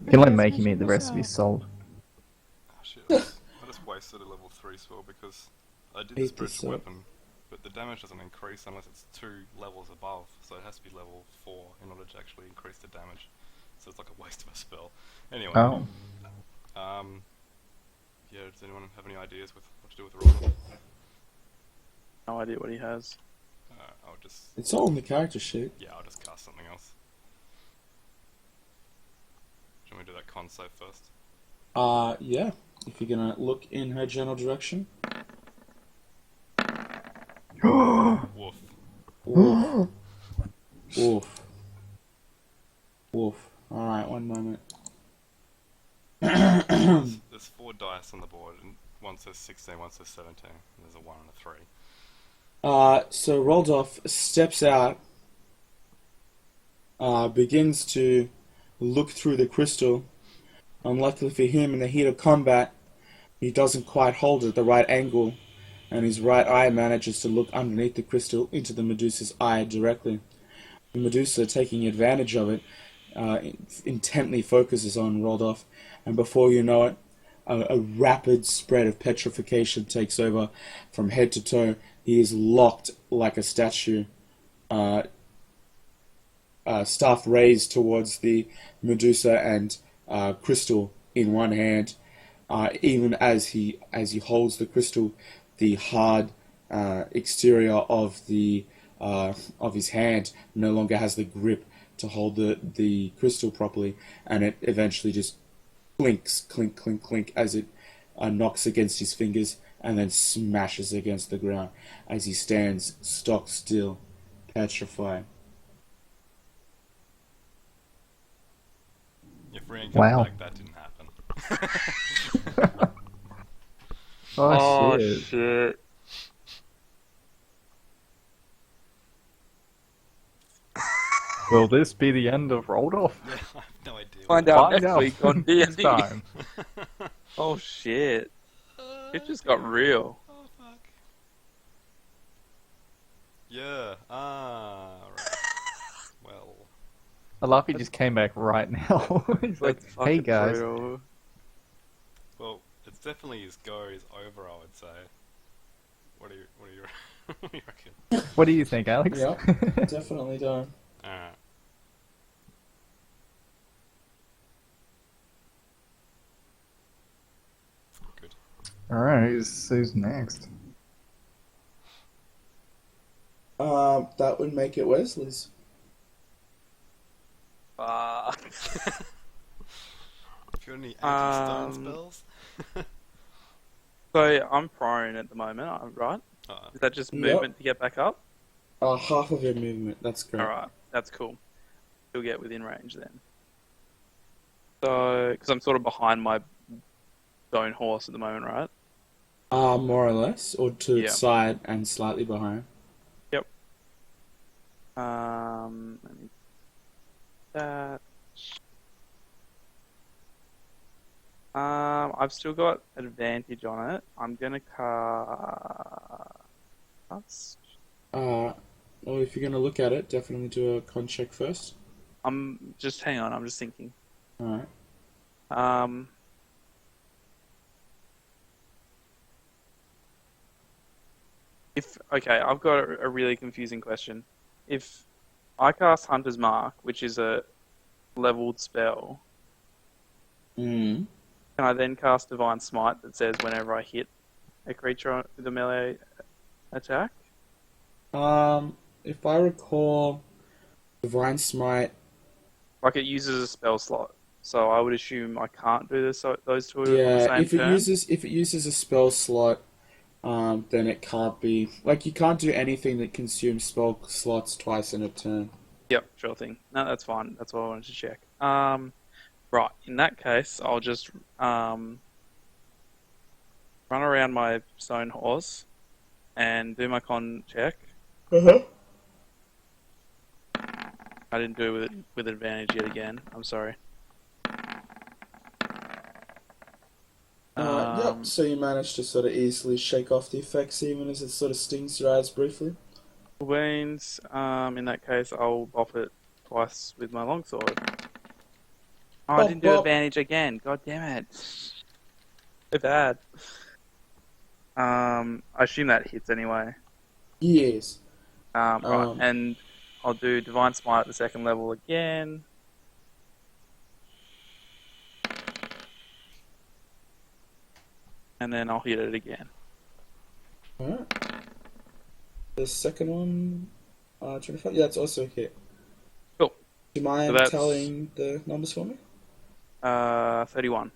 You can let Makey meet the rest of his soul. Oh shit, I just wasted a level 3 spell because I did the 8%. spiritual weapon, but the damage doesn't increase unless it's 2 levels above, so it has to be level 4 in order to actually increase the damage. So it's like a waste of a spell. Anyway, Oh. yeah, does anyone have any ideas with what to do with the roll? No idea what he has. I'll just, It's all in the character sheet. yeah, I'll just cast something else. Do you want me to do that con save first? Yeah. If you're gonna look in her general direction. Woof. Woof. Woof. Woof. Alright, one moment. There's 4 dice on the board, and one says 16, one says 17, and there's a 1 and a 3. So Roldof steps out, begins to look through the crystal. Unluckily for him, in the heat of combat, he doesn't quite hold it at the right angle, and his right eye manages to look underneath the crystal into the Medusa's eye directly. The Medusa, taking advantage of it, intently focuses on Roldof, and before you know it, a rapid spread of petrification takes over from head to toe. He is locked like a statue, staff raised towards the Medusa and crystal in one hand. Even as he holds the crystal, the hard exterior of his hand no longer has the grip to hold the crystal properly, and it eventually just clinks, clink, clink, clink as it knocks against his fingers and then smashes against the ground as he stands stock still, petrified. If Rian comes Wow. back, that didn't happen. Oh, shit. Shit. Will this be the end of Roldof? Yeah, Find out Find next out week on next D&D. time. Oh shit! It just got real. Oh fuck. Yeah. Right. Well. I love he just came back right now. He's like, That's hey fucking guys. brutal. Well, it's definitely his go is over, I would say. What do you what do you reckon? What do you think, Alex? Yep, definitely don't. Alright. Good. Alright, who's next? That would make it Wesley's. Fuck. If you got any anti-stone Um, spells? So I'm prone at the moment, right? Is that just Yep. movement to get back up? Half of your movement. That's great. Alright, that's cool. You'll get within range then. So, because I'm sort of behind my stone horse at the moment, right? More or less, or to Yeah. its side and slightly behind. Yep. Let me that. I've still got advantage on it. I'm gonna cast. Well, if you're gonna look at it, definitely do a con check first. Hang on. I'm just thinking. All right. I've got a really confusing question. If I cast Hunter's Mark, which is a leveled spell, Mm. can I then cast Divine Smite that says whenever I hit a creature with a melee attack? If I recall, Divine Smite. Like it uses a spell slot, so I would assume I can't do those two on the Yeah, same if it turn. uses a spell slot, then it can't be like you can't do anything that consumes spell slots twice in a turn. Yep, sure thing. No, that's fine. That's all I wanted to check. Right. In that case, I'll just run around my stone horse and do my con check. Uh-huh. I didn't do it with advantage yet again. I'm sorry. Yep. So you managed to sort of easily shake off the effects, even as it sort of stings your eyes briefly. Means, in that case, I'll bop it twice with my longsword. Oh, I Bop, didn't do bop. advantage again. God damn it. So bad. I assume that hits anyway. Yes. Right, and I'll do Divine Smite at the second level again. And then I'll hit it again. Alright. The second one, 25. Yeah, it's also a hit. Cool. Do you mind So that's- telling the numbers for me? 31.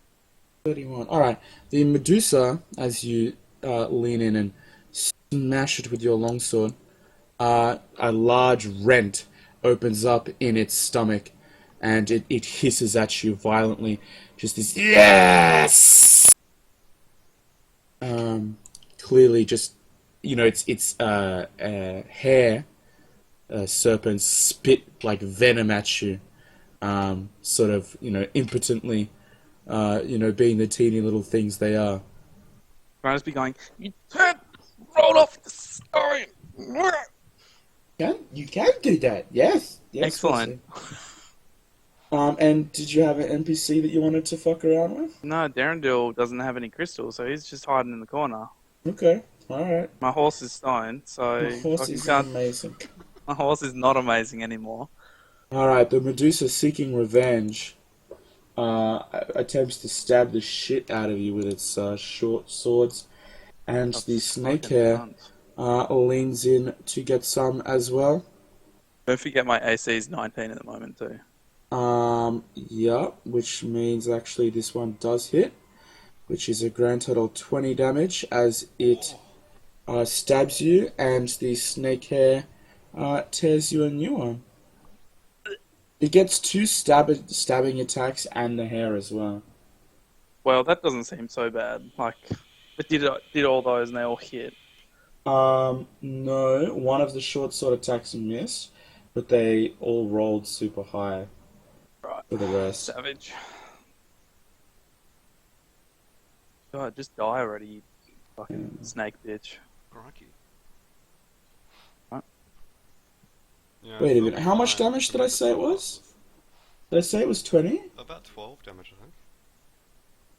31. Alright. The Medusa, as you lean in and smash it with your longsword, a large rent opens up in its stomach and it hisses at you violently. Just this, yes! Clearly just, its hair, serpents spit like venom at you, sort of, impotently, being the teeny little things they are. Can I just be going, you turd, roll off the stone! You can do that, yes. Excellent. And did you have an NPC that you wanted to fuck around with? No, Darendil doesn't have any crystals, so he's just hiding in the corner. Okay, alright. My horse is stoned, so The horse fucking is can't- amazing. my horse is not amazing anymore. Alright, the Medusa seeking revenge attempts to stab the shit out of you with its short swords, and That's the snake fucking hair cunt. leans in to get some as well. Don't forget my AC is 19 at the moment too. Yeah, which means actually this one does hit, which is a grand total 20 damage as it stabs you, and the snake hair tears you a new one. It gets two stabbing attacks and the hair as well. Well, that doesn't seem so bad. Like, it did all those and they all hit. No, one of the short sword attacks missed, but they all rolled super high. Right. Alright. for the rest. Savage. God, just die already, you fucking snake bitch. Crikey. What? Yeah, Wait a still minute, how much fine. damage did I say it was? Did I say it was 20? About 12 damage, I think.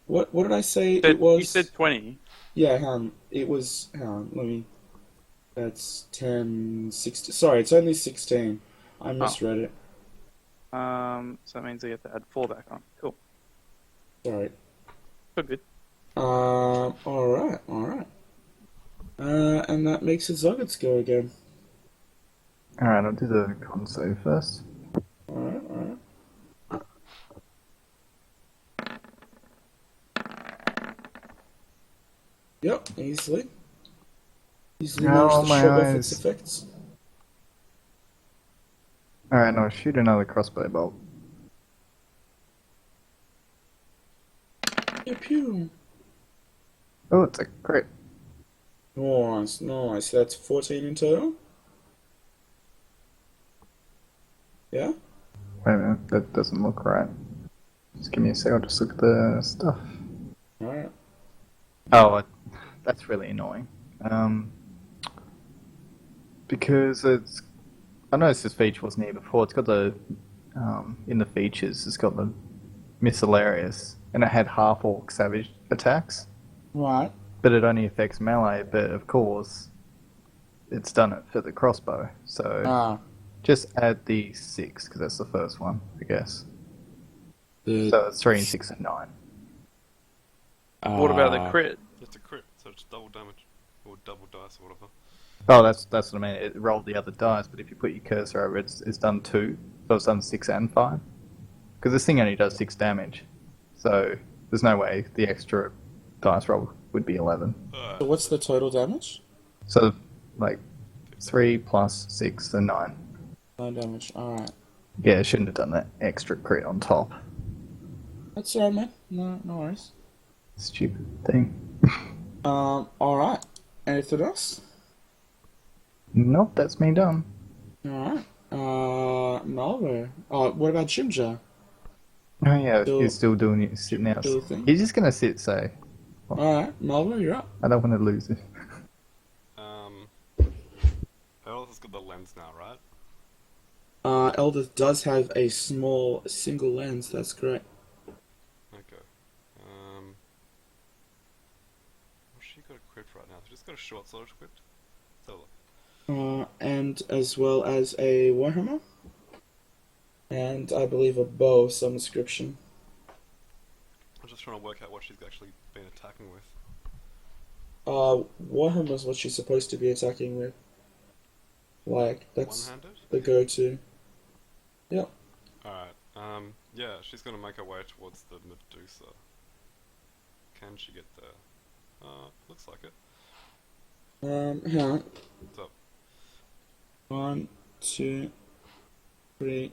What did I say You it was? said 20. Yeah, it was, let me, that's 10, 16, sorry, it's only 16. I misread it. So that means I get to add 4 back on. Cool. Sorry. Good. Alright. And that makes it Zoggert's go again. Alright, I'll do the con save first. Alright. Yep, easily. Easily managed to my shrug off its eyes. effects. Alright, now shoot another crossbow bolt. Pew pew. Oh, it's a crit. Nice. That's 14 in total? Yeah? Wait a minute, that doesn't look right. Just give me a sec, I'll just look at the stuff. Alright. Oh, that's really annoying. Because I noticed this feature wasn't here before. It's got the in the features. It's got the miscellaneous, and it had half orc savage attacks, Right. but it only affects melee. But of course, it's done it for the crossbow. So just add the 6 because that's the first one, I guess. So it's 3 and 6 and 9. What about the crit? It's a crit, so it's double damage. Or double dice or whatever. Oh, that's what I mean. It rolled the other dice, but if you put your cursor over it, it's done 2. So it's done 6 and 5. Because this thing only does 6 damage. So there's no way the extra dice roll would be 11. So what's the total damage? So, like, 3 plus 6 and 9. 9 damage, alright. Yeah, it shouldn't have done that extra crit on top. That's alright, man. No worries. Stupid thing. Alright. Anything else? Nope, that's me done. Alright. Malvo. Oh, what about Jimja? Oh yeah, Still- he's still doing it, sitting out. still a thing? He's just gonna sit, say, Alright, Malvo, you're up. I don't want to lose it. Earl has got the lens now, right? Eldith does have a small single lens, that's correct. Okay. What's she got equipped right now? She's got a short sword equipped. So look. And as well as a warhammer. And I believe a bow of some description. I'm just trying to work out what she's actually been attacking with. Warhammer's what she's supposed to be attacking with. Like, that's One-handed? the go-to. Yep. Alright, yeah, she's gonna make her way towards the Medusa. Can she get there? Looks like it. Hang on. What's up? 1, 2, 3,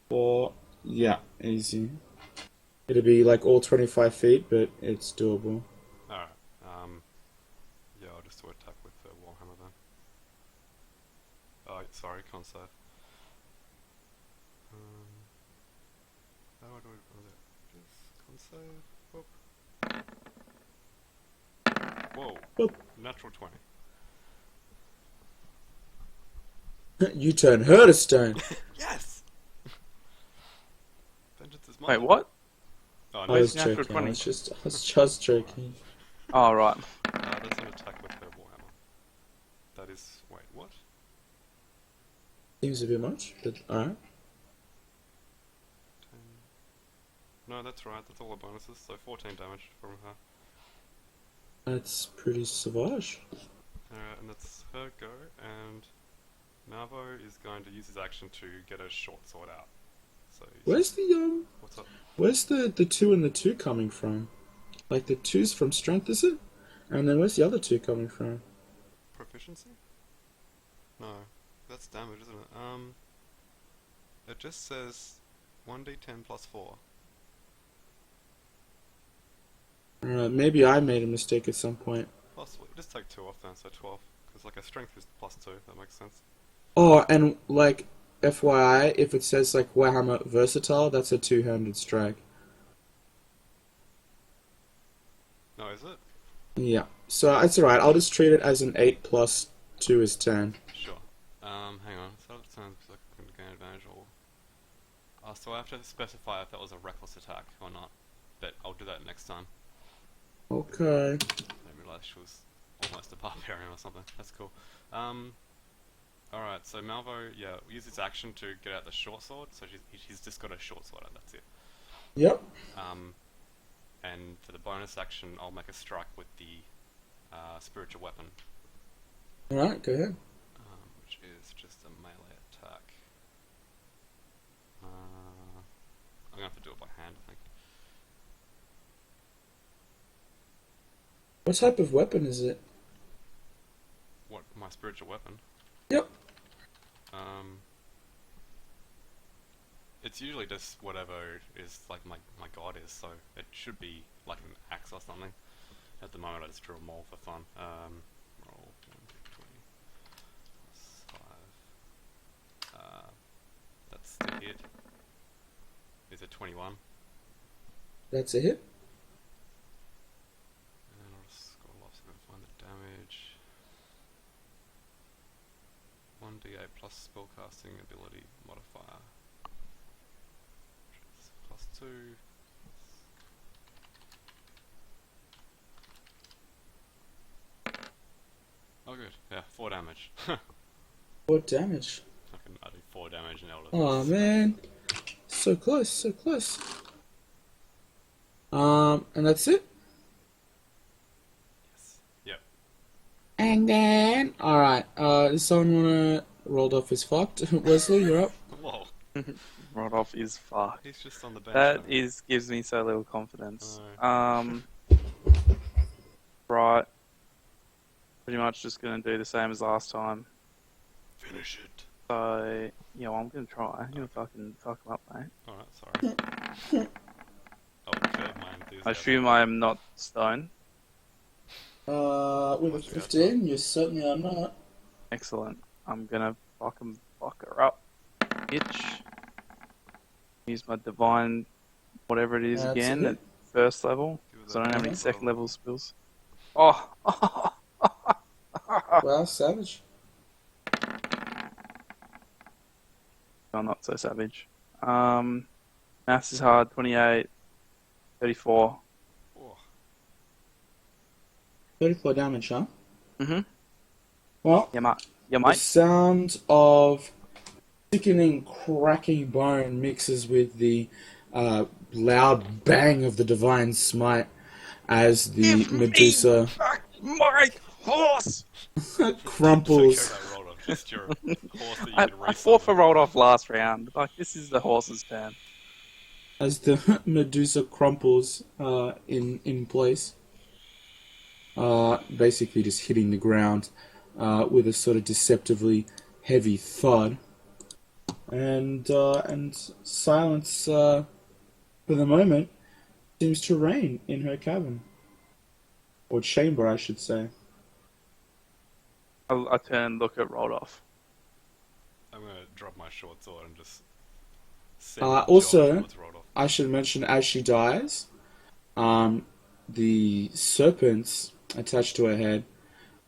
4. Yeah, easy. It'll be like all 25 feet, but it's doable. Alright, yeah, I'll just do attack with the Warhammer then. Oh, sorry, can't save. How do I do it? Just can't save. Whoop. Whoa, Whoop. natural 20. You turn her to stone. Yes! Vengeance is mine. Wait, what? Oh, I no, was natural joking. 20? I was just joking. Oh, right. that's an attack with her Warhammer. That is... wait, what? Seems a bit much, but alright. 10... No, that's right, that's all the bonuses, so 14 damage from her. That's pretty savage. Alright, and that's her go, and Navo is going to use his action to get a short sword out. So Where's the what's up? Where's the 2 and the 2 coming from? Like the 2's from strength, is it? And then where's the other 2 coming from? Proficiency? No, that's damage, isn't it? It just says 1d10 plus 4. Maybe I made a mistake at some point. Possibly. Just take 2 off then, so 12. Because like a strength is plus 2, that makes sense. Oh, and like FYI, if it says like Warhammer Versatile, that's a two-handed strike. No, is it? Yeah. So it's alright. I'll just treat it as an 8 plus 2 is 10. Sure. Hang on. So that sounds like I can gain advantage or... so I have to specify if that was a reckless attack or not. But I'll do that next time. Okay. I didn't realize she was almost a barbarian or something. That's cool. Alright, so Malvo, yeah, use his action to get out the short sword. So he's just got a short sword and that's it. Yep. And for the bonus action, I'll make a strike with the spiritual weapon. Alright, go ahead. Which is just a melee attack. I'm gonna have to do it by hand, I think. What type of weapon is it? What, my spiritual weapon? Yep. It's usually just whatever is like my god is, so it should be like an axe or something. At the moment I just drew a mole for fun. Roll 1d20 plus 5. That's the hit. Is it 21? That's a hit. And I'll just scroll off so I can find the damage. 1d8 plus spellcasting ability modifier. Which is plus 2. Oh good, yeah, 4 damage. What damage? I do 4 damage in Elder. Oh man. So close, so close. And that's it? Yes. Yep. And then, Alright, does someone wanna... Roldof is fucked. Wesley, you're up. Whoa, Roldof is fucked. he's just on the bench. That now. gives me so little confidence. I Right. Pretty much just gonna do the same as last time. Finish it. So, yeah, well, I'm gonna try. I'm gonna fucking fuck him up, mate. Alright, sorry. Oh, curb my enthusiasm. I assume I am not stone. With a 15, you certainly are not. Excellent. I'm gonna fuck her up, bitch. Use my divine, whatever it is That's again it. at first level. Give it So I don't have that any roll. second level spells. Oh! Wow, savage. I'm not so savage. Maths is hard. 28, 34. Oh, 34 damage, huh? Mm-hmm. Well, Yeah, mate. Yeah, the mate. sound of thickening, cracking bone mixes with the loud bang of the divine smite as the Medusa My horse! crumples. Don't care about Roldof, just your horse that you I can race fought for on. Roldof last round. Like, this is the horse's turn. As the Medusa crumples in place, basically just hitting the ground with a sort of deceptively heavy thud, and silence for the moment seems to reign in her cabin, or chamber, I should say. I turn and look at Roldof. I'm gonna drop my short sword and just send Also, towards Roldof. I should mention as she dies, the serpents attached to her head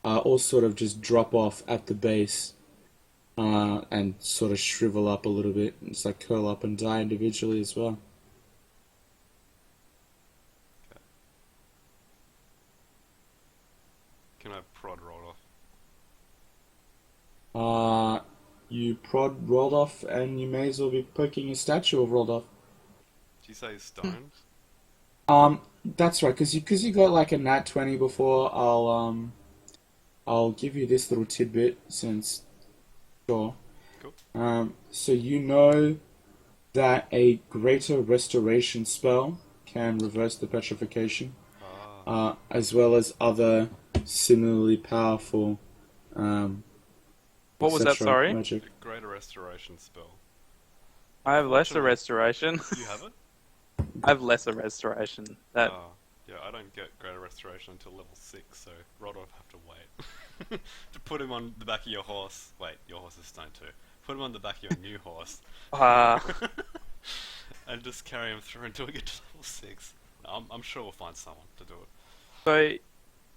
all sort of just drop off at the base and sort of shrivel up a little bit. It's like curl up and die individually as well. Can I prod Roldof? You prod Roldof, and you may as well be poking a statue of Roldof. Did you say he's stoned? That's right, because you got like a nat 20 before. I'll give you this little tidbit since, sure. Cool. So you know that a greater restoration spell can reverse the petrification, as well as other similarly powerful. What was that, etc. sorry? Magic. A greater restoration spell. I have lesser Unfortunately- restoration. You have it? I have lesser restoration. That Yeah, I don't get greater restoration until level 6, so Roldof have to wait. To put him on the back of your horse. Wait, your horse is stoned too. put him on the back of your new horse, Ah, and just carry him through until we get to level 6. I'm sure we'll find someone to do it.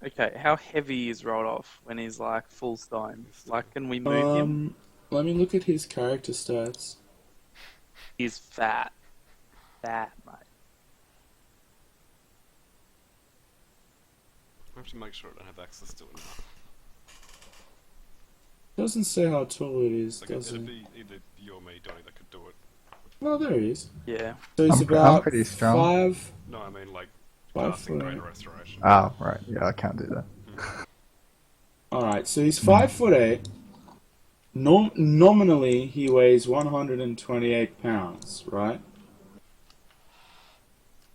so, okay, how heavy is Roldof when he's like full stone? Like, can we move him? Let me look at his character stats. He's fat. Fat, mate. I have to make sure I don't have access to it now. Doesn't say how tall it is, Like, does it'd it? be either you or me, Donnie, that could do it. Oh, there he is. Yeah. So he's I'm about pretty strong. No, I mean like 5 casting foot. Greater Restoration. Oh, right. Yeah, I can't do that. Alright, so he's 5'8". Nominally, he weighs 128 pounds, right?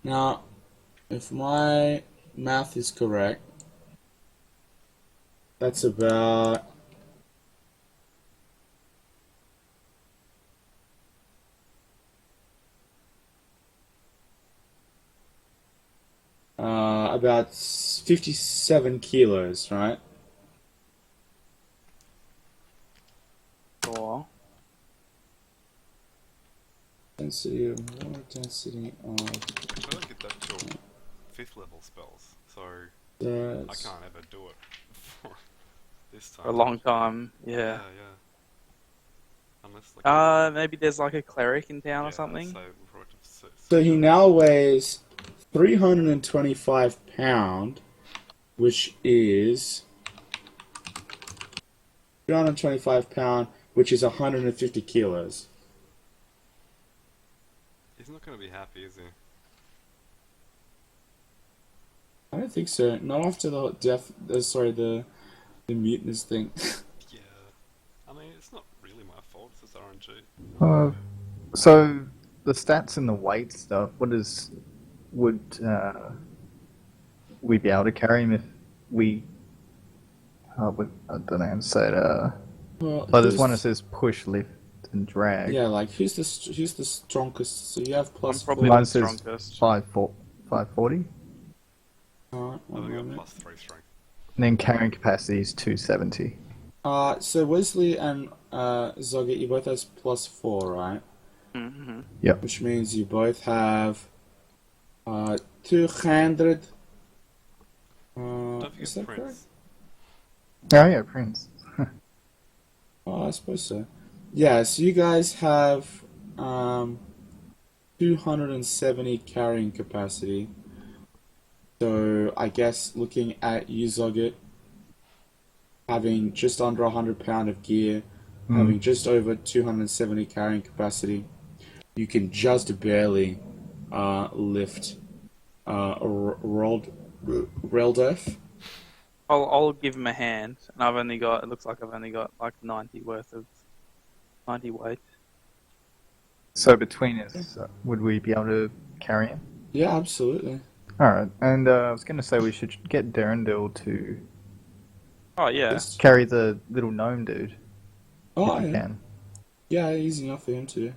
Now, if my math is correct, that's about... about 57 kilos, right? Or Density of water, density of... I don't get that till 5th level spells, so I That's... can't ever do it for this time. for a long time. Yeah, Yeah. yeah. Unless like Maybe there's like a cleric in town yeah, or something. So, we'll probably just So he now weighs 325 pound, which is 325 pound, which is 150 kilos. he's not going to be happy, is he? I don't think so. Not after the the mutinous thing. Yeah. I mean, it's not really my fault. It's just RNG. So the stats and the weight stuff. Would we be able to carry him if we? I don't know how to say it. Well, But there's who's- one that says push, lift, and drag. Yeah, like who's the strongest? So you have I'm plus probably Mine the says strongest. 540. Alright, I've one only got moment. +3 strength. And then carrying capacity is 270. So Wesley and Zoggy, you both has +4, right? Mm-hmm. Which means you both have 200. Don't Is forget that correct? Prince. Oh yeah, Prince. Oh, I suppose so. Yeah, so you guys have 270 carrying capacity. So I guess looking at you, Zogit, having just under 100 pound of gear, having just over 270 carrying capacity, you can just barely lift Roldof. I'll give him a hand, and I've only got. It looks like I've only got like 90 weight. So between us, would we be able to carry him? Yeah, absolutely. Alright, and I was going to say we should get Derendil to Oh yeah. Yes. carry the little gnome dude. Oh, if he yeah. can. Yeah, easy enough for him to.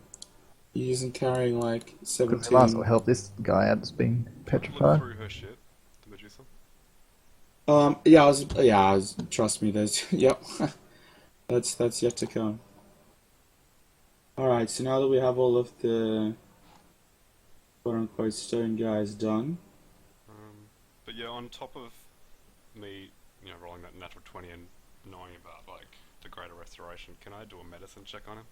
He isn't carrying like Because we might as 17. well help this guy out that's been Look petrified. through her shit, the Medusa. Trust me, there's, yep. That's yet to come. Alright, so now that we have all of the quote-unquote stone guys done, But yeah, on top of me, rolling that natural 20 and knowing about like the Greater Restoration, can I do a medicine check on him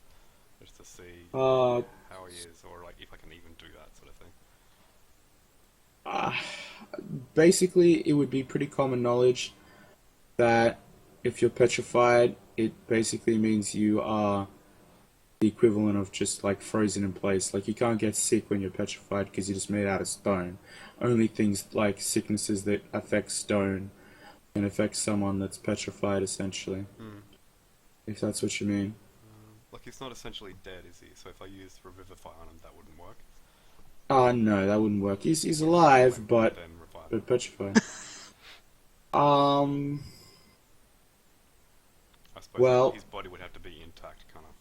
just to see how he is, or like if I can even do that sort of thing? basically it would be pretty common knowledge that if you're petrified, it basically means you are the equivalent of just like frozen in place. Like you can't get sick when you're petrified because you're just made out of stone. Only things like sicknesses that affect stone can affect someone that's petrified, essentially. If that's what you mean. Like he's not essentially dead, is he? So if I used Revivify on him, that wouldn't work. No, that wouldn't work. He's alive, but Then revive him. petrified. I suppose well- his body would have to be intact, kind of.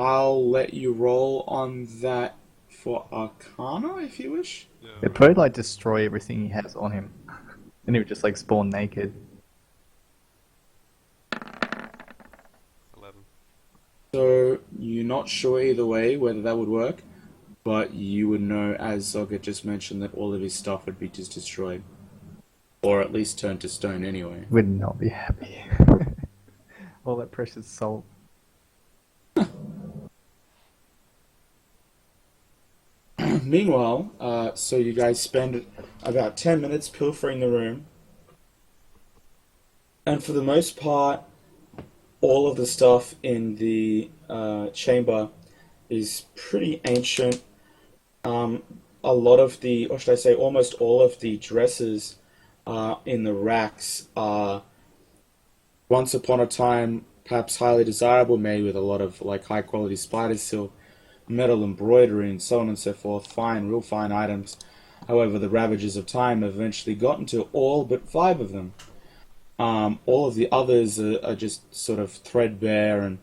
I'll let you roll on that for Arcana if you wish. Yeah. It'd probably like destroy everything he has on him. And he would just like spawn naked. 11. So you're not sure either way whether that would work, but you would know, as Zogger just mentioned, that all of his stuff would be just destroyed, or at least turned to stone anyway. Would not be happy. All that precious salt. Meanwhile, so you guys spend about 10 minutes pilfering the room, and for the most part, all of the stuff in the chamber is pretty ancient. A lot of the, or should I say, almost all of the dresses in the racks are once upon a time perhaps highly desirable, made with a lot of like high quality spider silk, metal embroidery, and so on and so forth. Fine, real fine items. However, the ravages of time have eventually gotten to all but 5 of them. All of the others are just sort of threadbare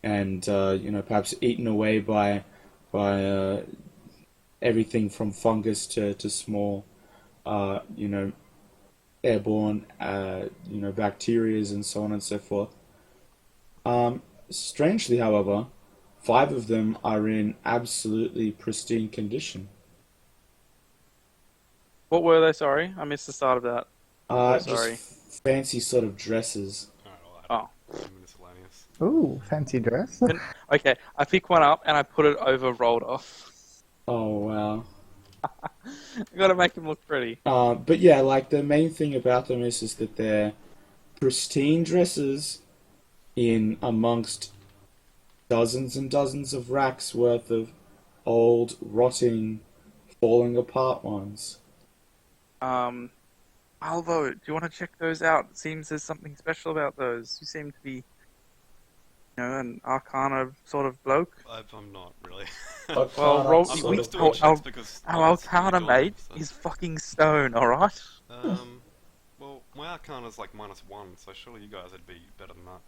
and perhaps eaten away by everything from fungus to small airborne bacterias and so on and so forth. Strangely, however, 5 of them are in absolutely pristine condition. What were they? Sorry, I missed the start of that. Sorry. Just fancy sort of dresses. Oh. Miscellaneous. Ooh, fancy dress. Okay, I pick one up and I put it over Roldof. Oh wow. I gotta make them look pretty. But yeah, like the main thing about them is that they're pristine dresses in amongst dozens and dozens of racks worth of old, rotting, falling apart ones. Alvo, do you want to check those out? It seems there's something special about those. You seem to be, an Arcana sort of bloke. I'm not really. Well, our Arcana mate so. is fucking stone, alright? Well, my Arcana's like -1, so surely you guys would be better than that.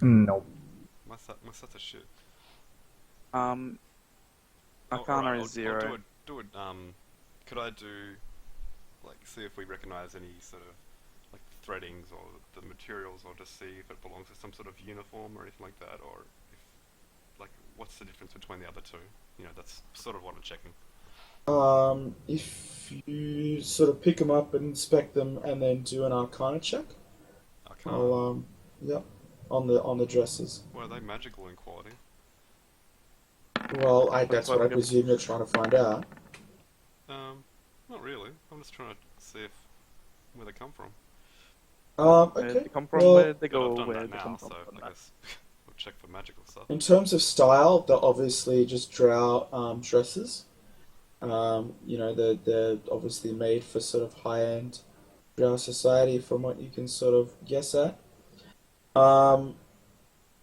No. My set's a shit. Arcana Alright, is 0. I'll do it. Could I do, like, see if we recognize any sort of, like, threadings or the materials, or just see if it belongs to some sort of uniform or anything like that, or if, like, what's the difference between the other two? That's sort of what I'm checking. If you sort of pick them up and inspect them, and then do an Arcana check, Arcana. Yep, on the dresses. Well, are they magical in quality? Well, that's what I presume you're trying to find out. Not really. I'm just trying to see where they come from. Okay. Where they come from, Well, where they But go, I've done where that they now, come so from. I guess we'll check for magical stuff. in terms of style, they're obviously just drow dresses. They're obviously made for sort of high-end drow society, from what you can sort of guess at.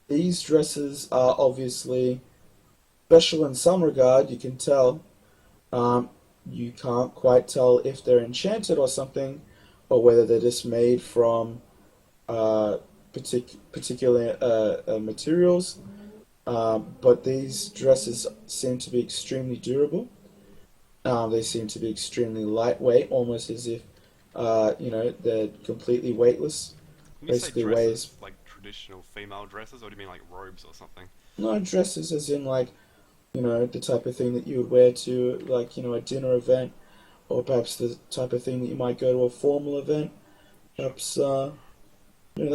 These dresses are obviously special in some regard, you can tell. You can't quite tell if they're enchanted or something, or whether they're just made from particular materials. But these dresses seem to be extremely durable. They seem to be extremely lightweight, almost as if they're completely weightless. When you say Basically dresses, weighs like traditional female dresses, or do you mean like robes or something? no dresses, as in like the type of thing that you would wear to like a dinner event, or perhaps the type of thing that you might go to a formal event, perhaps that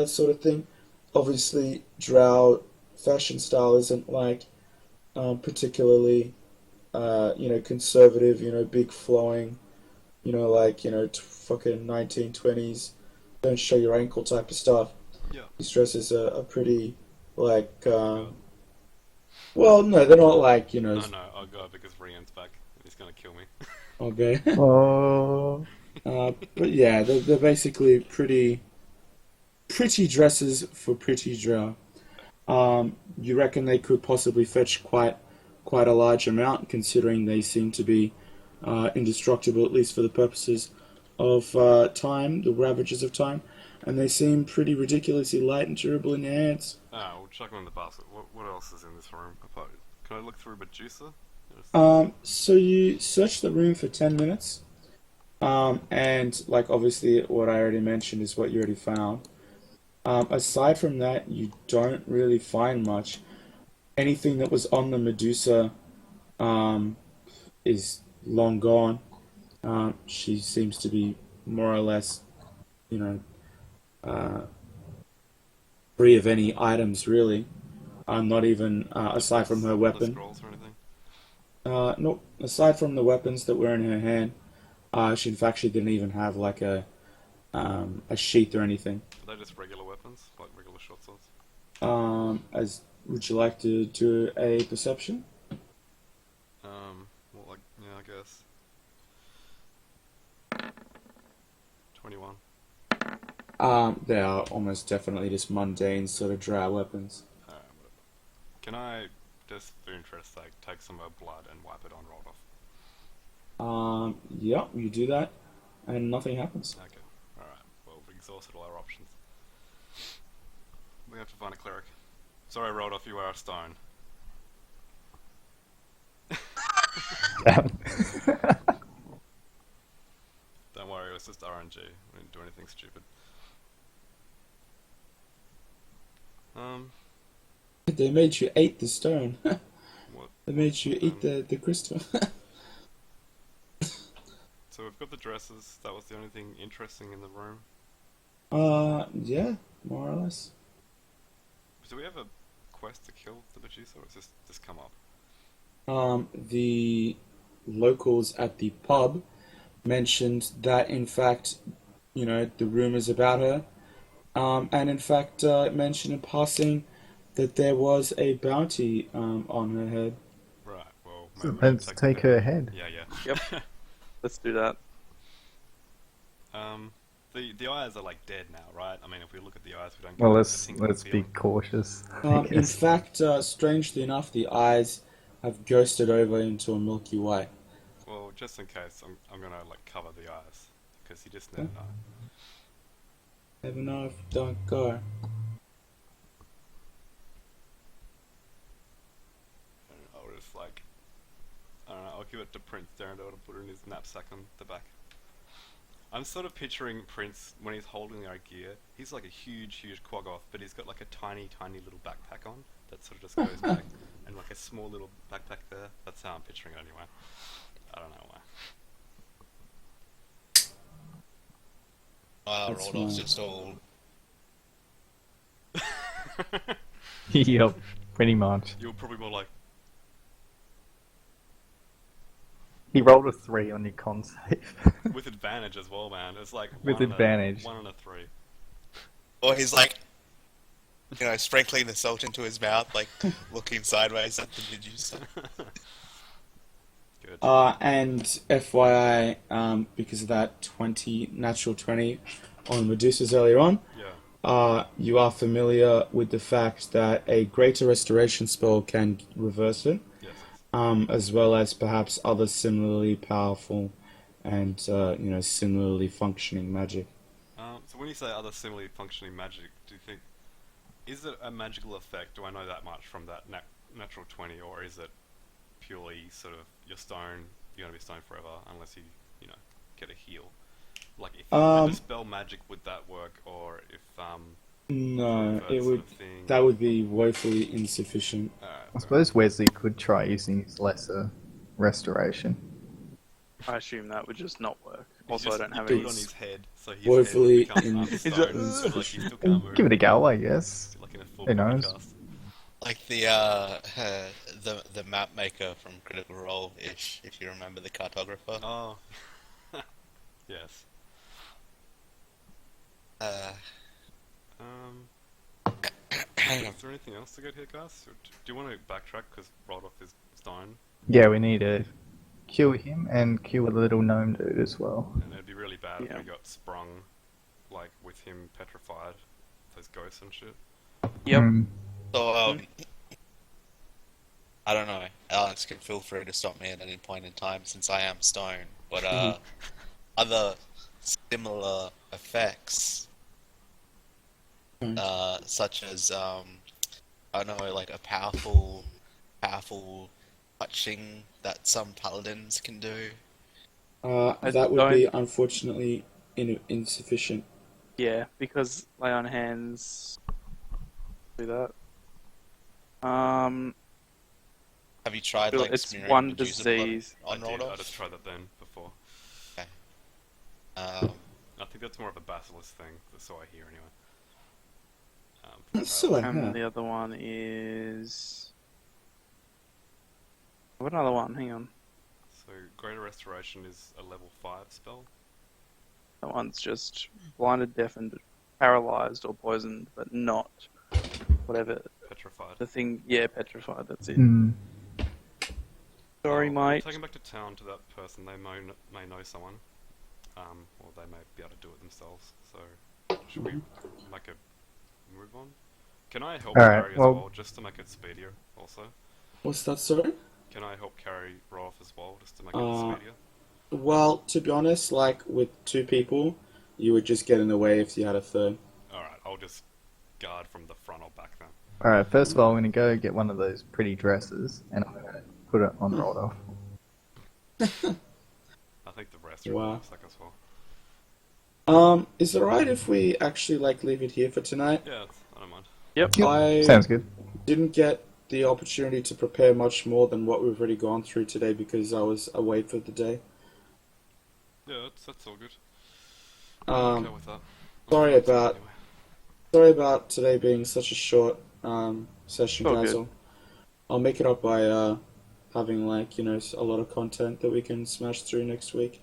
sort of thing. Obviously, drow fashion style isn't like particularly conservative, big flowing, fucking 1920s, don't show your ankle type of stuff. Yeah. These dresses are pretty like well, no, they're not like No, I'll go because Rian's back. He's gonna kill me. Okay. Oh. But yeah, they're basically pretty dresses for pretty drow. You reckon they could possibly fetch quite a large amount, considering they seem to be indestructible, at least for the purposes of time, the ravages of time, and they seem pretty ridiculously light and durable in your hands. We'll chuck them in the basket. What else is in this room? Can I look through Medusa? So you search the room for 10 minutes, and like obviously what I already mentioned is what you already found. Aside from that, you don't really find much. anything that was on the Medusa um, is long gone. She seems to be more or less, you know, uh, free of any items really. Not even aside from her No weapon. scrolls or anything. No, aside from the weapons that were in her hand, in fact she didn't even have like a sheath or anything. Are they just regular weapons, like regular short swords? As would you like to do a perception? Well, like yeah, I guess 21. They are almost definitely just mundane sort of dry weapons. Whatever. Can I just, for interest's sake, take some of her blood and wipe it on Roldof? Yeah, you do that, and nothing happens. Okay. All right. Well, we've exhausted all our options. We have to find a cleric. Sorry, Roldof, you are a stone. Don't worry, it was just RNG. We didn't do anything stupid. They made you eat the stone. What? They made you eat the crystal. So we've got the dresses. That was the only thing interesting in the room. Yeah, more or less. Do we have a quest to kill the Medusa, or has this just come up? The locals at the pub mentioned that, in fact, the rumors about her, and in fact, mentioned in passing that there was a bounty on her head. Right. Well, So maybe we should let's take her head. Yeah, yeah. Yep. Let's do that. The eyes are like dead now, right? I mean, if we look at the eyes, we don't. Well, get let's a tingling be feeling. cautious. I In guess. fact, strangely enough, the eyes have ghosted over into a milky white. Well, just in case, I'm gonna like cover the eyes because you just never know. Never know if you don't go. And I'll just like, I don't know. I'll give it to Prince Darendale to put it in his knapsack on the back. I'm sort of picturing Prince when he's holding our gear. He's like a huge Quaggoth, but he's got like a tiny little backpack on that sort of just goes back, and like a small little backpack there. That's how I'm picturing it anyway. I don't know why. That's Roldoff's fine. just all. Yep, pretty much. You're probably more like, He rolled a 3 on your con save. with advantage as well, man. It's like With one advantage. 1 and a 3. Or he's like, sprinkling the salt into his mouth, like looking sideways at the Medusa. Good. And FYI, because of that natural 20 on Medusa's earlier on, Yeah. you are familiar with the fact that a greater restoration spell can reverse it, Yes. as well as perhaps other similarly powerful and similarly functioning magic. So when you say other similarly functioning magic, do you think is it a magical effect? Do I know that much from that natural 20, or is it purely sort of you're gonna be stoned forever unless you get a heal? Like if you were to dispel magic, would that work, or if No, revert it sort would. of thing? That would be woefully insufficient. I suppose Wesley could try using his lesser restoration. I assume that would just not work. Also, Just, I don't have you any. do it on his head, so his Woefully head becomes in- unstoned, so like he still can't move. Give it a go, I guess. Like in a full Who body knows? cast. Like the map maker from Critical Role, if you remember the cartographer. Oh. Yes. Is there anything else to get here, guys? Or do you want to backtrack because Roldof is stone, Yeah, we need to kill him and kill a little gnome dude as well. and it'd be really bad if Yeah. we got sprung, like with him petrified, those ghosts and shit. Yep. So I don't know. Alex can feel free to stop me at any point in time since I am stone. But other similar effects, such as I don't know, like a powerful touching that some paladins can do. That would be unfortunately insufficient. Yeah, because lay on hands do that. Have you tried Well, like it's smearing one Medusa blood disease. on I Roldof? just tried that then before. Um, I think that's more of a basilisk thing, so I hear anyway. From So I trials. And have. the other one is. What another one? Hang on. So Greater Restoration is a level 5 spell. That one's just blinded, deafened, paralyzed, or poisoned, but not whatever Petrified. the thing. Yeah, petrified. That's it. Hmm. Sorry, I'll mate. take him back to town to that person. They may know someone. Or they may be able to do it themselves. So, should we make a move on? Can I help Alright, carry as well- well, just to make it speedier, also? What's that, sorry? Can I help carry Rolf as well, just to make Uh, it speedier? Well, to be honest, like with 2 people, you would just get in the way if you had a third. Alright, I'll just guard from the front or back then. Alright, first of all, I'm going to go get one of those pretty dresses and I'm going to put it on Roldof. I think the rest Wow. looks like as well. Is it alright if we actually like leave it here for tonight? Yeah, I don't mind. Yep. I Sounds good. didn't get the opportunity to prepare much more than what we've already gone through today because I was away for the day. Yeah, that's all good. I'm okay with that. sorry I'll fix it about- anyway. Sorry about today being such a short session, All guys. good. I'll make it up by having like a lot of content that we can smash through next week.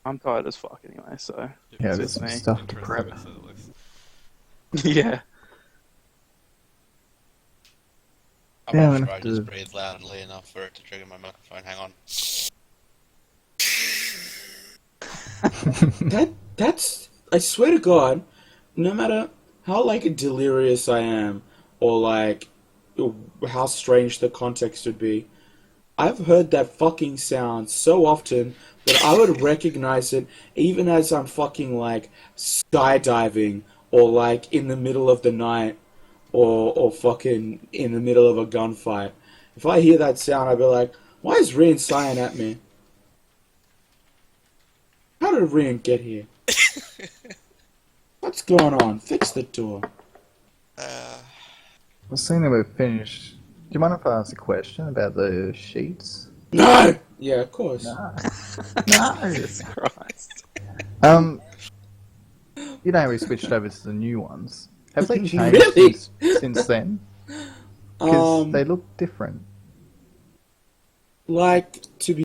I'm tired as fuck anyway, so. Yeah, Suits there's some me. stuff to Interesting, prep. so at least. Yeah. I'm Yeah, not I'm sure gonna I have just to- breathed loudly enough for it to trigger my microphone. Hang on. That's I swear to God, no matter how like delirious I am or like how strange the context would be, I've heard that fucking sound so often that I would recognize it even as I'm fucking like skydiving or like in the middle of the night or fucking in the middle of a gunfight. If I hear that sound, I'd be like, why is Rian sighing at me? How did Rian get here? What's going on? Fix the door. Well, seeing that we've finished, do you mind if I ask a question about the sheets? No! Yeah, of course. No. Jesus Christ. You know how we switched over to the new ones? Have they changed Really? since then? Because Um, they look different. like, to be